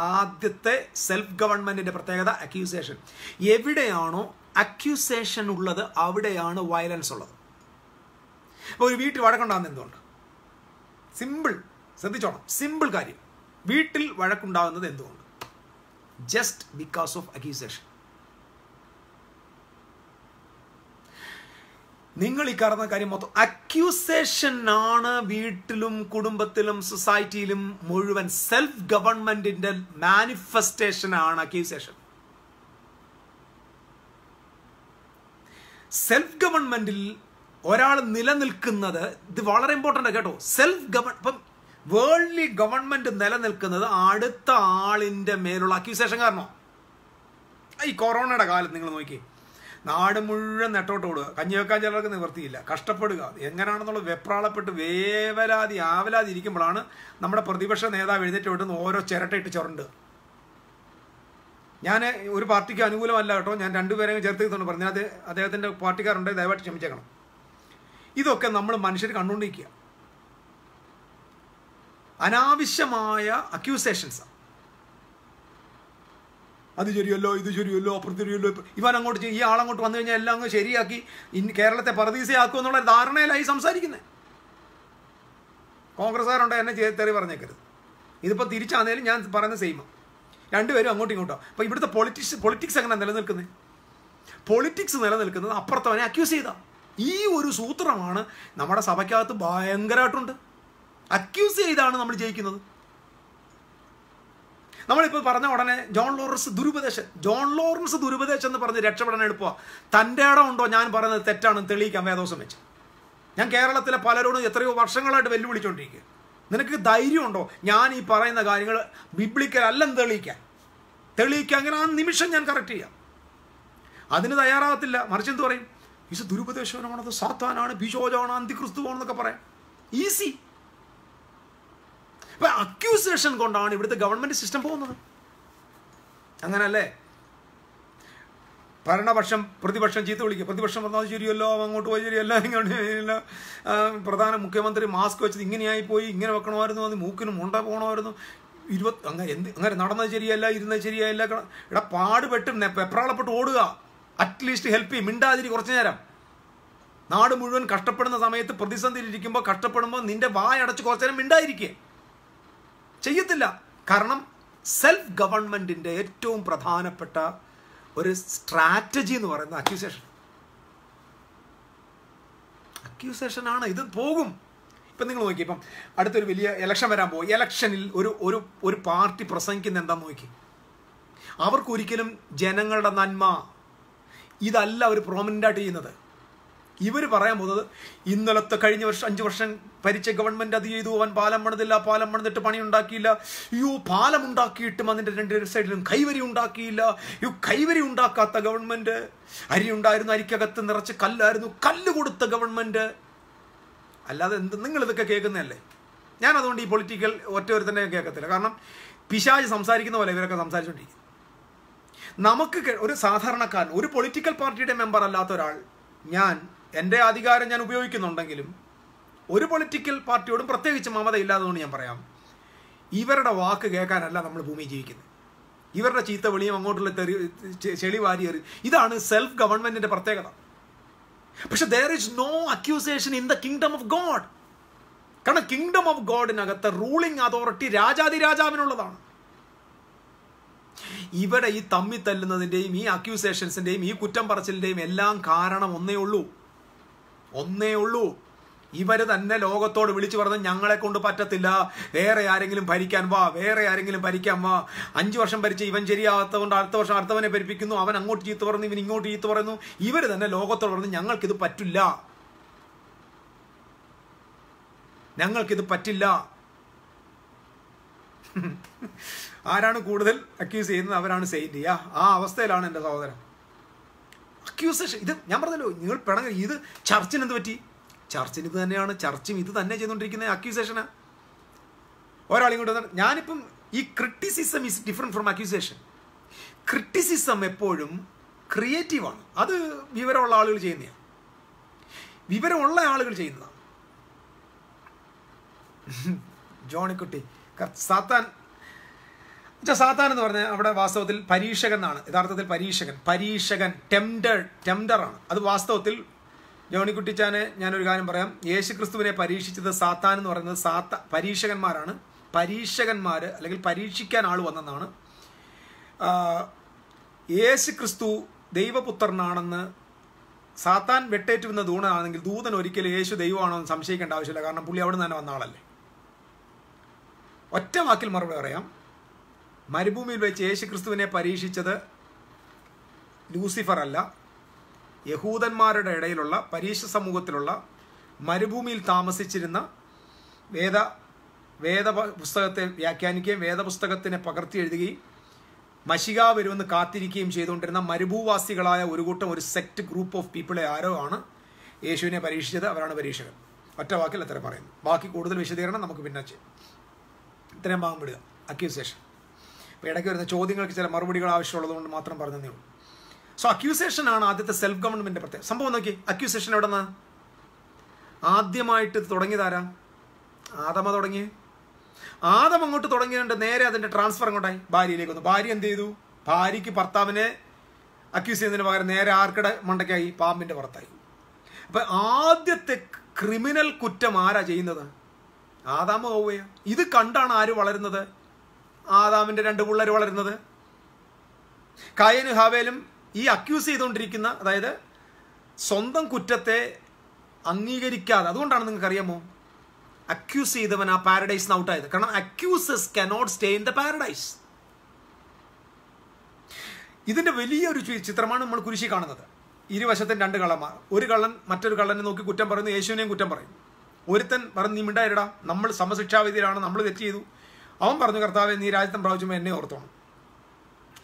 ആദ്യത്തെ സെൽഫ് ഗവൺമെന്റിന്റെ പ്രത്യേകത അക്യൂസേഷൻ. എവിടെയാണോ അക്യൂസേഷൻ ഉള്ളത് അവിടെയാണ് വയലൻസ് ഉള്ളത്. അപ്പോൾ ഒരു വീട്ടിൽ വഴക്കുണ്ടാകുന്ന എന്തുകൊണ്ട്? സിമ്പിൾ, ശ്രദ്ധിച്ചോണം, സിമ്പിൾ കാര്യം. വീട്ടിൽ വഴക്കുണ്ടാകുന്നത് എന്തുകൊണ്ട്? Just because of accusation. നിങ്ങൾ ഈ കാണുന്ന കാര്യം മൊത്തം അക്യൂസേഷൻ ആണ്. വീട്ടിലും കുടുംബത്തിലും സൊസൈറ്റിയിലും മുഴുവൻ സെൽഫ് ഗവൺമെന്റിന്റെ മാനിഫെസ്റ്റേഷൻ ആണ് അക്യൂസേഷൻ. സെൽഫ് ഗവൺമെന്റിൽ ഒരാൾ നിലനിൽക്കുന്നത്, ഇത് വളരെ ഇമ്പോർട്ടൻ്റ് ആണ് കേട്ടോ. ഇപ്പം വേൾഡ്ലി ഗവൺമെന്റ് നിലനിൽക്കുന്നത് അടുത്ത ആളിന്റെ മേലുള്ള അക്യൂസേഷൻ കാരണം. ഈ കൊറോണയുടെ കാലത്ത് നിങ്ങൾ നോക്കി, നാട് മുഴുവൻ നെട്ടോട്ട് ഓടുക, കഞ്ഞി വെക്കാൻ ചിലർക്ക് നിവർത്തിയില്ല, കഷ്ടപ്പെടുക, എങ്ങനെയാണെന്നുള്ള വെപ്രാളപ്പെട്ട് ആവലാതി ഇരിക്കുമ്പോഴാണ് നമ്മുടെ പ്രതിപക്ഷ നേതാവ് എഴുന്നേറ്റ് വിട്ടുന്ന ഓരോ ചിരട്ടയിട്ട് ചുരണ്ടുക. ഞാൻ ഒരു പാർട്ടിക്ക് അനുകൂലമല്ല കേട്ടോ, ഞാൻ രണ്ടുപേരെയും ചേർത്ത് തന്നെ പറഞ്ഞു. അദ്ദേഹത്തിൻ്റെ പാർട്ടിക്കാരുണ്ടെങ്കിൽ ദയവായിട്ട് ക്ഷമിച്ചേക്കണം. ഇതൊക്കെ നമ്മൾ മനുഷ്യർ കണ്ടുകൊണ്ടിരിക്കുക. അനാവശ്യമായ അക്യൂസേഷൻസ്. അത് ശരിയല്ലോ, ഇത് ശരിയല്ലോ, അപ്പുറത്ത് ശരിയല്ലോ, ഇവൻ അങ്ങോട്ട് ഈ ആളങ്ങോട്ട് വന്നു കഴിഞ്ഞാൽ എല്ലാം അങ്ങ് ശരിയാക്കി കേരളത്തെ പരദീസയാക്കും എന്നുള്ള ധാരണയിലായി സംസാരിക്കുന്നത്. കോൺഗ്രസ്സുകാരുണ്ട് എന്നെ തെറി പറഞ്ഞേക്കരുത്. ഇതിപ്പോൾ തിരിച്ചാന്നേലും ഞാൻ പറയുന്നത് സെയിമാണ്. രണ്ടുപേരും അങ്ങോട്ടും ഇങ്ങോട്ടോ. അപ്പോൾ ഇവിടുത്തെ പൊളിറ്റിക്സ് എങ്ങനെ നിലനിൽക്കുന്നത്? പൊളിറ്റിക്സ് നിലനിൽക്കുന്നത് അപ്പുറത്തവനെ അക്യൂസ് ചെയ്ത ഈ ഒരു സൂത്രമാണ് നമ്മുടെ സഭയ്ക്കകത്ത് ഭയങ്കരമായിട്ടുണ്ട്. അക്യൂസ് ചെയ്താണ് നമ്മൾ ജയിക്കുന്നത്. നമ്മളിപ്പോൾ പറഞ്ഞ ഉടനെ ജോൺ ലോറൻസ് ദുരുപദേശം എന്ന് പറഞ്ഞ് രക്ഷപ്പെടാൻ എളുപ്പമാണ്. തൻ്റെ ഇടം ഉണ്ടോ ഞാൻ പറയുന്നത് തെറ്റാണെന്ന് തെളിയിക്കാൻ വേദോസം വെച്ച് ഞാൻ കേരളത്തിലെ പലരോടും എത്രയോ വർഷങ്ങളായിട്ട് വെല്ലുവിളിച്ചുകൊണ്ടിരിക്കുക. നിനക്ക് ധൈര്യമുണ്ടോ ഞാൻ ഈ പറയുന്ന കാര്യങ്ങൾ ബിബ്ലിക്കൽ അല്ലെന്ന് തെളിയിക്കാൻ അങ്ങനെ ആ നിമിഷം ഞാൻ കറക്റ്റ് ചെയ്യാം. അതിന് തയ്യാറാകത്തില്ല. മറിച്ച് എന്ത് പറയും? ഇത് ദുരുപദേശമാണത്, സാത്താനാണ്, പിശാചാണ്, അന്തിക്രിസ്തുവാണെന്നൊക്കെ പറയാം. ഈസി. ഇപ്പം അക്യൂസേഷൻ കൊണ്ടാണ് ഇവിടുത്തെ ഗവൺമെൻറ് സിസ്റ്റം പോകുന്നത്. അങ്ങനല്ലേ? ഭരണപക്ഷം പ്രതിപക്ഷം ചീത്ത വിളിക്കുക. പ്രതിപക്ഷം പറഞ്ഞാൽ ശരിയല്ലോ, അങ്ങോട്ട് പോയി ശരിയല്ല, ഇങ്ങോട്ട് ശരിയല്ല, പ്രധാന മുഖ്യമന്ത്രി മാസ്ക് വെച്ചത് ഇങ്ങനെയായി പോയി, ഇങ്ങനെ വെക്കണമായിരുന്നു, അത് മൂക്കിന് മുണ്ട പോകണമായിരുന്നു, അങ്ങനെ നടന്നത് ശരിയല്ല, ഇരുന്നത് ശരിയല്ല. ഇവിടെ പാടുപെട്ട് വെപ്രാളപ്പെട്ട് ഓടുക. അറ്റ്ലീസ്റ്റ് ഹെൽപ്പ് ചെയ്യും, മിണ്ടാതിരി കുറച്ചു നേരം. നാട് മുഴുവൻ കഷ്ടപ്പെടുന്ന സമയത്ത് പ്രതിസന്ധിയിലിരിക്കുമ്പോൾ കഷ്ടപ്പെടുമ്പോൾ നിന്റെ വായടച്ച് കുറച്ചു നേരം മിണ്ടായിരിക്കേ. ചെയ്യത്തില്ല. കാരണം സെൽഫ് ഗവൺമെൻറ്റിൻ്റെ ഏറ്റവും പ്രധാനപ്പെട്ട ഒരു സ്ട്രാറ്റജി എന്ന് പറയുന്നത് അക്യൂസേഷനാണ്. ഇത് പോകും. ഇപ്പം നിങ്ങൾ നോക്കി, ഇപ്പം അടുത്തൊരു വലിയ ഇലക്ഷൻ വരാൻ പോകും. ഇലക്ഷനിൽ ഒരു പാർട്ടി പ്രസംഗിക്കുന്ന എന്താണെന്ന് നോക്കി. അവർക്കൊരിക്കലും ജനങ്ങളുടെ നന്മ ഇതല്ല അവർ പ്രോമിനൻ്റായിട്ട് ചെയ്യുന്നത്. ഇവർ പറയാൻ പോകുന്നത് ഇന്നലത്തെ കഴിഞ്ഞ വർഷം 5 വർഷം ഭരിച്ച ഗവൺമെൻറ് അത് ചെയ്തു, അവൻ പാലം പണിതിട്ട് പണി ഉണ്ടാക്കിയില്ല, പാലം ഉണ്ടാക്കിയിട്ടും അതിൻ്റെ 2 സൈഡിലും കൈവരി ഉണ്ടാക്കിയില്ല, കൈവരി ഉണ്ടാക്കാത്ത ഗവൺമെൻറ്, അരി ഉണ്ടായിരുന്നു, അരിക്കകത്ത് നിറച്ച് കല്ലായിരുന്നു, കല്ല് കൊടുത്ത ഗവൺമെൻറ്. അല്ലാതെ നിങ്ങളിതൊക്കെ കേൾക്കുന്നതല്ലേ? ഞാനതുകൊണ്ട് ഈ പൊളിറ്റിക്കൽ ഒറ്റൊരു തന്നെ കേൾക്കത്തില്ല. കാരണം പിശാച് സംസാരിക്കുന്ന പോലെ ഇവരൊക്കെ സംസാരിച്ചുകൊണ്ടിരിക്കും. നമുക്ക് ഒരു സാധാരണക്കാരൻ, ഒരു പൊളിറ്റിക്കൽ പാർട്ടിയുടെ മെമ്പർ അല്ലാത്ത ഒരാൾ, എൻ്റെ അധികാരം ഞാൻ ഉപയോഗിക്കുന്നുണ്ടെങ്കിലും ഒരു പൊളിറ്റിക്കൽ പാർട്ടിയോടും പ്രത്യേകിച്ച് മമതയില്ലാത്തതുകൊണ്ട് ഞാൻ പറയാം, ഇവരുടെ വാക്ക് കേൾക്കാനല്ല നമ്മൾ ഭൂമി ജീവിക്കുന്നത്. ഇവരുടെ ചീത്ത വിളിയും അങ്ങോട്ടുള്ള ചെളി വാരിയേറി, ഇതാണ് സെൽഫ് ഗവൺമെൻറ്റിൻ്റെ പ്രത്യേകത. പക്ഷെ there is no accusation in the kingdom of God. കാരണം കിങ്ഡം ഓഫ് ഗോഡിനകത്ത് റൂളിംഗ് അതോറിറ്റി രാജാതിരാജാവിനുള്ളതാണ്. ഇവിടെ ഈ തമ്മി തല്ലുന്നതിൻ്റെയും ഈ അക്യൂസേഷൻസിൻ്റെയും ഈ കുറ്റം പറച്ചിലിൻ്റെയും എല്ലാം കാരണം ഒന്നേ ഉള്ളൂ. ഇവർ തന്നെ ലോകത്തോട് വിളിച്ചു പറഞ്ഞ് ഞങ്ങളെ കൊണ്ട് പറ്റത്തില്ല, വേറെ ആരെങ്കിലും ഭരിക്കാൻ വാ. 5 വർഷം ഭരിച്ച ഇവൻ ശരിയാകാത്തതുകൊണ്ട് അടുത്ത വർഷം അടുത്തവനെ ഭരിപ്പിക്കുന്നു, അവൻ അങ്ങോട്ട് ചീത്ത പറയുന്നു, ഇവൻ ഇങ്ങോട്ട് ചീത്ത പറയുന്നു. ഇവർ തന്നെ ലോകത്തോട് പറഞ്ഞ് ഞങ്ങൾക്കിത് പറ്റില്ല. ആരാണ് കൂടുതൽ അക്യൂസ് ചെയ്യുന്നത് അവരാണ് സെയിന്റ് ചെയ്യുക. ആ അവസ്ഥയിലാണ് എൻ്റെ സഹോദരൻ. അക്യൂസേഷൻ ഇത് ഞാൻ പറഞ്ഞല്ലോ, നിങ്ങൾ പിണങ്ങ. ഇത് ചർച്ചിന് എന്ത് പറ്റി? ചർച്ചിന് ഇത് തന്നെയാണ്. ചർച്ചും ഇത് തന്നെ ചെയ്തുകൊണ്ടിരിക്കുന്നത് അക്യൂസേഷനാ. ഒരാളിങ്ങോട്ട് വന്നിട്ട് ഞാനിപ്പം ഈ criticism is different from accusation. Criticism എപ്പോഴും ക്രിയേറ്റീവാണ്. അത് വിവരമുള്ള ആളുകൾ ചെയ്യുന്നതാണ്. ജോണിക്കുട്ടി സാത്താൻ എന്ന് പറഞ്ഞാൽ അവിടെ വാസ്തവത്തിൽ പരീക്ഷകൻ എന്നാണ്. യഥാർത്ഥത്തിൽ പരീക്ഷകൻ ടെംഡറാണ്. അത് വാസ്തവത്തിൽ ജോണിക്കുട്ടിച്ചാനെ ഞാനൊരു കാര്യം പറയാം. യേശു ക്രിസ്തുവിനെ പരീക്ഷിച്ചത് സാത്താൻ എന്ന് പറയുന്നത് പരീക്ഷകന്മാരാണ്. പരീക്ഷകന്മാർ അല്ലെങ്കിൽ പരീക്ഷിക്കാൻ ആൾ വന്നെന്നാണ്. യേശു ക്രിസ്തു ദൈവപുത്രനാണെന്ന് സാത്താൻ വെട്ടേറ്റുന്ന ദൂതനാണെങ്കിൽ ദൂതൻ ഒരിക്കലും യേശു ദൈവമാണോ എന്ന് സംശയിക്കേണ്ട ആവശ്യമില്ല. കാരണം പുള്ളി അവിടെ നിന്ന് തന്നെ വന്ന ആളല്ലേ. ഒറ്റ വാക്കിൽ മറുപടി പറയാം. മരുഭൂമിയിൽ വെച്ച് യേശു ക്രിസ്തുവിനെ പരീക്ഷിച്ചത് ലൂസിഫർ അല്ല, യഹൂദന്മാരുടെ ഇടയിലുള്ള പരീക്ഷ സമൂഹത്തിലുള്ള മരുഭൂമിയിൽ താമസിച്ചിരുന്ന വേദ പുസ്തകത്തെ വ്യാഖ്യാനിക്കുകയും വേദപുസ്തകത്തിനെ പകർത്തി എഴുതുകയും മശിഹ വരുമെന്ന് കാത്തിരിക്കുകയും ചെയ്തുകൊണ്ടിരുന്ന മരുഭൂവാസികളായ ഒരു സെക്ട് ഗ്രൂപ്പ് ഓഫ് പീപ്പിളെ ആരോ ആണ് യേശുവിനെ പരീക്ഷിച്ചത്. അവരാണ് പരീക്ഷകൻ. ഒറ്റ വാക്കിൽ അത്ര പറയുന്നു. ബാക്കി കൂടുതൽ വിശദീകരണം നമുക്ക് പിന്നെ ചെയ്യാം. ഇത്രയും ഭാഗം വിടുക. അക്യൂസേഷൻ. അപ്പോൾ ഇടയ്ക്ക് വരുന്ന ചോദ്യങ്ങൾക്ക് ചില മറുപടികൾ ആവശ്യമുള്ളതുകൊണ്ട് മാത്രം പറഞ്ഞതേ ഉള്ളൂ. സോ അക്യൂസേഷൻ ആണ് ആദ്യത്തെ സെൽഫ് ഗവൺമെൻറ്റിൻ്റെ പ്രത്യേകം. സംഭവം നോക്കി, അക്യൂസേഷൻ എവിടെ നിന്ന് ആദ്യമായിട്ട് തുടങ്ങിയതാരാ? ആദം അങ്ങോട്ട് തുടങ്ങിയതുകൊണ്ട് നേരെ അതിൻ്റെ ട്രാൻസ്ഫർ അങ്ങോട്ടായി ഭാര്യയിലേക്ക് വന്നു. ഭാര്യ എന്ത് ചെയ്തു? ഭാര്യയ്ക്ക് ഭർത്താവിനെ അക്യൂസ് ചെയ്യുന്നതിന് പകരം നേരെ ആർക്കടെ മണ്ടയ്ക്കായി? പാമ്പിൻ്റെ പുറത്തായി. അപ്പം ആദ്യത്തെ ക്രിമിനൽ കുറ്റം ആരാ ചെയ്യുന്നത്? ആദാമും ഹവ്വയും. ഇത് കണ്ടാണ് ആര് വളരുന്നത്? ആദാമിൻ്റെ 2 പിള്ളേർ വളരുന്നത്. കായനും ഹാവേലും ഈ അക്യൂസ് ചെയ്തുകൊണ്ടിരിക്കുന്ന, അതായത് സ്വന്തം കുറ്റത്തെ അംഗീകരിക്കാതെ, അതുകൊണ്ടാണ് നിങ്ങൾക്കറിയാമോ അക്യൂസ് ചെയ്തവൻ ആ പാരഡൈസിന് ഔട്ടായത്. കാരണം accuses cannot stay in the paradise. ഇതിൻ്റെ വലിയൊരു ചിത്രമാണ് നമ്മൾ കുരിശി കാണുന്നത്. ഇരുവശത്തും 2 കള്ളന്മാർ. ഒരു കള്ളൻ മറ്റൊരു കള്ളനെ നോക്കി കുറ്റം പറയുന്നു, യേശുവിനെയും കുറ്റം പറയും. ഒരുത്തൻ പറഞ്ഞു, നീ മിണ്ടായിരടാ, നമ്മൾ സമശിക്ഷാവിധിയിലാണ്, നമ്മൾ തെറ്റ് ചെയ്തു. അവൻ പറഞ്ഞു, കർത്താവേ നീ രാജ്യത്വം പ്രാപിച്ചുമ്പോൾ എന്നെ ഓർത്തോണം.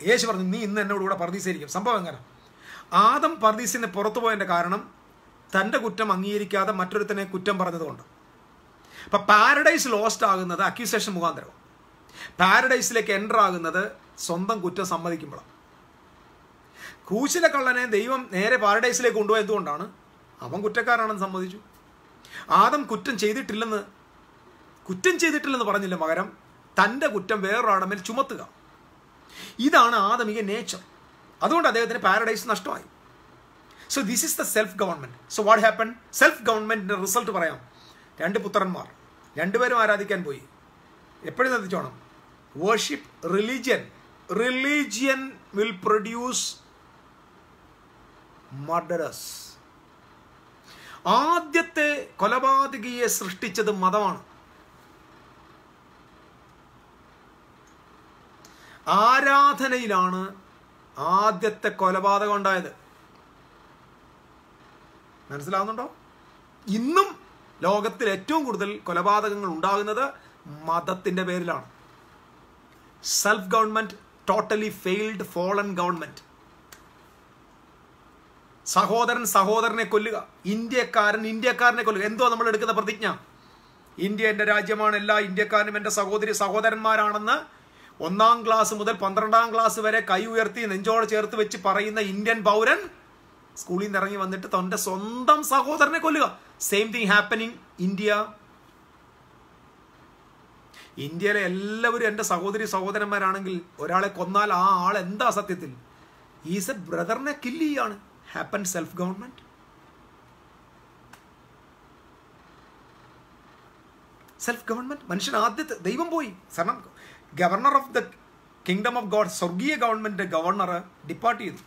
യേശു പറഞ്ഞു, നീ ഇന്ന് എന്നോട് കൂടെ പർദീസായിരിക്കും. സംഭവം എങ്ങനെ? ആദം പർദീസിന് പുറത്തു പോയതിൻ്റെ കാരണം തൻ്റെ കുറ്റം അംഗീകരിക്കാതെ മറ്റൊരുത്തനെ കുറ്റം പറഞ്ഞതുകൊണ്ട്. അപ്പം പാരഡൈസ് ലോസ്റ്റ് ആകുന്നത് അക്യൂസേഷൻ മുഖാന്തരം. പാരഡൈസിലേക്ക് എൻ്റർ ആകുന്നത് സ്വന്തം കുറ്റം സമ്മതിക്കുമ്പോഴാണ്. ക്രൂശിലെ കള്ളനെ ദൈവം നേരെ പാരഡൈസിലേക്ക് കൊണ്ടുപോയത് എന്തുകൊണ്ടാണ്? അവൻ കുറ്റക്കാരാണെന്ന് സമ്മതിച്ചു. ആദം കുറ്റം ചെയ്തിട്ടില്ലെന്ന് പറഞ്ഞില്ല, പകരം തൻ്റെ കുറ്റം വേറൊരാളുടെ മേൽ ചുമത്തുക. ഇതാണ് ആദമിക നേച്ചർ. അതുകൊണ്ട് അദ്ദേഹത്തിന് പാരഡൈസ് നഷ്ടമായി. So this is the self government. So what happen? Self ഗവൺമെന്റിന്റെ റിസൾട്ട് പറയാം. 2 പുത്രന്മാർ, 2 പേരും ആരാധിക്കാൻ പോയി. എപ്പോഴും ശ്രദ്ധിച്ചോണം, വർഷിപ്പ് റിലീജിയൻ വിൽ പ്രൊഡ്യൂസ് മർഡറസ്. ആദ്യത്തെ കൊലപാതകിയെ സൃഷ്ടിച്ചത് മതമാണ്. ആരാധനയിലാണ് ആദ്യത്തെ കൊലപാതകം ഉണ്ടായത്. മനസ്സിലാവുന്നുണ്ടോ? ഇന്നും ലോകത്തിൽ ഏറ്റവും കൂടുതൽ കൊലപാതകങ്ങൾ ഉണ്ടാകുന്നത് മതത്തിന്റെ പേരിലാണ്. Self government, totally failed fallen government. സഹോദരൻ സഹോദരനെ കൊല്ലുക, ഇന്ത്യക്കാരനെ കൊല്ലുക. എന്തോ നമ്മൾ എടുക്കുന്ന പ്രതിജ്ഞ? ഇന്ത്യ എൻ്റെ രാജ്യമാണ്, എല്ലാ ഇന്ത്യക്കാരും എൻ്റെ സഹോദരന്മാരാണെന്ന് 1ാം ക്ലാസ് മുതൽ 12ാം ക്ലാസ് വരെ കൈ ഉയർത്തി നെഞ്ചോട് ചേർത്ത് വെച്ച് പറയുന്ന ഇന്ത്യൻ പൗരൻ സ്കൂളിൽ നിന്ന് ഇറങ്ങി വന്നിട്ട് തൻ്റെ സ്വന്തം സഹോദരനെ കൊല്ലുക. സെയിം തിങ് ഹാപ്പനിങ് ഇന്ത്യയിലെ എല്ലാവരും എൻ്റെ സഹോദരന്മാരാണെങ്കിൽ ഒരാളെ കൊന്നാൽ ആ ആൾ എന്താ സത്യത്തിൽ? ഈസ് എ ബ്രദറിനെ കില്ല് ചെയ്യാണ്. Happen self government. Self government. മനുഷ്യൻ ആദ്യത്തെ ദൈവം പോയി. കാരണം governor of the kingdom of God, സ്വർഗീയ ഗവൺമെന്റ് ഗവർണർ ഡിപ്പാർട്ട് ചെയ്തു.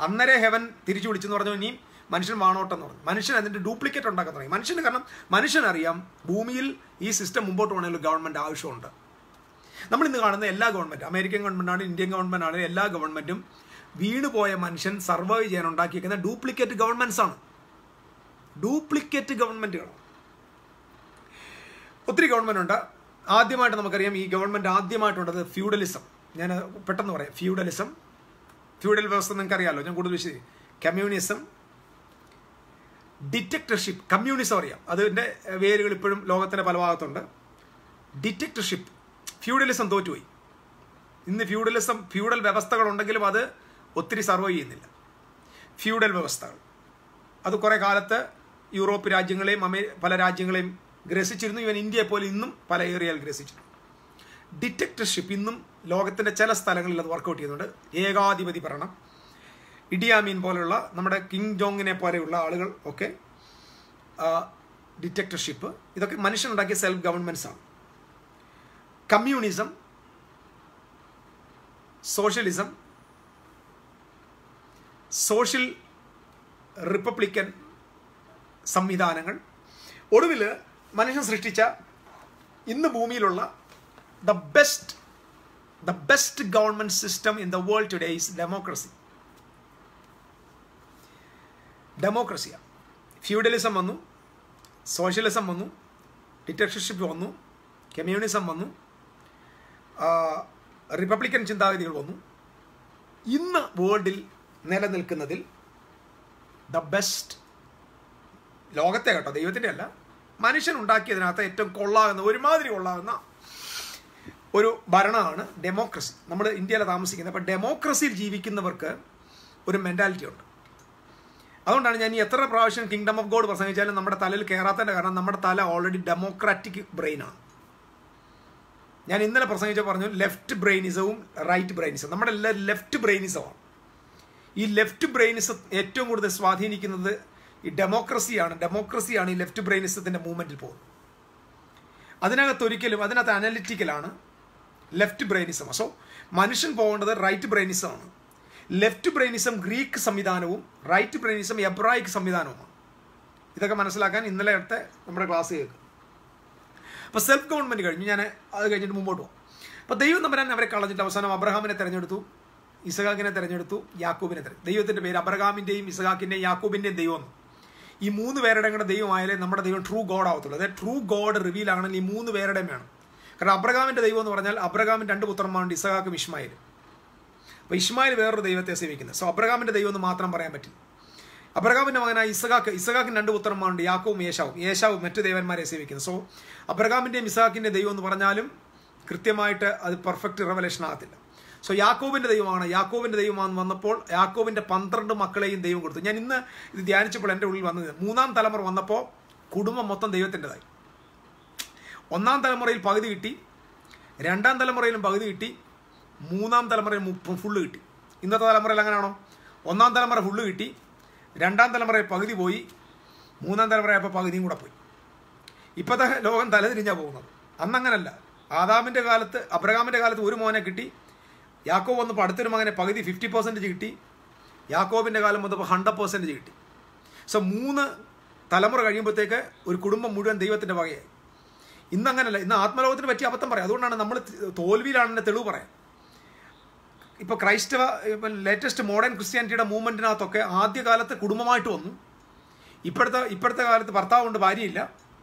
അന്നേരം ഹെവൻ തിരിച്ചു വിളിച്ചെന്ന് പറഞ്ഞു, ഇനിയും മനുഷ്യൻ വാണോട്ടെന്ന് പറഞ്ഞു. മനുഷ്യൻ അതിൻ്റെ ഡ്യൂപ്ലിക്കേറ്റ് ഉണ്ടാക്കാൻ തുടങ്ങി. മനുഷ്യന് കാരണം മനുഷ്യനറിയാം ഭൂമിയിൽ ഈ സിസ്റ്റം മുമ്പോട്ട് പോകണമെങ്കിൽ ഗവൺമെൻറ് ആവശ്യമുണ്ട്. നമ്മളിന്ന് കാണുന്ന എല്ലാ government, American government, Indian government ആണ്, എല്ലാ ഗവൺമെൻറ്റും വീണുപോയ മനുഷ്യൻ സർവൈവ് ചെയ്യാൻ ഉണ്ടാക്കിയിരിക്കുന്ന ഡ്യൂപ്ലിക്കേറ്റ് ഗവൺമെൻറ്റ്സ് ആണ്. ഡ്യൂപ്ലിക്കേറ്റ് ഗവൺമെൻറ്റുകൾ ഒത്തിരി ഗവൺമെൻറ് ഉണ്ട്. ആദ്യമായിട്ട് നമുക്കറിയാം ഈ ഗവൺമെൻറ് ആദ്യമായിട്ടുള്ളത് ഫ്യൂഡലിസം. ഞാൻ പെട്ടെന്ന് പറയാം. ഫ്യൂഡൽ വ്യവസ്ഥ നിങ്ങൾക്കറിയാമല്ലോ, ഞാൻ കൂടുതൽ വിശദീകരിക്കും. കമ്മ്യൂണിസം, ഡിറ്റക്ടർഷിപ്പ്. കമ്മ്യൂണിസം അറിയാം, അതിൻ്റെ വേരുകൾ ഇപ്പോഴും ലോകത്തിൻ്റെ പല ഭാഗത്തുണ്ട്. ഡിറ്റക്ടർഷിപ്പ്. ഫ്യൂഡലിസം തോറ്റുപോയി. ഇന്ന് ഫ്യൂഡൽ വ്യവസ്ഥകളുണ്ടെങ്കിലും അത് ഒത്തിരി സർവൈവ് ചെയ്യുന്നില്ല. ഫ്യൂഡൽ വ്യവസ്ഥകൾ അത് കുറേ കാലത്ത് യൂറോപ്പ് രാജ്യങ്ങളെയും പല രാജ്യങ്ങളെയും ഗ്രസിച്ചിരുന്നു. ഇവൻ ഇന്ത്യയെ പോലെ ഇന്നും പല ഏരിയയിൽ ഗ്രസിച്ചിരുന്നു. ഡിറ്റക്ടർഷിപ്പ് ഇന്നും ലോകത്തിൻ്റെ ചില സ്ഥലങ്ങളിൽ അത് വർക്കൗട്ട് ചെയ്യുന്നുണ്ട്. ഏകാധിപതി ഭരണം, ഇഡിയാമീൻ പോലെയുള്ള നമ്മുടെ കിങ് ജോങ്ങിനെ പോലെയുള്ള ആളുകൾ ഒക്കെ ഡിറ്റക്ടർഷിപ്പ്, ഇതൊക്കെ മനുഷ്യനുണ്ടാക്കിയ സെൽഫ് ഗവൺമെൻറ്റ്സ് ആണ്. കമ്മ്യൂണിസം, സോഷ്യലിസം, സോഷ്യൽ റിപ്പബ്ലിക്കൻ സംവിധാനങ്ങൾ, ഒടുവിൽ മനുഷ്യൻ സൃഷ്ടിച്ച ഇന്ന് ഭൂമിയിലുള്ള the best government system in the world today is ഡെമോക്രസിയാണ്. ഫ്യൂഡലിസം വന്നു, സോഷ്യലിസം വന്നു, ഡിക്റ്റേറ്റർഷിപ്പ് വന്നു, കമ്മ്യൂണിസം വന്നു, റിപ്പബ്ലിക്കൻ ചിന്താഗതികൾ വന്നു. ഇന്ന് വേൾഡിൽ നിലനിൽക്കുന്നതിൽ ദ ബെസ്റ്റ്, ലോകത്തെ കേട്ടോ, ദൈവത്തിൻ്റെ അല്ല, മനുഷ്യനുണ്ടാക്കിയതിനകത്ത് ഏറ്റവും ഒരുമാതിരി കൊള്ളാകുന്ന ഒരു ഭരണമാണ് ഡെമോക്രസി. നമ്മൾ ഇന്ത്യയിൽ താമസിക്കുന്നത്. അപ്പോൾ ഡെമോക്രസിയിൽ ജീവിക്കുന്നവർക്ക് ഒരു മെൻറ്റാലിറ്റി ഉണ്ട്. അതുകൊണ്ടാണ് ഞാൻ ഈ എത്ര പ്രാവശ്യം കിങ്ഡം ഓഫ് ഗോഡ് പ്രസംഗിച്ചാലും നമ്മുടെ തലയിൽ കയറാത്തതിൻ്റെ കാരണം നമ്മുടെ തല ഓൾറെഡി ഡെമോക്രാറ്റിക് ബ്രെയിനാണ്. ഞാൻ ഇന്നലെ പ്രസംഗിച്ച പറഞ്ഞു ലെഫ്റ്റ് ബ്രെയിനിസവും റൈറ്റ് ബ്രെയിനിസവും. നമ്മുടെ എല്ലാം ലെഫ്റ്റ് ബ്രെയിനിസമാണ്. ഈ ലെഫ്റ്റ് ബ്രെയിനിസം ഏറ്റവും കൂടുതൽ സ്വാധീനിക്കുന്നത് ഈ ഡെമോക്രസിയാണ് ഈ ലെഫ്റ്റ് ബ്രെയിനിസത്തിൻ്റെ മൂവ്മെൻറ്റിൽ പോകുന്നത്. അതിനകത്ത് അനലിറ്റിക്കലാണ് ലെഫ്റ്റ് ബ്രെയിനിസം. സോ മനുഷ്യൻ പോകേണ്ടത് റൈറ്റ് ബ്രെയിനിസമാണ്. ലെഫ്റ്റ് ബ്രെയിനിസം ഗ്രീക്ക് സംവിധാനവും റൈറ്റ് ബ്രെയിനിസം എബ്രായിക് സംവിധാനവുമാണ്. ഇതൊക്കെ മനസ്സിലാക്കാൻ ഇന്നലെ അടുത്ത നമ്മുടെ ക്ലാസ് കേൾക്കും. അപ്പോൾ സെൽഫ് ഗവൺമെൻറ് കഴിഞ്ഞു. ഞാൻ അത് കഴിഞ്ഞിട്ട് മുമ്പോട്ട് പോകും. അപ്പോൾ ദൈവം തമ്പുരാൻ അവരെ കളഞ്ഞിട്ട് അവസാനം അബ്രഹാമിനെ തിരഞ്ഞെടുത്തു, ഇസഹാക്കിനെ തിരഞ്ഞെടുത്തു, യാക്കോബിനെ തിരഞ്ഞെടുത്തു. ദൈവത്തിൻ്റെ പേര് അബ്രഹാമിൻ്റെയും ഇസഹാക്കിൻ്റെയും യാക്കോബിൻ്റെയും ദൈവം. ഈ 3 പേരുടെ കൂടെ ദൈവമായാലേ നമ്മുടെ ദൈവം ട്രൂ ഗോഡ് ആവത്തുള്ളൂ. അതായത് ട്രൂ ഗോഡ് റിവീൽ ആണെങ്കിൽ ഈ 3 പേരുടെയും വേണം. കാരണം അബ്രഹാമിൻ്റെ ദൈവം എന്ന് പറഞ്ഞാൽ അബ്രഹാമിന് 2 പുത്രന്മാരുണ്ട്, ഇസഹാക്കും ഇഷ്മായേലും. അപ്പോൾ ഇഷ്മായേൽ വേറൊരു ദൈവത്തെ സേവിക്കുന്നത്. സോ അബ്രഹാമിൻ്റെ ദൈവം എന്ന് മാത്രം പറയാൻ പറ്റില്ല. അബ്രഹാമിൻ്റെ മകനായ ഇസഹാക്കിന് 2 പുത്രന്മാരുണ്ട്, യാക്കോവും യേശാവും മറ്റു ദേവന്മാരെ സേവിക്കുന്നത്. സോ അബ്രഹാമിൻ്റെയും ഇസഹാക്കിൻ്റെ ദൈവം എന്ന് പറഞ്ഞാലും കൃത്യമായിട്ട് അത് പെർഫെക്റ്റ് റെവലേഷൻ ആകത്തില്ല. സോ യാക്കോബിൻ്റെ ദൈവമാണെന്ന് വന്നപ്പോൾ യാക്കോബിൻ്റെ 12 മക്കളെയും ദൈവം കൊടുത്തു. ഞാൻ ഇന്ന് ഇത് ധ്യാനിച്ചപ്പോൾ എൻ്റെ ഉള്ളിൽ വന്നത് 3-ാം തലമുറ വന്നപ്പോൾ കുടുംബം മൊത്തം ദൈവത്തിൻ്റെതായി. 1-ാം തലമുറയിൽ പകുതി കിട്ടി, 2-ാം തലമുറയിലും പകുതി കിട്ടി, 3-ാം തലമുറയിൽ ഫുള്ള് കിട്ടി. ഇന്നത്തെ തലമുറയിൽ അങ്ങനെയാണോ? 1-ാം തലമുറ ഫുള്ള് കിട്ടി, 2-ാം തലമുറയിൽ പകുതി പോയി, 3-ാം തലമുറയായപ്പോൾ പകുതിയും കൂടെ പോയി. ഇപ്പോഴത്തെ ലോകം തലതിരിഞ്ഞാണ് പോകുന്നത്. അന്നങ്ങനല്ല. അബ്രഹാമിൻ്റെ കാലത്ത് ഒരു മോനെ കിട്ടി, യാക്കോബ് വന്നപ്പോൾ അടുത്തൊരു മകനെ പകുതി 50% കിട്ടി, യാക്കോബിൻ്റെ കാലം വന്നപ്പോൾ 100% കിട്ടി. സോ 3 തലമുറ കഴിയുമ്പോഴത്തേക്ക് ഒരു കുടുംബം മുഴുവൻ ദൈവത്തിൻ്റെ വകയായി. ഇന്നങ്ങനല്ല. ഇന്ന് ആത്മലോകത്തിന് പറ്റിയ അബദ്ധം പറയാം. അതുകൊണ്ടാണ് നമ്മൾ തോൽവിയിലാണെന്നെ തെളിവ് പറയാം. ഇപ്പോൾ ലേറ്റസ്റ്റ് മോഡേൺ ക്രിസ്ത്യാനിറ്റിയുടെ മൂവ്മെൻറ്റിനകത്തൊക്കെ ആദ്യകാലത്ത് കുടുംബമായിട്ട് വന്നു. ഇപ്പോഴത്തെ കാലത്ത് ഭർത്താവുണ്ട്, ഭാര്യയില്ല,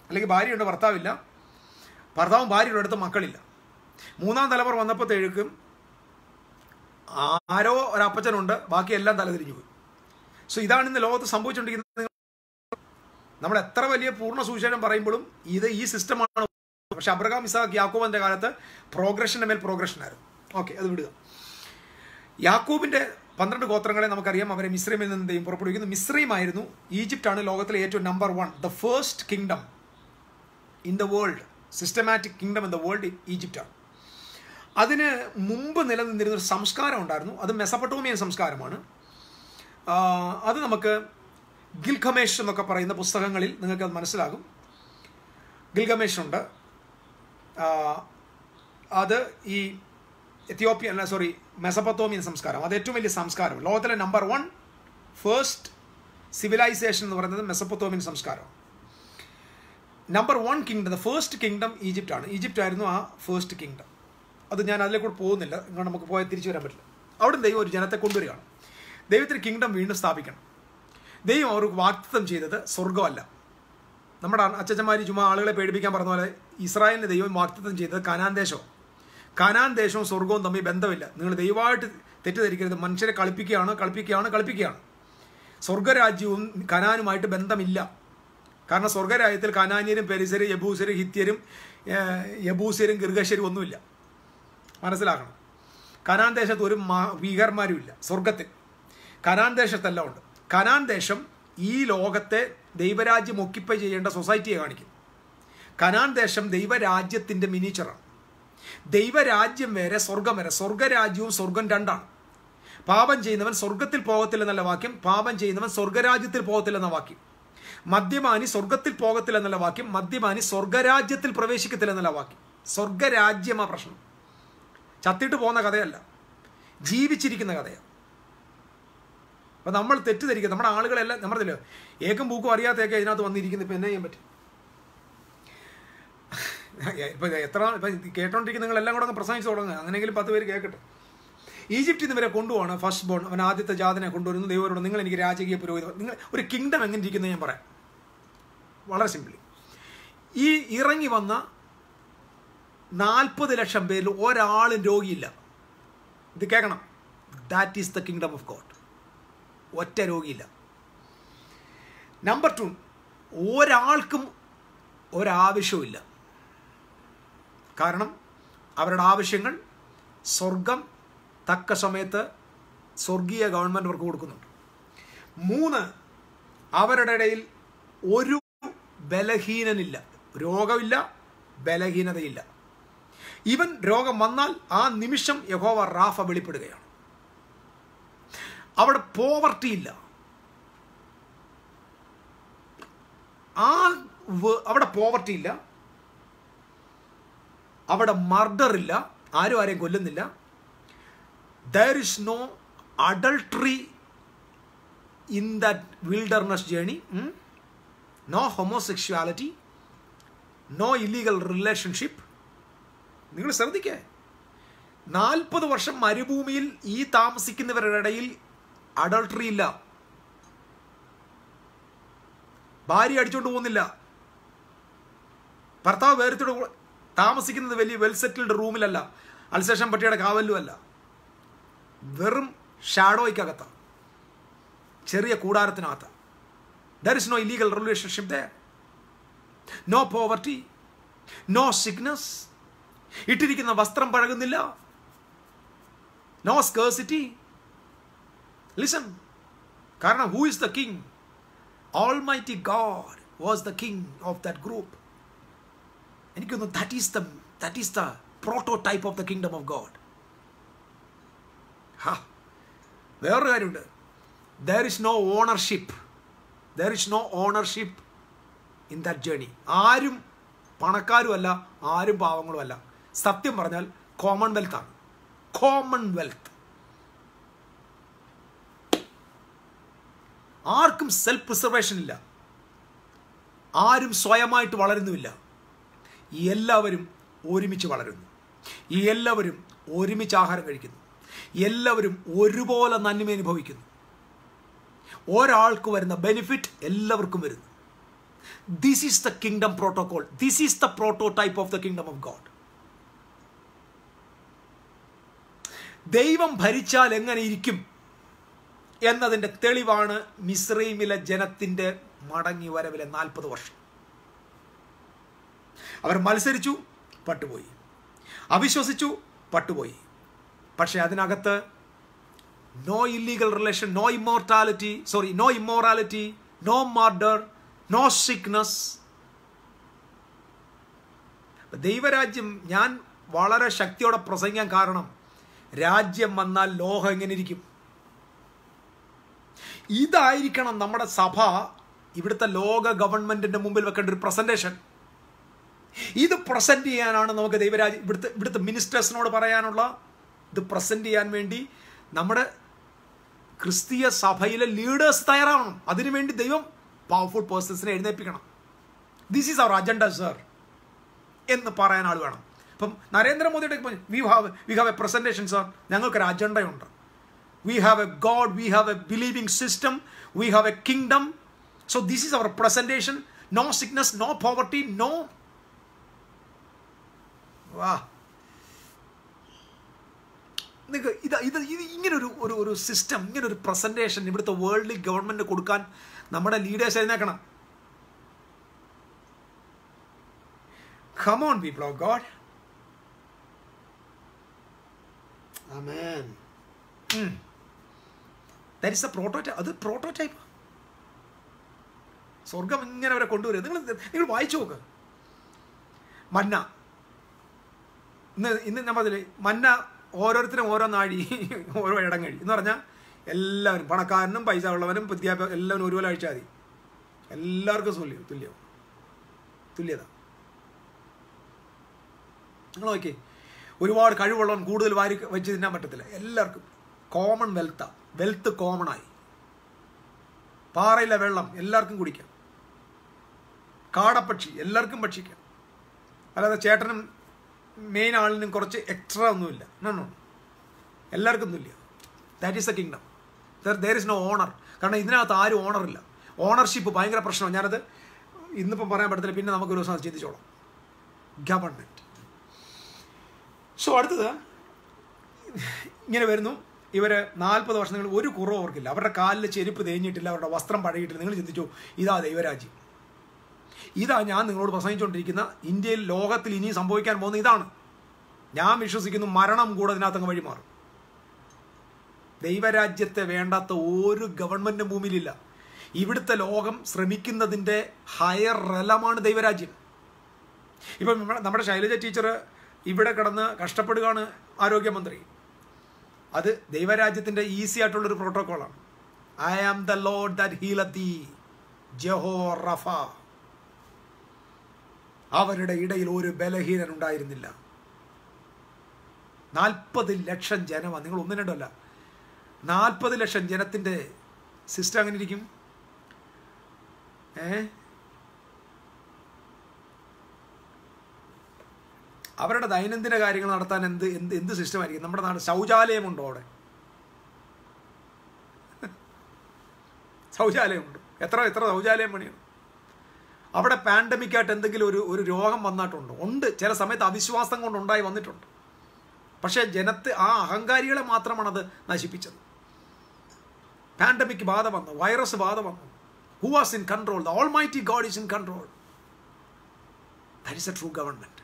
അല്ലെങ്കിൽ ഭാര്യയുണ്ട്, ഭർത്താവില്ല, ഭർത്താവും ഭാര്യയുടെ അടുത്ത് മക്കളില്ല. 3-ാം തലമുറ വന്നപ്പോഴത്തേക്കും ആരോ ഒരപ്പച്ചനുണ്ട്, ബാക്കി എല്ലാം തലതിരിഞ്ഞു പോയി. സോ ഇതാണ് ഇന്ന് ലോകത്ത് സംഭവിച്ചുകൊണ്ടിരിക്കുന്നത്. നമ്മൾ എത്ര വലിയ പൂർണ്ണ സുവിശേഷം പറയുമ്പോഴും ഈ സിസ്റ്റമാണ്. പക്ഷെ അബ്രഹാം, ഇസഹാക്ക്, യാക്കോബിൻ്റെ കാലത്ത് പ്രോഗ്രഷൻ്റെ മേൽ പ്രോഗ്രഷനായിരുന്നു. ഓക്കെ, അത് വിടുക. യാക്കോബിൻ്റെ 12 ഗോത്രങ്ങളെ നമുക്കറിയാം. അവരെ മിസ്രൈമിൽ നിന്ന് ദൈവം പുറപ്പെടുവിക്കുന്നു. മിസ്രൈമായിരുന്നു. ഈജിപ്റ്റാണ് ലോകത്തിലെ ഏറ്റവും number 1, the first kingdom in the world, systematic kingdom in the world ഈജിപ്റ്റാണ്. അതിന് മുമ്പ് നിലനിന്നിരുന്നൊരു സംസ്കാരം ഉണ്ടായിരുന്നു. അത് മെസപ്പൊട്ടോമിയൻ സംസ്കാരമാണ്. അത് നമുക്ക് ഗിൽഗമേഷ് എന്നൊക്കെ പറയുന്ന പുസ്തകങ്ങളിൽ നിങ്ങൾക്കത് മനസ്സിലാകും. ഗിൽഗമേഷ് ഉണ്ട്. അത് ഈ മെസപ്പൊട്ടോമിയൻ സംസ്കാരം. അത് ഏറ്റവും വലിയ സംസ്കാരം. ലോകത്തിലെ നമ്പർ 1 ഫസ്റ്റ് സിവിലൈസേഷൻ എന്ന് പറയുന്നത് മെസപ്പൊട്ടോമിയൻ സംസ്കാരമാണ്. Number 1 kingdom, the first kingdom ഈജിപ്റ്റാണ്. ഈജിപ്റ്റായിരുന്നു ആ ഫസ്റ്റ് കിങ്ഡം. അത് ഞാൻ അതിലേക്കൂടെ പോകുന്നില്ല, ഇങ്ങോട്ട് നമുക്ക് പോയാൽ തിരിച്ചു വരാൻ പറ്റില്ല. അവിടെ ദൈവം ഒരു ജനത്തെ കൊണ്ടുവരികയാണ്. ദൈവത്തിന് കിങ്ഡം വീണ്ടും സ്ഥാപിക്കണം. ദൈവം അവർക്ക് വാഗ്ദത്തം ചെയ്തത് സ്വർഗ്ഗമല്ല. നമ്മുടെ അച്ഛന്മാർ ചുമ്മാ ആളുകളെ പേടിപ്പിക്കാൻ പറഞ്ഞ പോലെ ഇസ്രായേലിന് ദൈവം വാഗ്ദത്തം ചെയ്തത് കനാൻ ദേശം. കനാൻ ദേശവും സ്വർഗവും തമ്മിൽ ബന്ധമില്ല. നിങ്ങൾ ദൈവമായിട്ട് തെറ്റിദ്ധരിക്കരുത്. മനുഷ്യരെ കളിപ്പിക്കുകയാണ്. സ്വർഗരാജ്യവും കനാനുമായിട്ട് ബന്ധമില്ല. കാരണം സ്വർഗരാജ്യത്തിൽ കനാന്യരും പെരിസരും യബൂസരും ഹിത്യരും യബൂസരും ഗിർഗശരും ഒന്നുമില്ല. മനസ്സിലാക്കണം. കനാൻ ദേശത്ത് ഒരു ഭീകരന്മാരുമില്ല. സ്വർഗത്തിൽ കനാൻ ദേശത്തെല്ലാം ഉണ്ട്. കനാൻ ദേശം ഈ ലോകത്തെ ദൈവരാജ്യം ഒക്യുപ്പൈ ചെയ്യേണ്ട സൊസൈറ്റിയെ കാണിക്കും. കനാൻ ദേശം ദൈവരാജ്യത്തിൻ്റെ മിനിച്ചറാണ്. ദൈവരാജ്യം വേറെ, സ്വർഗം വേറെ. സ്വർഗരാജ്യവും സ്വർഗം രണ്ടാണ്. പാപം ചെയ്യുന്നവൻ സ്വർഗത്തിൽ പോകത്തില്ലെന്നല്ല വാക്യം, പാപം ചെയ്യുന്നവൻ സ്വർഗരാജ്യത്തിൽ പോകത്തില്ലെന്ന വാക്യം. മദ്യപാനി സ്വർഗത്തിൽ പോകത്തില്ലെന്നല്ല വാക്യം, മദ്യപാനി സ്വർഗരാജ്യത്തിൽ പ്രവേശിക്കത്തില്ലെന്നല്ല വാക്യം. സ്വർഗരാജ്യമാ പ്രശ്നം. ചത്തിട്ട് പോകുന്ന കഥയല്ല, ജീവിച്ചിരിക്കുന്ന കഥയാണ്. അപ്പം നമ്മൾ തെറ്റിദ്ധരിക്കുക. നമ്മുടെ ആളുകളെല്ലാം നമ്മളതില്ല ഏകം പൂക്കും അറിയാത്തയൊക്കെ ഇതിനകത്ത് വന്നിരിക്കുന്നത്. ഇപ്പം എന്നെ ചെയ്യാൻ പറ്റും? ഇപ്പം കേട്ടോണ്ടിരിക്കുന്ന നിങ്ങളെല്ലാം കൂടെ ഒന്ന് പ്രസംഗിച്ച് തുടങ്ങുക. അങ്ങനെയെങ്കിലും 10 പേര് കേൾക്കട്ടെ. ഈജിപ്തിൽ നിന്ന് ഇവരെ കൊണ്ടുപോകണം. ഫസ്റ്റ് ബോൺ, അവൻ ആദ്യത്തെ ജാതനെ കൊണ്ടുവരുന്നു. ദൈവരോട് നിങ്ങൾ എനിക്ക് രാജകീയ പുരോഹിതം, നിങ്ങൾ ഒരു കിങ്ഡം എങ്ങനെ ഇരിക്കുന്നത് ഞാൻ പറയാം വളരെ സിമ്പിളി. ഈ ഇറങ്ങി വന്ന 40 ലക്ഷം പേരിൽ ഒരാളും രോഗിയില്ല. ഇത് കേൾക്കണം. That is the kingdom of God. ഒറ്റ രോഗിയില്ല. നമ്പർ 2, ഒരാൾക്കും ഒരാവശ്യവുമില്ല. കാരണം അവരുടെ ആവശ്യങ്ങൾ സ്വർഗം തക്ക സമയത്ത് സ്വർഗീയ ഗവൺമെൻറ് അവർക്ക് കൊടുക്കുന്നുണ്ട്. 3, അവരുടെ ഇടയിൽ ഒരു ബലഹീനനില്ല. രോഗമില്ല, ബലഹീനതയില്ല. ഇവൻ രോഗം വന്നാൽ ആ നിമിഷം യഹോവ റാഫ വെളിപ്പെടുകയാണ്. അവിടെ പോവർട്ടി ഇല്ല, അവിടെ പോവർട്ടി ഇല്ല, അവിടെ മർഡർ ഇല്ല, ആരും ആരെയും കൊല്ലുന്നില്ല. there is no adultery in that wilderness journey, no homosexuality, no illegal relationship. നിങ്ങൾ ശ്രദ്ധിക്കേ, 40 വർഷം മരുഭൂമിയിൽ ഈ താമസിക്കുന്നവരുടെ ഇടയിൽ അഡൾട്ടറി ഇല്ല. ഭാര്യ അടിച്ചോണ്ട് പോകുന്നില്ല, ഭർത്താവ് വേർത്തോട് താമസിക്കുന്നത് വലിയ വെൽ സെറ്റിൽഡ് റൂമിലല്ല, അൽസേഷൻ പട്ടിയുടെ കാവലുമല്ല, വെറും ഷാഡോയ്ക്കകത്ത ചെറിയ കൂടാരത്തിനകത്ത്. there is no illegal relationship there, no poverty, no sickness, ഇട്ടിരിക്കുന്ന വസ്ത്രം പഴകുന്നില്ല, no scarcity. listen, കാരണം who is the king? Almighty God was the king of that group. എനിക്കൊന്ന് that is the prototype of the kingdom of God. വേറൊരു കാര്യമുണ്ട്, there is no ownership in that journey. ആരും പണക്കാരും അല്ല, ആരും പാവങ്ങളും അല്ല. സത്യം പറഞ്ഞാൽ കോമൺവെൽത്ത് ആണ്. കോമൺവെൽത്ത്. ആർക്കും സെൽഫ് പ്രിസർവേഷൻ ഇല്ല, ആരും സ്വയമായിട്ട് വളരുന്നുമില്ല. എല്ലാവരും ഒരുമിച്ച് വളരുന്നു, എല്ലാവരും ഒരുമിച്ച് ആഹാരം കഴിക്കുന്നു, എല്ലാവരും ഒരുപോലെ നന്മ അനുഭവിക്കുന്നു. ഒരാൾക്ക് വരുന്ന ബെനിഫിറ്റ് എല്ലാവർക്കും വരുന്നു. This is the kingdom protocol. This is the prototype of the kingdom of God. ദൈവം ഭരിച്ചാൽ എങ്ങനെ ഇരിക്കും എന്നതിൻ്റെ തെളിവാണ് മിസ്രൈമിലെ ജനത്തിൻ്റെ മടങ്ങി വരവിലെ 40 വർഷം. അവർ മത്സരിച്ചു, പട്ടുപോയി, അവിശ്വസിച്ചു, പട്ടുപോയി. പക്ഷെ അതിനകത്ത് no illegal relation, no immorality, no murder, no sickness. ദൈവരാജ്യം ഞാൻ വളരെ ശക്തിയോടെ പ്രസംഗിക്കാൻ കാരണം, രാജ്യം വന്നാൽ ലോകം എങ്ങനെ ഇരിക്കും? ഇതായിരിക്കണം നമ്മുടെ സഭ ഇവിടുത്തെ ലോക ഗവൺമെന്റിന്റെ മുമ്പിൽ വെക്കേണ്ട ഒരു പ്രസന്റേഷൻ. ഇത് പ്രസന്റ് ചെയ്യാനാണ് നമുക്ക് ദൈവരാജ്യം ഇവിടുത്തെ മിനിസ്റ്റേഴ്സിനോട് പറയാനുള്ള. ഇത് പ്രസന്റ് ചെയ്യാൻ വേണ്ടി നമ്മുടെ ക്രിസ്തീയ സഭയിലെ ലീഡേഴ്സ് തയ്യാറാവണം. അതിനുവേണ്ടി ദൈവം പവർഫുൾ പേഴ്സൺസിനെ എഴുന്നേൽപ്പിക്കണം. This is our agenda sir എന്ന് പറയാൻ ആൾ വേണം. ഇപ്പം നരേന്ദ്രമോദിയുടെ we have a presentation sir, ഞങ്ങൾക്കൊരു അജണ്ടയുണ്ട്. We have a God, we have a believing system, we have a kingdom. So this is our presentation. No sickness, no poverty, no. Wow. ഇത് ഇങ്ങനൊരു സിസ്റ്റം, ഇങ്ങനൊരു പ്രസന്റേഷൻ ഇവിടുത്തെ world government കൊടുക്കാൻ നമ്മുടെ leaders എഴുന്നേക്കണം. Come on, people of God. Amen. That is the prototype. അത് prototype. സ്വർഗം ഇങ്ങനെ അവരെ കൊണ്ടുവരും. നിങ്ങൾ വായിച്ചു നോക്ക്. മന്ന ഇന്ന് നമ്മൾ മന്ന ഓരോരുത്തരും ഓരോ നാഴി, ഓരോ ഇടങ്ങഴി എന്ന് പറഞ്ഞാൽ എല്ലാവരും, പണക്കാരനും പൈസ ഉള്ളവനും വിദ്യാഭ്യാസം എല്ലാവരും ഒരുപോലെ കഴിച്ചാൽ മതി. എല്ലാവർക്കും തുല്യത. നിങ്ങൾ നോക്കിയേ, ഒരുപാട് കഴിവുള്ളവൻ കൂടുതൽ വാരി വെച്ച് തിന്നാൻ പറ്റത്തില്ല. എല്ലാവർക്കും കോമൺ വെൽത്ത് കോമണായി. പാറയിലെ വെള്ളം എല്ലാവർക്കും കുടിക്കാം, കാടപ്പക്ഷി എല്ലാവർക്കും ഭക്ഷിക്കാം. അല്ലാതെ ചേട്ടനും മെയിൻ ആളിനും കുറച്ച് എക്സ്ട്രാ ഒന്നുമില്ല. എല്ലാവർക്കും തുല്യ. That is the kingdom. There is no owner. കാരണം ഇതിനകത്ത് ആരും ഓണറില്ല. ഓണർഷിപ്പ് ഭയങ്കര പ്രശ്നമാണ്. ഞാനത് ഇന്നിപ്പം പറയാൻ പറ്റത്തില്ല, പിന്നെ നമുക്കൊരു ദിവസം അത് ചിന്തിച്ചോളാം. ഗവൺമെൻറ്. സോ അടുത്തത് ഇങ്ങനെ വരുന്നു. ഇവർ 40 വർഷം നിങ്ങൾ ഒരു കുറവ് അവർക്കില്ല. അവരുടെ കാലിൽ ചെരുപ്പ് തേഞ്ഞിട്ടില്ല, അവരുടെ വസ്ത്രം പഴകിയിട്ടില്ല. നിങ്ങൾ ചിന്തിച്ചു, ഇതാ ദൈവരാജ്യം. ഇതാ ഞാൻ നിങ്ങളോട് പ്രസംഗിച്ചുകൊണ്ടിരിക്കുന്ന ഇന്ത്യയിൽ, ലോകത്തിൽ ഇനി സംഭവിക്കാൻ പോകുന്ന ഇതാണ്. ഞാൻ വിശ്വസിക്കുന്നു മരണം കൂടെ ഇതിനകത്തങ്ങ് വഴി മാറും. ദൈവരാജ്യത്തെ വേണ്ടാത്ത ഒരു ഗവൺമെൻറ് ഭൂമിയിലില്ല. ഇവിടുത്തെ ലോകം ശ്രമിക്കുന്നതിൻ്റെ ഹയർ റെലമാണ് ദൈവരാജ്യം. ഇപ്പം നമ്മുടെ ശൈലജ ടീച്ചർ ഇവിടെ കിടന്ന് കഷ്ടപ്പെടുകയാണ് ആരോഗ്യമന്ത്രി. അത് ദൈവരാജ്യത്തിൻ്റെ ഈസി ആയിട്ടുള്ളൊരു പ്രോട്ടോക്കോളാണ്. I am the Lord that healeth thee, Jehovah Rapha. അവരുടെ ഇടയിൽ ഒരു ബലഹീനൻ ഉണ്ടായിരുന്നില്ല. 40 ലക്ഷം ജനമാണ്. നിങ്ങൾ ഒന്നും രണ്ടല്ല, 40 ലക്ഷം ജനത്തിൻ്റെ സിസ്റ്റം അങ്ങനെ ഇരിക്കും. അവരുടെ ദൈനംദിന കാര്യങ്ങൾ നടത്താൻ എന്ത് എന്ത് എന്ത് സിസ്റ്റമായിരിക്കും? നമ്മുടെ നാട് ശൗചാലയമുണ്ടോ? അവിടെ ശൗചാലയമുണ്ട്. എത്ര ശൗചാലയം പണിയാണ് അവിടെ? പാൻഡമിക്കായിട്ട് എന്തെങ്കിലും ഒരു രോഗം വന്നിട്ടുണ്ടോ? ഉണ്ട്. ചില സമയത്ത് അവിശ്വാസം കൊണ്ട് ഉണ്ടായി വന്നിട്ടുണ്ട്. പക്ഷേ ആ അഹങ്കാരികളെ മാത്രമാണ് അത് നശിപ്പിച്ചത്. പാൻഡമിക് ബാധ വന്നു, വൈറസ് ബാധ വന്നു. Who was in control? The almighty God is in control. That is A true government.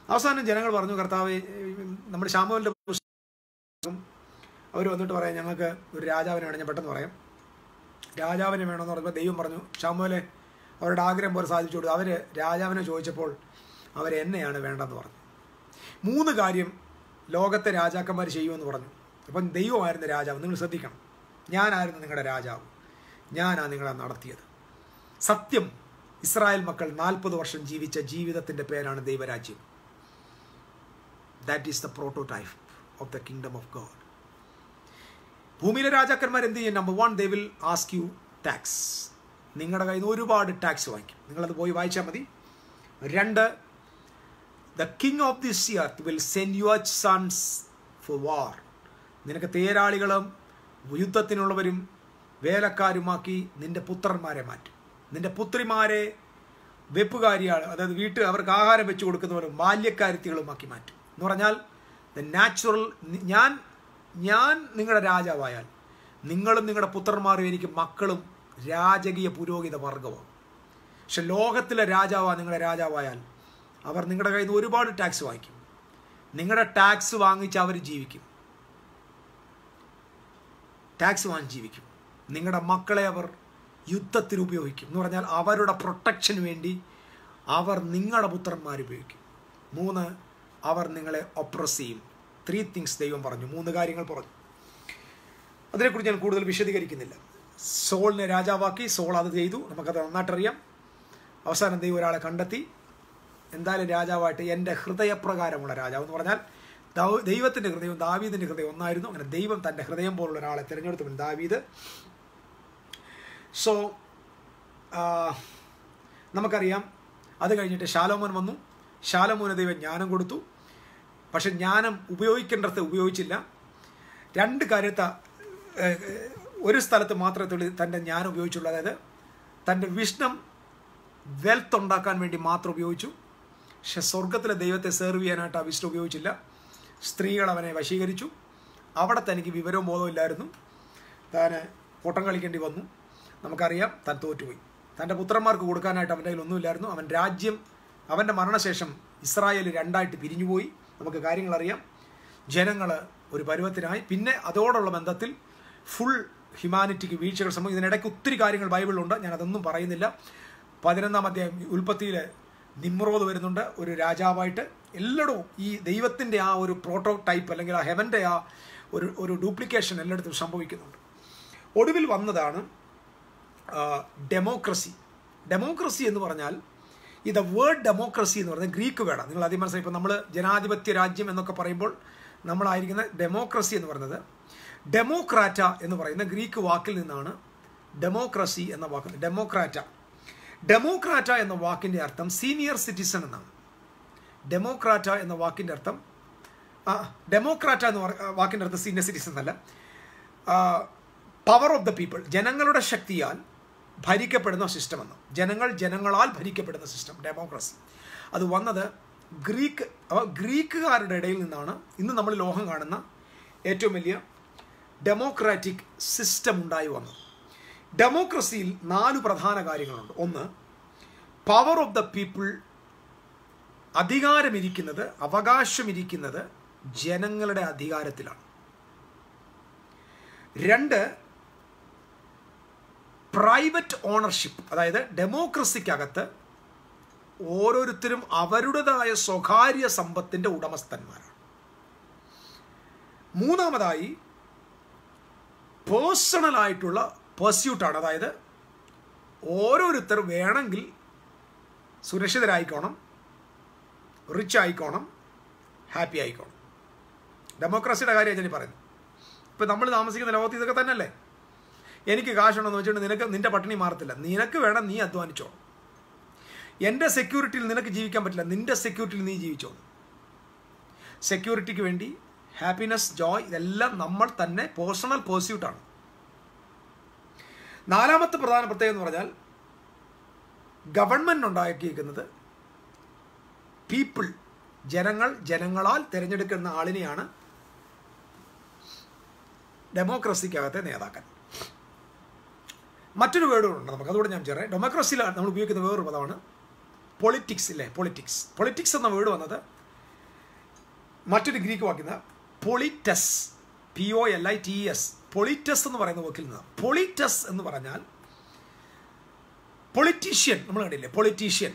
അവസാനം ജനങ്ങൾ പറഞ്ഞു, കർത്താവേ, നമ്മുടെ ശാമുവേലിന്റെ പുസ്തകം അവർ വന്നിട്ട് പറയാം, ഞങ്ങൾക്ക് ഒരു രാജാവിനെ വേണം. ഞാൻ പെട്ടെന്ന് പറയാം. രാജാവിനെ വേണമെന്ന് പറഞ്ഞപ്പോൾ ദൈവം പറഞ്ഞു, ശാമുവേലെ അവരുടെ ആഗ്രഹം പോലെ സാധിച്ചു കൊടുത്തു. അവർ രാജാവിനെ ചോദിച്ചപ്പോൾ അവരെന്നെയാണ് വേണ്ടെന്ന് പറഞ്ഞു. 3 കാര്യം ലോകത്തെ രാജാക്കന്മാർ ചെയ്യുമെന്ന് പറഞ്ഞു. അപ്പം ദൈവമായിരുന്നു രാജാവ്. നിങ്ങൾ ശ്രദ്ധിക്കണം, ഞാനായിരുന്നു നിങ്ങളുടെ രാജാവ്, ഞാനാണ് നിങ്ങളെ നടത്തിയത്. സത്യം, ഇസ്രായേൽ മക്കൾ 40 വർഷം ജീവിച്ച ജീവിതത്തിൻ്റെ പേരാണ് ദൈവരാജ്യം. That is the prototype of the kingdom of God. ഭൂമിയിലെ രാജാക്കന്മാർ എന്ത് ചെയ്യും? Number 1, they will ask you tax. നിങ്ങളുടെ കയ്യിൽ നിന്ന് ഒരുപാട് ടാക്സ് വാങ്ങിക്കും. നിങ്ങളത് പോയി വായിച്ചാൽ മതി. 2, the king of this earth will send your sons four വാർ. നിനക്ക് തേരാളികളും യുദ്ധത്തിനുള്ളവരും വേലക്കാരുമാക്കി നിന്റെ പുത്രന്മാരെ മാറ്റും. നിന്റെ പുത്രിമാരെ വെപ്പുകാരിയാണ്, അതായത് അവർക്ക് ആഹാരം വെച്ച് കൊടുക്കുന്നവരും ബാല്യക്കാരിത്തികളുമാക്കി മാറ്റും. എന്ന് പറഞ്ഞാൽ ദ നാച്ചുറൽ, ഞാൻ നിങ്ങളുടെ രാജാവായാൽ നിങ്ങളും നിങ്ങളുടെ പുത്രന്മാരും എനിക്ക് മക്കളും രാജകീയ പുരോഹിത വർഗമാണ്. പക്ഷെ ലോകത്തിലെ നിങ്ങളുടെ രാജാവായാൽ അവർ നിങ്ങളുടെ കയ്യിൽ നിന്ന് ഒരുപാട് ടാക്സ് വാങ്ങിക്കും. നിങ്ങളുടെ ടാക്സ് വാങ്ങിച്ച് അവർ ജീവിക്കും. ടാക്സ് വാങ്ങി ജീവിക്കും. നിങ്ങളുടെ മക്കളെ അവർ യുദ്ധത്തിന് ഉപയോഗിക്കും. എന്ന് പറഞ്ഞാൽ അവരുടെ പ്രൊട്ടക്ഷന് വേണ്ടി അവർ നിങ്ങളുടെ പുത്രന്മാർ ഉപയോഗിക്കും. 3, അവർ നിങ്ങളെ ഒപ്രസ് ചെയ്യും. 3 തിങ്സ് ദൈവം പറഞ്ഞു. 3 കാര്യങ്ങൾ പറഞ്ഞു. അതിനെക്കുറിച്ച് ഞാൻ കൂടുതൽ വിശദീകരിക്കുന്നില്ല. സോളിനെ രാജാവാക്കി, സോൾ അത് ചെയ്തു, നമുക്കത് നന്നായിട്ടറിയാം. അവസാനം ദൈവം ഒരാളെ കണ്ടെത്തി, എന്തായാലും രാജാവായിട്ട് എൻ്റെ ഹൃദയപ്രകാരമുള്ള രാജാവ്. എന്ന് പറഞ്ഞാൽ ദൈവത്തിൻ്റെ ഹൃദയവും ദാവീദിൻ്റെ ഹൃദയം ഒന്നായിരുന്നു. അങ്ങനെ ദൈവം തൻ്റെ ഹൃദയം പോലുള്ള ഒരാളെ തിരഞ്ഞെടുത്തു, ദാവീദ്. സോ നമുക്കറിയാം, അത് കഴിഞ്ഞിട്ട് ശാലോമോൻ വന്നു. ശാലോമോന് ദൈവം ജ്ഞാനം കൊടുത്തു. പക്ഷെ ജ്ഞാനം ഉപയോഗിക്കേണ്ടത് ഉപയോഗിച്ചില്ല. 2 കാര്യത്തെ ഒരു സ്ഥലത്ത് മാത്രമേ തൻ്റെ ജ്ഞാനം ഉപയോഗിച്ചുള്ളൂ. അതായത് തൻ്റെ വിഷ്ണം വെൽത്ത് ഉണ്ടാക്കാൻ വേണ്ടി മാത്രം ഉപയോഗിച്ചു. പക്ഷെ സ്വർഗത്തിലെ ദൈവത്തെ സെർവ് ചെയ്യാനായിട്ട് ആ വിഷ്ണം ഉപയോഗിച്ചില്ല. സ്ത്രീകൾ അവനെ വശീകരിച്ചു. അവിടെ തനിക്ക് വിവരവും ബോധവും ഇല്ലായിരുന്നു. താൻ ഓട്ടം കളിക്കേണ്ടി വന്നു. നമുക്കറിയാം, താൻ തോറ്റുപോയി. തൻ്റെ പുത്രന്മാർക്ക് കൊടുക്കാനായിട്ട് അവൻ്റെ കയ്യിൽ ഒന്നുമില്ലായിരുന്നു. അവൻ രാജ്യം, അവൻ്റെ മരണശേഷം ഇസ്രായേൽ 2ആയിട്ട് പിരിഞ്ഞുപോയി. നമുക്ക് കാര്യങ്ങളറിയാം. ജനങ്ങൾ ഒരു പരുവത്തിനായി. പിന്നെ അതോടുള്ള ബന്ധത്തിൽ ഫുൾ ഹ്യൂമാനിറ്റിക്ക് വീഴ്ചകൾ സംഭവിക്കും. ഇതിനിടയ്ക്ക് ഒത്തിരി കാര്യങ്ങൾ ബൈബിളിലുണ്ട്, ഞാനതൊന്നും പറയുന്നില്ല. 11-ാം അധ്യായം ഉൽപ്പത്തിയിൽ നിമ്രോദ് വരുന്നുണ്ട് ഒരു രാജാവായിട്ട്. എല്ലായിടവും ഈ ദൈവത്തിൻ്റെ ആ ഒരു പ്രോട്ടോടൈപ്പ് അല്ലെങ്കിൽ ആ ഹെവൻ്റെ ആ ഒരു ഡ്യൂപ്ലിക്കേഷൻ എല്ലായിടത്തും സംഭവിക്കുന്നുണ്ട്. ഒടുവിൽ വന്നതാണ് ഡെമോക്രസി. ഡെമോക്രസി എന്ന് പറഞ്ഞാൽ, ഇത് വേർഡ് ഡെമോക്രസി എന്ന് പറഞ്ഞാൽ ഗ്രീക്ക് വേർഡാണ്. നിങ്ങൾ ആദ്യം മനസ്സിലായി. ഇപ്പോൾ നമ്മൾ ജനാധിപത്യ രാജ്യം എന്നൊക്കെ പറയുമ്പോൾ നമ്മളായിരിക്കുന്ന ഡെമോക്രസി എന്ന് പറയുന്നത്, ഡെമോക്രാറ്റ എന്ന് പറയുന്ന ഗ്രീക്ക് വാക്കിൽ നിന്നാണ് ഡെമോക്രസി എന്ന വാക്ക്. ഡെമോക്രാറ്റ എന്ന വാക്കിൻ്റെ അർത്ഥം സീനിയർ സിറ്റിസൺ എന്നാണ്. ഡെമോക്രാറ്റ എന്ന വാക്കിൻ്റെ അർത്ഥം ഡെമോക്രാറ്റ എന്ന വാക്കിൻ്റെ അർത്ഥം സീനിയർ സിറ്റിസൺ എന്നല്ല. പവർ ഓഫ് ദ പീപ്പിൾ, ജനങ്ങളുടെ ശക്തിയാൽ ഭരിക്കപ്പെടുന്ന സിസ്റ്റം എന്ന്. ജനങ്ങളാൽ ഭരിക്കപ്പെടുന്ന സിസ്റ്റം, ഡെമോക്രസി. അത് വന്നത് ഗ്രീക്കുകാരുടെ ഇടയിൽ നിന്നാണ്. ഇന്ന് നമ്മൾ ലോകം കാണുന്ന ഏറ്റവും വലിയ ഡെമോക്രാറ്റിക് സിസ്റ്റം ഉണ്ടായി വന്നത്. ഡെമോക്രസിയിൽ 4 പ്രധാന കാര്യങ്ങളുണ്ട്. 1, പവർ ഓഫ് ദ പീപ്പിൾ, അധികാരമിരിക്കുന്നത്, അവകാശമിരിക്കുന്നത് ജനങ്ങളുടെ അധികാരത്തിലാണ്. 2, പ്രൈവറ്റ് ഓണർഷിപ്പ്. അതായത് ഡെമോക്രസിക്കകത്ത് ഓരോരുത്തരും അവരുടേതായ സ്വകാര്യ സമ്പത്തിൻ്റെ ഉടമസ്ഥന്മാരാണ്. മൂന്നാമതായി പേഴ്സണലായിട്ടുള്ള പെർസ്യൂട്ടാണ്. അതായത് ഓരോരുത്തർ വേണമെങ്കിൽ സുരക്ഷിതരായിക്കോണം, റിച്ച് ആയിക്കോണം, ഹാപ്പി ആയിക്കോണം. ഡെമോക്രസിയുടെ കാര്യമാണ് ഞാൻ പറയുന്നത്. ഇപ്പം നമ്മൾ താമസിക്കുന്ന ലോകത്ത് ഇതൊക്കെ തന്നെയല്ലേ. എനിക്ക് കാശുണ്ടെന്ന് വെച്ചിട്ട് നിന്റെ പട്ടിണി മാറത്തില്ല. നിനക്ക് വേണം, നീ അധ്വാനിച്ചോ. എൻ്റെ സെക്യൂരിറ്റിയിൽ നിനക്ക് ജീവിക്കാൻ പറ്റില്ല, നിന്റെ സെക്യൂരിറ്റിയിൽ നീ ജീവിച്ചോ. സെക്യൂരിറ്റിക്ക് വേണ്ടി ഹാപ്പിനെസ്, ജോയ്, ഇതെല്ലാം നമ്മൾ തന്നെ പേഴ്സണൽ പെർസ്യൂട്ടാണ്. നാലാമത്തെ പ്രധാന പ്രത്യേകത എന്ന് പറഞ്ഞാൽ ഗവൺമെൻറ് ഉണ്ടാക്കിയിരിക്കുന്നത് പീപ്പിൾ, ജനങ്ങളാൽ തിരഞ്ഞെടുക്കുന്ന ആളിനെയാണ് ഡെമോക്രസിക്കകത്തെ നേതാക്കൾ. മറ്റൊരു വേർഡുകളുണ്ട് നമുക്ക്, അതുകൂടെ ഞാൻ പറയാം. ഡെമോക്രസിയിൽ നമ്മൾ ഉപയോഗിക്കുന്ന വേറൊരു പദമാണ് പൊളിറ്റിക്സ്. ഇല്ലേ, പൊളിറ്റിക്സ് എന്ന വേർഡ് വന്നത് മറ്റൊരു ഗ്രീക്ക് വാക്കിന് പൊളിറ്റസ്, POLITES, പൊളിറ്റസ് എന്ന് പറയുന്ന വാക്കിൽ നിന്ന്. പൊളിറ്റസ് എന്ന് പറഞ്ഞാൽ പൊളിറ്റീഷ്യൻ, നമ്മൾ കണ്ടില്ലേ പൊളിറ്റീഷ്യൻ.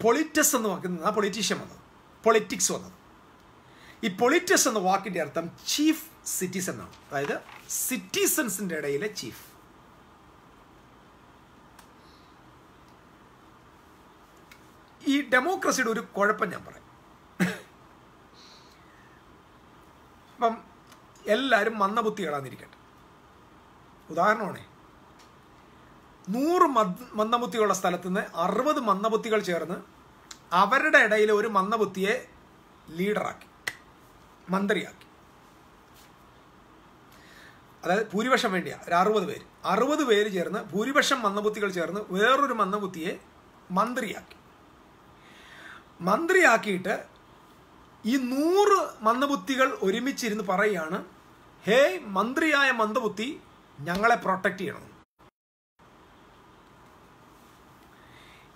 പൊളിറ്റസ് എന്ന് വാക്കിൽ നിന്നാണ് പൊളിറ്റീഷ്യൻ വന്നത്, പൊളിറ്റിക്സ് വന്നത്. ഈ പൊളിറ്റസ് എന്ന വാക്കിൻ്റെ അർത്ഥം ചീഫ് സിറ്റിസൺ ആണ്. അതായത് സിറ്റിസൺസിൻ്റെ ഇടയിലെ ചീഫ്. ഈ ഡെമോക്രസിയുടെ ഒരു കുഴപ്പം ഞാൻ പറയാം. അപ്പം എല്ലാവരും മന്ദബുദ്ധികളാന്നിരിക്കട്ടെ. ഉദാഹരണമാണേ, 100 മന്ദബുദ്ധികളുടെ സ്ഥലത്ത് നിന്ന് 60 മന്ദബുദ്ധികൾ ചേർന്ന് അവരുടെ ഇടയിൽ ഒരു മന്ദബുദ്ധിയെ ലീഡറാക്കി, മന്ത്രിയാക്കി. അതായത് ഭൂരിപക്ഷം വേണ്ടിയാണ് ഒരു 60 പേര് ചേർന്ന്, ഭൂരിപക്ഷം മന്ദബുദ്ധികൾ ചേർന്ന് വേറൊരു മന്ദബുദ്ധിയെ മന്ത്രിയാക്കിയിട്ട് ഈ 100 മന്ദബുദ്ധികൾ ഒരുമിച്ചിരുന്ന് പറയുകയാണ്, ഹേ മന്ത്രിയായ മന്ദബുദ്ധി, ഞങ്ങളെ പ്രൊട്ടക്റ്റ് ചെയ്യണം.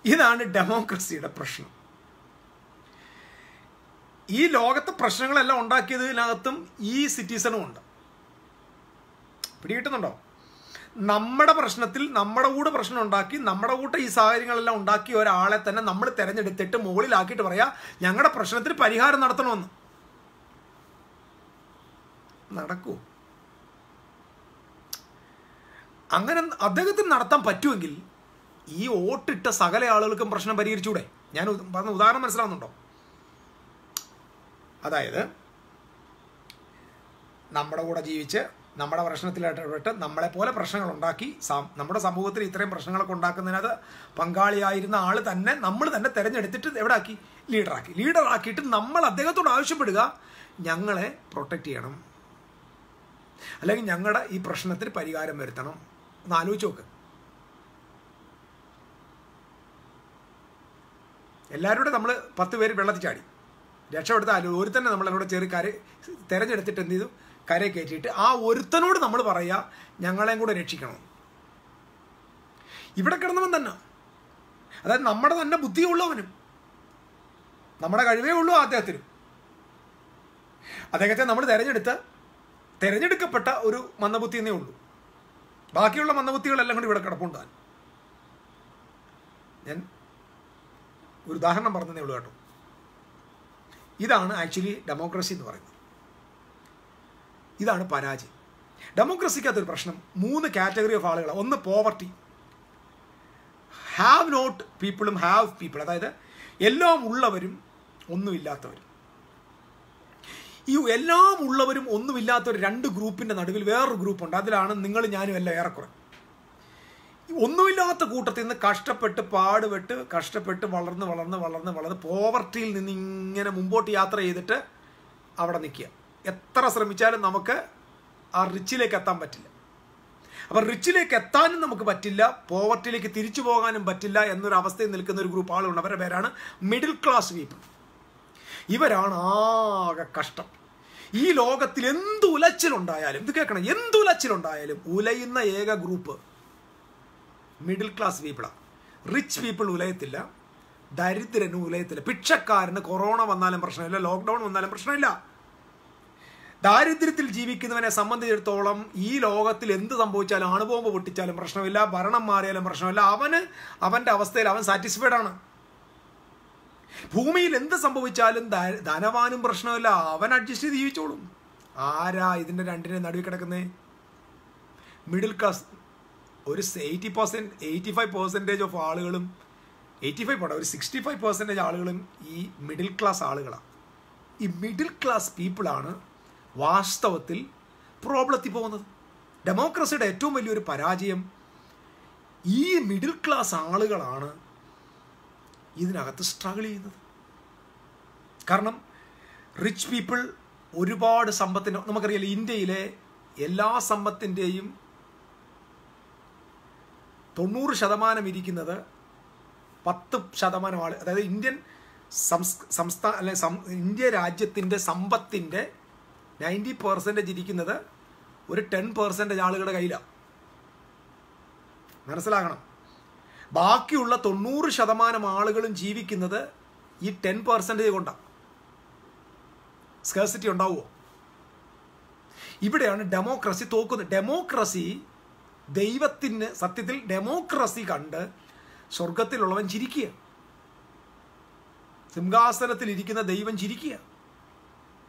ഇതാണ് ഡെമോക്രസിയുടെ പ്രശ്നം. ഈ ലോകത്തെ പ്രശ്നങ്ങളെല്ലാം ഉണ്ടാക്കിയതിനകത്തും ഈ സിറ്റിസണും ഉണ്ട്. പിടികിട്ടുന്നുണ്ടോ? നമ്മുടെ പ്രശ്നത്തിൽ നമ്മുടെ കൂടെ പ്രശ്നം ഉണ്ടാക്കി, നമ്മുടെ കൂട്ട ഈ സാഹചര്യങ്ങളെല്ലാം ഉണ്ടാക്കിയ ഒരാളെ തന്നെ നമ്മൾ തിരഞ്ഞെടുത്തിട്ട് മുകളിലാക്കിയിട്ട് പറയാ ഞങ്ങളുടെ പ്രശ്നത്തിന് പരിഹാരം നടത്തണമെന്ന്. നടക്കൂ? അങ്ങനെ അദ്ദേഹത്തിന് നടത്താൻ പറ്റുമെങ്കിൽ ഈ വോട്ടിട്ട സകല ആളുകൾക്കും പ്രശ്നം പരിഹരിച്ചൂടെ? ഞാൻ പറഞ്ഞ ഉദാഹരണം മനസ്സിലാവുന്നുണ്ടോ? അതായത് നമ്മുടെ കൂടെ ജീവിച്ച് നമ്മുടെ പ്രശ്നത്തിലിടപെട്ട് നമ്മളെപ്പോലെ പ്രശ്നങ്ങൾ ഉണ്ടാക്കി നമ്മുടെ സമൂഹത്തിൽ ഇത്രയും പ്രശ്നങ്ങളൊക്കെ ഉണ്ടാക്കുന്നതിനകത്ത് പങ്കാളിയായിരുന്ന ആൾ തന്നെ നമ്മൾ തന്നെ തിരഞ്ഞെടുത്തിട്ട് എവിടെ ആക്കി? ലീഡറാക്കിയിട്ട് നമ്മൾ അദ്ദേഹത്തോട് ആവശ്യപ്പെടുക, ഞങ്ങളെ പ്രൊട്ടക്റ്റ് ചെയ്യണം, അല്ലെങ്കിൽ ഞങ്ങളുടെ ഈ പ്രശ്നത്തിന് പരിഹാരം വരുത്തണം. ഒന്ന് ആലോചിച്ച് നോക്ക്. എല്ലാവരും നമ്മൾ 10 പേര് വെള്ളത്തിൽ ചാടി രക്ഷപ്പെടുത്താലും ഒരുത്തന്നെ നമ്മളെവിടെ ചെറിയ തിരഞ്ഞെടുത്തിട്ട് എന്ത് ചെയ്തു? കരയെ കയറ്റിയിട്ട് ആ ഒരുത്തനോട് നമ്മൾ പറയുക ഞങ്ങളെയും കൂടെ രക്ഷിക്കണം. ഇവിടെ കിടന്നവൻ തന്നെ, അതായത് നമ്മുടെ തന്നെ ബുദ്ധിയുള്ളവനും നമ്മുടെ കഴിവേ ഉള്ളൂ അദ്ദേഹത്തിനും. അദ്ദേഹത്തെ നമ്മൾ തിരഞ്ഞെടുക്കപ്പെട്ട ഒരു മന്ദബുദ്ധി എന്നേ ഉള്ളൂ. ബാക്കിയുള്ള മന്ദബുദ്ധികളെല്ലാം കൂടി ഇവിടെ കിടപ്പുണ്ടാൻ. ഞാൻ ഒരു ഉദാഹരണം പറഞ്ഞതേ ഉള്ളൂ കേട്ടോ. ഇതാണ് ആക്ച്വലി ഡെമോക്രസി എന്ന് പറയുന്നത്. ഇതാണ് പരാജയം. ഡെമോക്രസിക്കകത്തൊരു പ്രശ്നം 3 കാറ്റഗറി ഓഫ് ആളുകളാണ്. ഒന്ന് പോവർട്ടി, ഹാവ് നോട്ട് പീപ്പിളും ഹാവ് പീപ്പിൾ. അതായത് എല്ലാം ഉള്ളവരും ഒന്നുമില്ലാത്തവരും. ഈ എല്ലാം ഉള്ളവരും ഒന്നുമില്ലാത്തവർ 2 ഗ്രൂപ്പിൻ്റെ നടുവിൽ വേറൊരു ഗ്രൂപ്പുണ്ട്. അതിലാണ് നിങ്ങൾ ഞാനും എല്ലാം ഏറെക്കുറെ. ഒന്നുമില്ലാത്ത കൂട്ടത്തിൽ നിന്ന് കഷ്ടപ്പെട്ട് വളർന്ന് പോവർട്ടിയിൽ നിന്ന് ഇങ്ങനെ മുമ്പോട്ട് യാത്ര ചെയ്തിട്ട് അവിടെ നിൽക്കുക. എത്ര ശ്രമിച്ചാലും നമുക്ക് ആ റിച്ചിലേക്ക് എത്താൻ പറ്റില്ല. അപ്പം റിച്ചിലേക്ക് എത്താനും നമുക്ക് പറ്റില്ല, പോവർട്ടിയിലേക്ക് തിരിച്ചു പോകാനും പറ്റില്ല എന്നൊരു അവസ്ഥയിൽ നിൽക്കുന്ന ഒരു ഗ്രൂപ്പ് ആളുകളുണ്ട്. അവരുടെ പേരാണ് മിഡിൽ ക്ലാസ് പീപ്പിൾ. ഇവരാണ് ആകെ കഷ്ടം. ഈ ലോകത്തിൽ എന്ത് ഉലച്ചിലുണ്ടായാലും, ഇത് കേൾക്കണം, എന്ത് ഉലച്ചിലുണ്ടായാലും ഉലയുന്ന ഏക ഗ്രൂപ്പ് മിഡിൽ ക്ലാസ് പീപ്പിളാണ്. റിച്ച് പീപ്പിൾ ഉലയത്തില്ല, ദരിദ്രനും ഉലയത്തില്ല. ഭിക്ഷക്കാരന് കൊറോണ വന്നാലും പ്രശ്നമില്ല, ലോക്ക്ഡൗൺ വന്നാലും പ്രശ്നമില്ല. ദാരിദ്ര്യത്തിൽ ജീവിക്കുന്നവനെ സംബന്ധിച്ചിടത്തോളം ഈ ലോകത്തിൽ എന്ത് സംഭവിച്ചാലും, അണുബോംബ് പൊട്ടിച്ചാലും പ്രശ്നമില്ല, ഭരണം മാറിയാലും പ്രശ്നമില്ല, അവൻ്റെ അവസ്ഥയിൽ അവൻ സാറ്റിസ്ഫൈഡ് ആണ്. ഭൂമിയിൽ എന്ത് സംഭവിച്ചാലും ധനവാനും പ്രശ്നമില്ല, അവൻ അഡ്ജസ്റ്റ് ചെയ്ത് ജീവിച്ചോളും. ആരാ ഇതിൻ്റെ രണ്ടിനെ നടുവിൽ കിടക്കുന്നേ? Middle class. ഒരു 85% ഓഫ് ആളുകളും, 85 പോട്ടെ, ഒരു 65% ആളുകളും ഈ മിഡിൽ ക്ലാസ് ആളുകളാണ്. ഈ മിഡിൽ ക്ലാസ് പീപ്പിളാണ് വാസ്തവത്തിൽ പ്രോബ്ലത്തിൽ പോകുന്നത്. ഡെമോക്രസിയുടെ ഏറ്റവും വലിയൊരു പരാജയം ഈ മിഡിൽ ക്ലാസ് ആളുകളാണ് ഇതിനകത്ത് സ്ട്രഗിൾ ചെയ്യുന്നത്. കാരണം റിച്ച് പീപ്പിൾ ഒരുപാട് സമ്പത്തിന്, നമുക്കറിയാലോ ഇന്ത്യയിലെ എല്ലാ സമ്പത്തിൻ്റെയും 90% ഇരിക്കുന്നത് 10% ആൾ, അതായത് ഇന്ത്യൻ സംസ്ഥാന അല്ലെ ഇന്ത്യ രാജ്യത്തിൻ്റെ സമ്പത്തിൻ്റെ 90% ഇരിക്കുന്നത് ഒരു 10% ആളുകളുടെ കയ്യിലാണ്. മനസ്സിലാക്കണം. ബാക്കിയുള്ള 90% ആളുകളും ജീവിക്കുന്നത് ഈ 10% കൊണ്ടാണ്. സ്കേഴ്സിറ്റി ഉണ്ടാവുമോ? ഇവിടെയാണ് ഡെമോക്രസി തോക്കുന്നത്. ഡെമോക്രസി ദൈവത്തിന്, സത്യത്തിൽ ഡെമോക്രസി കണ്ട് സ്വർഗത്തിലുള്ളവൻ ചിരിക്കുക, സിംഹാസനത്തിൽ ഇരിക്കുന്ന ദൈവം ചിരിക്കുക.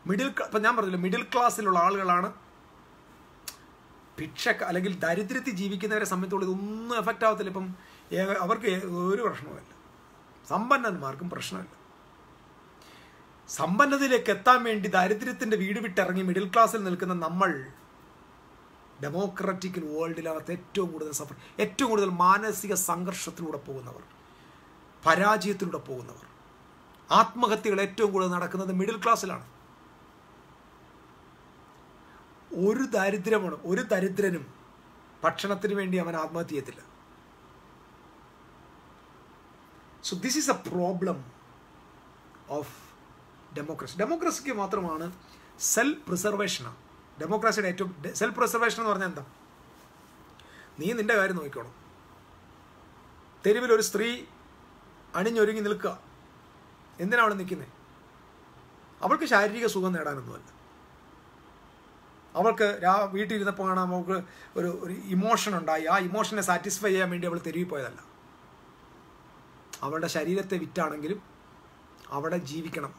ഇപ്പം ഞാൻ പറഞ്ഞില്ല, മിഡിൽ ക്ലാസ്സിലുള്ള ആളുകളാണ് അല്ലെങ്കിൽ ദരിദ്രത്തിൽ ജീവിക്കുന്നവരെ സംബന്ധിച്ചോളം ഇതൊന്നും എഫക്റ്റ് ആവത്തില്ല. ഇപ്പം അവർക്ക് ഒരു പ്രശ്നവുമില്ല, സമ്പന്നന്മാർക്കും പ്രശ്നമില്ല. സമ്പന്നതയിലേക്ക് എത്താൻ വേണ്ടി ദരിദ്രത്തിൻ്റെ വീട് വിട്ടിറങ്ങി മിഡിൽ ക്ലാസ്സിൽ നിൽക്കുന്ന നമ്മൾ ഡെമോക്രാറ്റിക് വേൾഡിനകത്ത് ഏറ്റവും കൂടുതൽ മാനസിക സംഘർഷത്തിലൂടെ പോകുന്നവർ, പരാജയത്തിലൂടെ പോകുന്നവർ, ആത്മഹത്യകൾ ഏറ്റവും കൂടുതൽ നടക്കുന്നത് മിഡിൽ ക്ലാസ്സിലാണ്. ഒരു ദരിദ്രനും ഭക്ഷണത്തിന് വേണ്ടി അവൻ ആത്മഹത്യ ചെയ്യത്തില്ല. So this is a problem of democracy. ഡെമോക്രസിക്ക് മാത്രമാണ് സെൽഫ് പ്രിസർവേഷനാണ് ഡെമോക്രസിയുടെ ഏറ്റവും. സെൽഫ് പ്രിസർവേഷൻ എന്ന് പറഞ്ഞാൽ എന്താ? നീ നിന്റെ കാര്യം നോക്കിക്കോണം. തെരുവിലൊരു സ്ത്രീ അണിഞ്ഞൊരുങ്ങി നിൽക്കുക. എന്തിനാണ് അവൾ നിൽക്കുന്നത്? അവൾക്ക് ശാരീരിക സുഖം നേടാനൊന്നുമല്ല. അവൾക്ക് വീട്ടിലിരുന്നപ്പോൾ കാണാൻ അവൾക്ക് ഒരു ഇമോഷൻ ഉണ്ടായി. ആ ഇമോഷനെ സാറ്റിസ്ഫൈ ചെയ്യാൻ വേണ്ടി അവൾ തെരുവിൽ പോയതല്ല. അവളുടെ ശരീരത്തെ വിറ്റാണെങ്കിലും അവിടെ ജീവിക്കണം,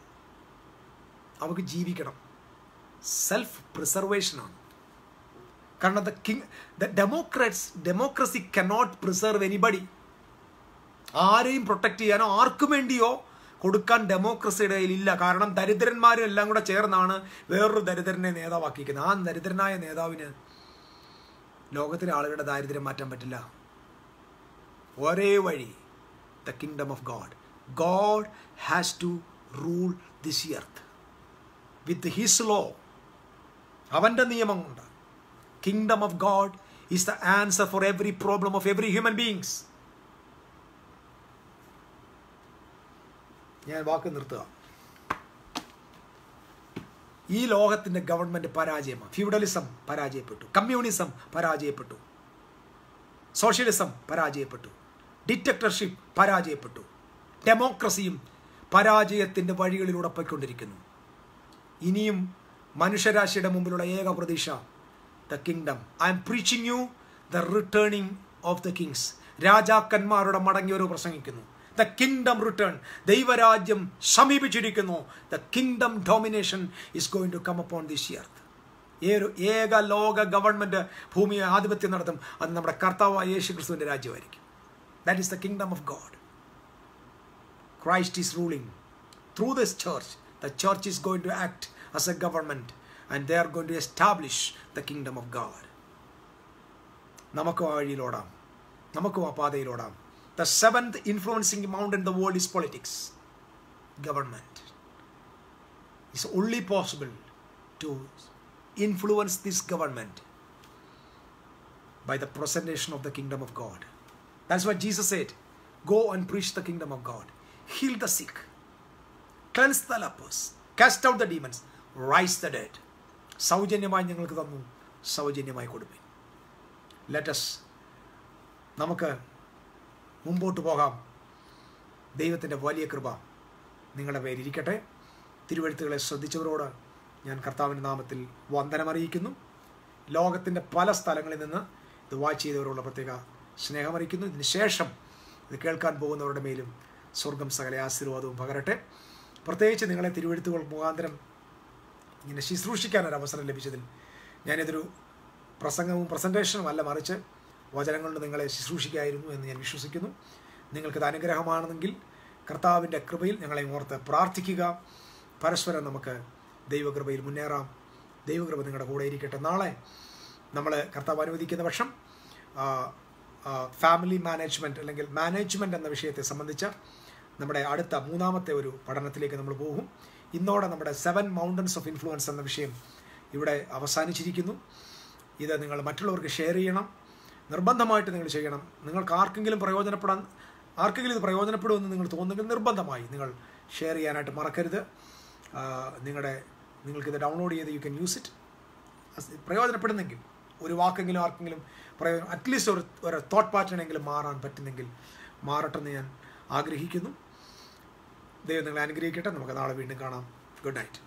അവൾക്ക് ജീവിക്കണം. സെൽഫ് പ്രിസർവേഷനാണ്. കാരണം ഡെമോക്രസി കനോട്ട് പ്രിസർവ് എനിബഡി. ആരെയും പ്രൊട്ടക്ട് ചെയ്യാനോ ആർക്കും വേണ്ടിയോ കൊടുക്കാൻ ഡെമോക്രസിയുടെ കയ്യിലില്ല. കാരണം ദരിദ്രന്മാരും എല്ലാം കൂടെ ചേർന്നാണ് വേറൊരു ദരിദ്രനെ നേതാവാക്കിയിരിക്കുന്നത്. ആ ദരിദ്രനായ നേതാവിന് ലോകത്തിലെ ആളുകളുടെ ദാരിദ്ര്യം മാറ്റാൻ പറ്റില്ല. ഒരേ വഴി, the kingdom of God. God has to rule this earth with his law. അവൻ്റെ നിയമം കൊണ്ട്. Kingdom of God is the answer for every problem of every human beings. ഞാൻ വാക്ക് നിർത്തുക. ഈ ലോകത്തിൻ്റെ ഗവൺമെൻറ് പരാജയമാണ്. ഫ്യൂഡലിസം പരാജയപ്പെട്ടു, കമ്മ്യൂണിസം പരാജയപ്പെട്ടു, സോഷ്യലിസം പരാജയപ്പെട്ടു, ഡിക്റ്റേറ്റർഷിപ്പ് പരാജയപ്പെട്ടു, ഡെമോക്രസിയും പരാജയത്തിൻ്റെ വഴികളിലൂടെ പോയിക്കൊണ്ടിരിക്കുന്നു. ഇനിയും മനുഷ്യരാശിയുടെ മുമ്പിലുള്ള ഏക പ്രതീക്ഷ the kingdom. I am preaching you the returning of the kings. രാജാക്കന്മാരുടെ മടങ്ങിയൊരു പ്രസംഗിക്കുന്നു. The kingdom return. ദൈവരാജ്യം സമീപിച്ചിരിക്കുന്നു. The kingdom domination is going to come upon this earth. ഏക ലോക ഗവൺമെൻറ് ഭൂമിയെ ആധിപത്യം നടത്തും. അത് നമ്മുടെ കർത്താവായ യേശു ക്രിസ്തുവിൻ്റെ രാജ്യമായിരിക്കും. That is the kingdom of God. Christ is ruling through this church. The church is going to act as a government and they are going to establish the kingdom of God. നമുക്കും ആ വഴിയിലോടാം, നമുക്കും ആ പാതയിലോടാം. The seventh influencing amount in the world is politics. Government. It's only possible to influence this government by the presentation of the kingdom of God. That's what Jesus said. Go and preach the kingdom of God. Heal the sick. Cleanse the lepers, cast out the demons, rise the dead. സൗജന്യമായി ഞങ്ങൾക്ക് തന്നു, സൗജന്യമായി കൊടുപ്പി. Let's നമുക്ക് മുമ്പോട്ട് പോകാം. ദൈവത്തിൻ്റെ വലിയ കൃപ നിങ്ങളുടെ പേരിരിക്കട്ടെ. തിരുവെഴുത്തുകളെ ശ്രദ്ധിച്ചവരോട് ഞാൻ കർത്താവിൻ്റെ നാമത്തിൽ വന്ദനമറിയിക്കുന്നു. ലോകത്തിൻ്റെ പല സ്ഥലങ്ങളിൽ നിന്ന് ഇത് വാച്ച് ചെയ്തവരുള്ള പ്രത്യേക സ്നേഹമറിയിക്കുന്നു. ഇതിന് ശേഷം ഇത് കേൾക്കാൻ പോകുന്നവരുടെ മേലും സ്വർഗം സകല ആശീർവാദവും പകരട്ടെ. പ്രത്യേകിച്ച് നിങ്ങളെ തിരുവെഴുത്തുകൾ മുഖാന്തരം ഇങ്ങനെ ശുശ്രൂഷിക്കാൻ ഒരു അവസരം ലഭിച്ചതിൽ ഞാനിതൊരു പ്രസംഗവും പ്രസൻറ്റേഷനും അല്ല, മറിച്ച് വചനം കൊണ്ട് നിങ്ങളെ ശുശ്രൂഷിക്കായിരുന്നു എന്ന് ഞാൻ വിശ്വസിക്കുന്നു. നിങ്ങൾക്കിത് അനുഗ്രഹമാണെങ്കിൽ കർത്താവിൻ്റെ കൃപയിൽ ഞങ്ങളെ ഓർത്ത് പ്രാർത്ഥിക്കുക. പരസ്പരം നമുക്ക് ദൈവകൃപയിൽ മുന്നേറാം. ദൈവകൃപ നിങ്ങളുടെ കൂടെ ഇരിക്കട്ടെ. നാളെ നമ്മൾ കർത്താവ് അനുവദിക്കുന്ന പക്ഷം ഫാമിലി മാനേജ്മെൻറ്റ് അല്ലെങ്കിൽ മാനേജ്മെൻറ്റ് എന്ന വിഷയത്തെ സംബന്ധിച്ച നമ്മുടെ അടുത്ത മൂന്നാമത്തെ ഒരു പഠനത്തിലേക്ക് നമ്മൾ പോകും. ഇന്നോടെ നമ്മുടെ 7 മൗണ്ടൻസ് ഓഫ് ഇൻഫ്ലുവൻസ് എന്ന വിഷയം ഇവിടെ അവസാനിച്ചിരിക്കുന്നു. ഇത് നിങ്ങൾ മറ്റുള്ളവർക്ക് ഷെയർ ചെയ്യണം. നിർബന്ധമായിട്ട് നിങ്ങൾ ചെയ്യണം. നിങ്ങൾക്ക് ആർക്കെങ്കിലും ഇത് പ്രയോജനപ്പെടുമെന്ന് നിങ്ങൾ തോന്നുമെങ്കിൽ നിർബന്ധമായി നിങ്ങൾ ഷെയർ ചെയ്യാനായിട്ട് മറക്കരുത്. നിങ്ങൾക്കിത് ഡൗൺലോഡ് ചെയ്ത് യു ക്യാൻ യൂസ് ഇറ്റ്. പ്രയോജനപ്പെടുന്നെങ്കിൽ ഒരു വാക്കെങ്കിലും ആർക്കെങ്കിലും അറ്റ്ലീസ്റ്റ് ഒരു തോട്ട് പാറ്റേണെങ്കിലും മാറാൻ പറ്റുന്നെങ്കിൽ മാറട്ടെന്ന് ഞാൻ ആഗ്രഹിക്കുന്നു. ദൈവം നിങ്ങളെ അനുഗ്രഹിക്കട്ടെ. നമുക്ക് നാളെ വീണ്ടും കാണാം. Good night.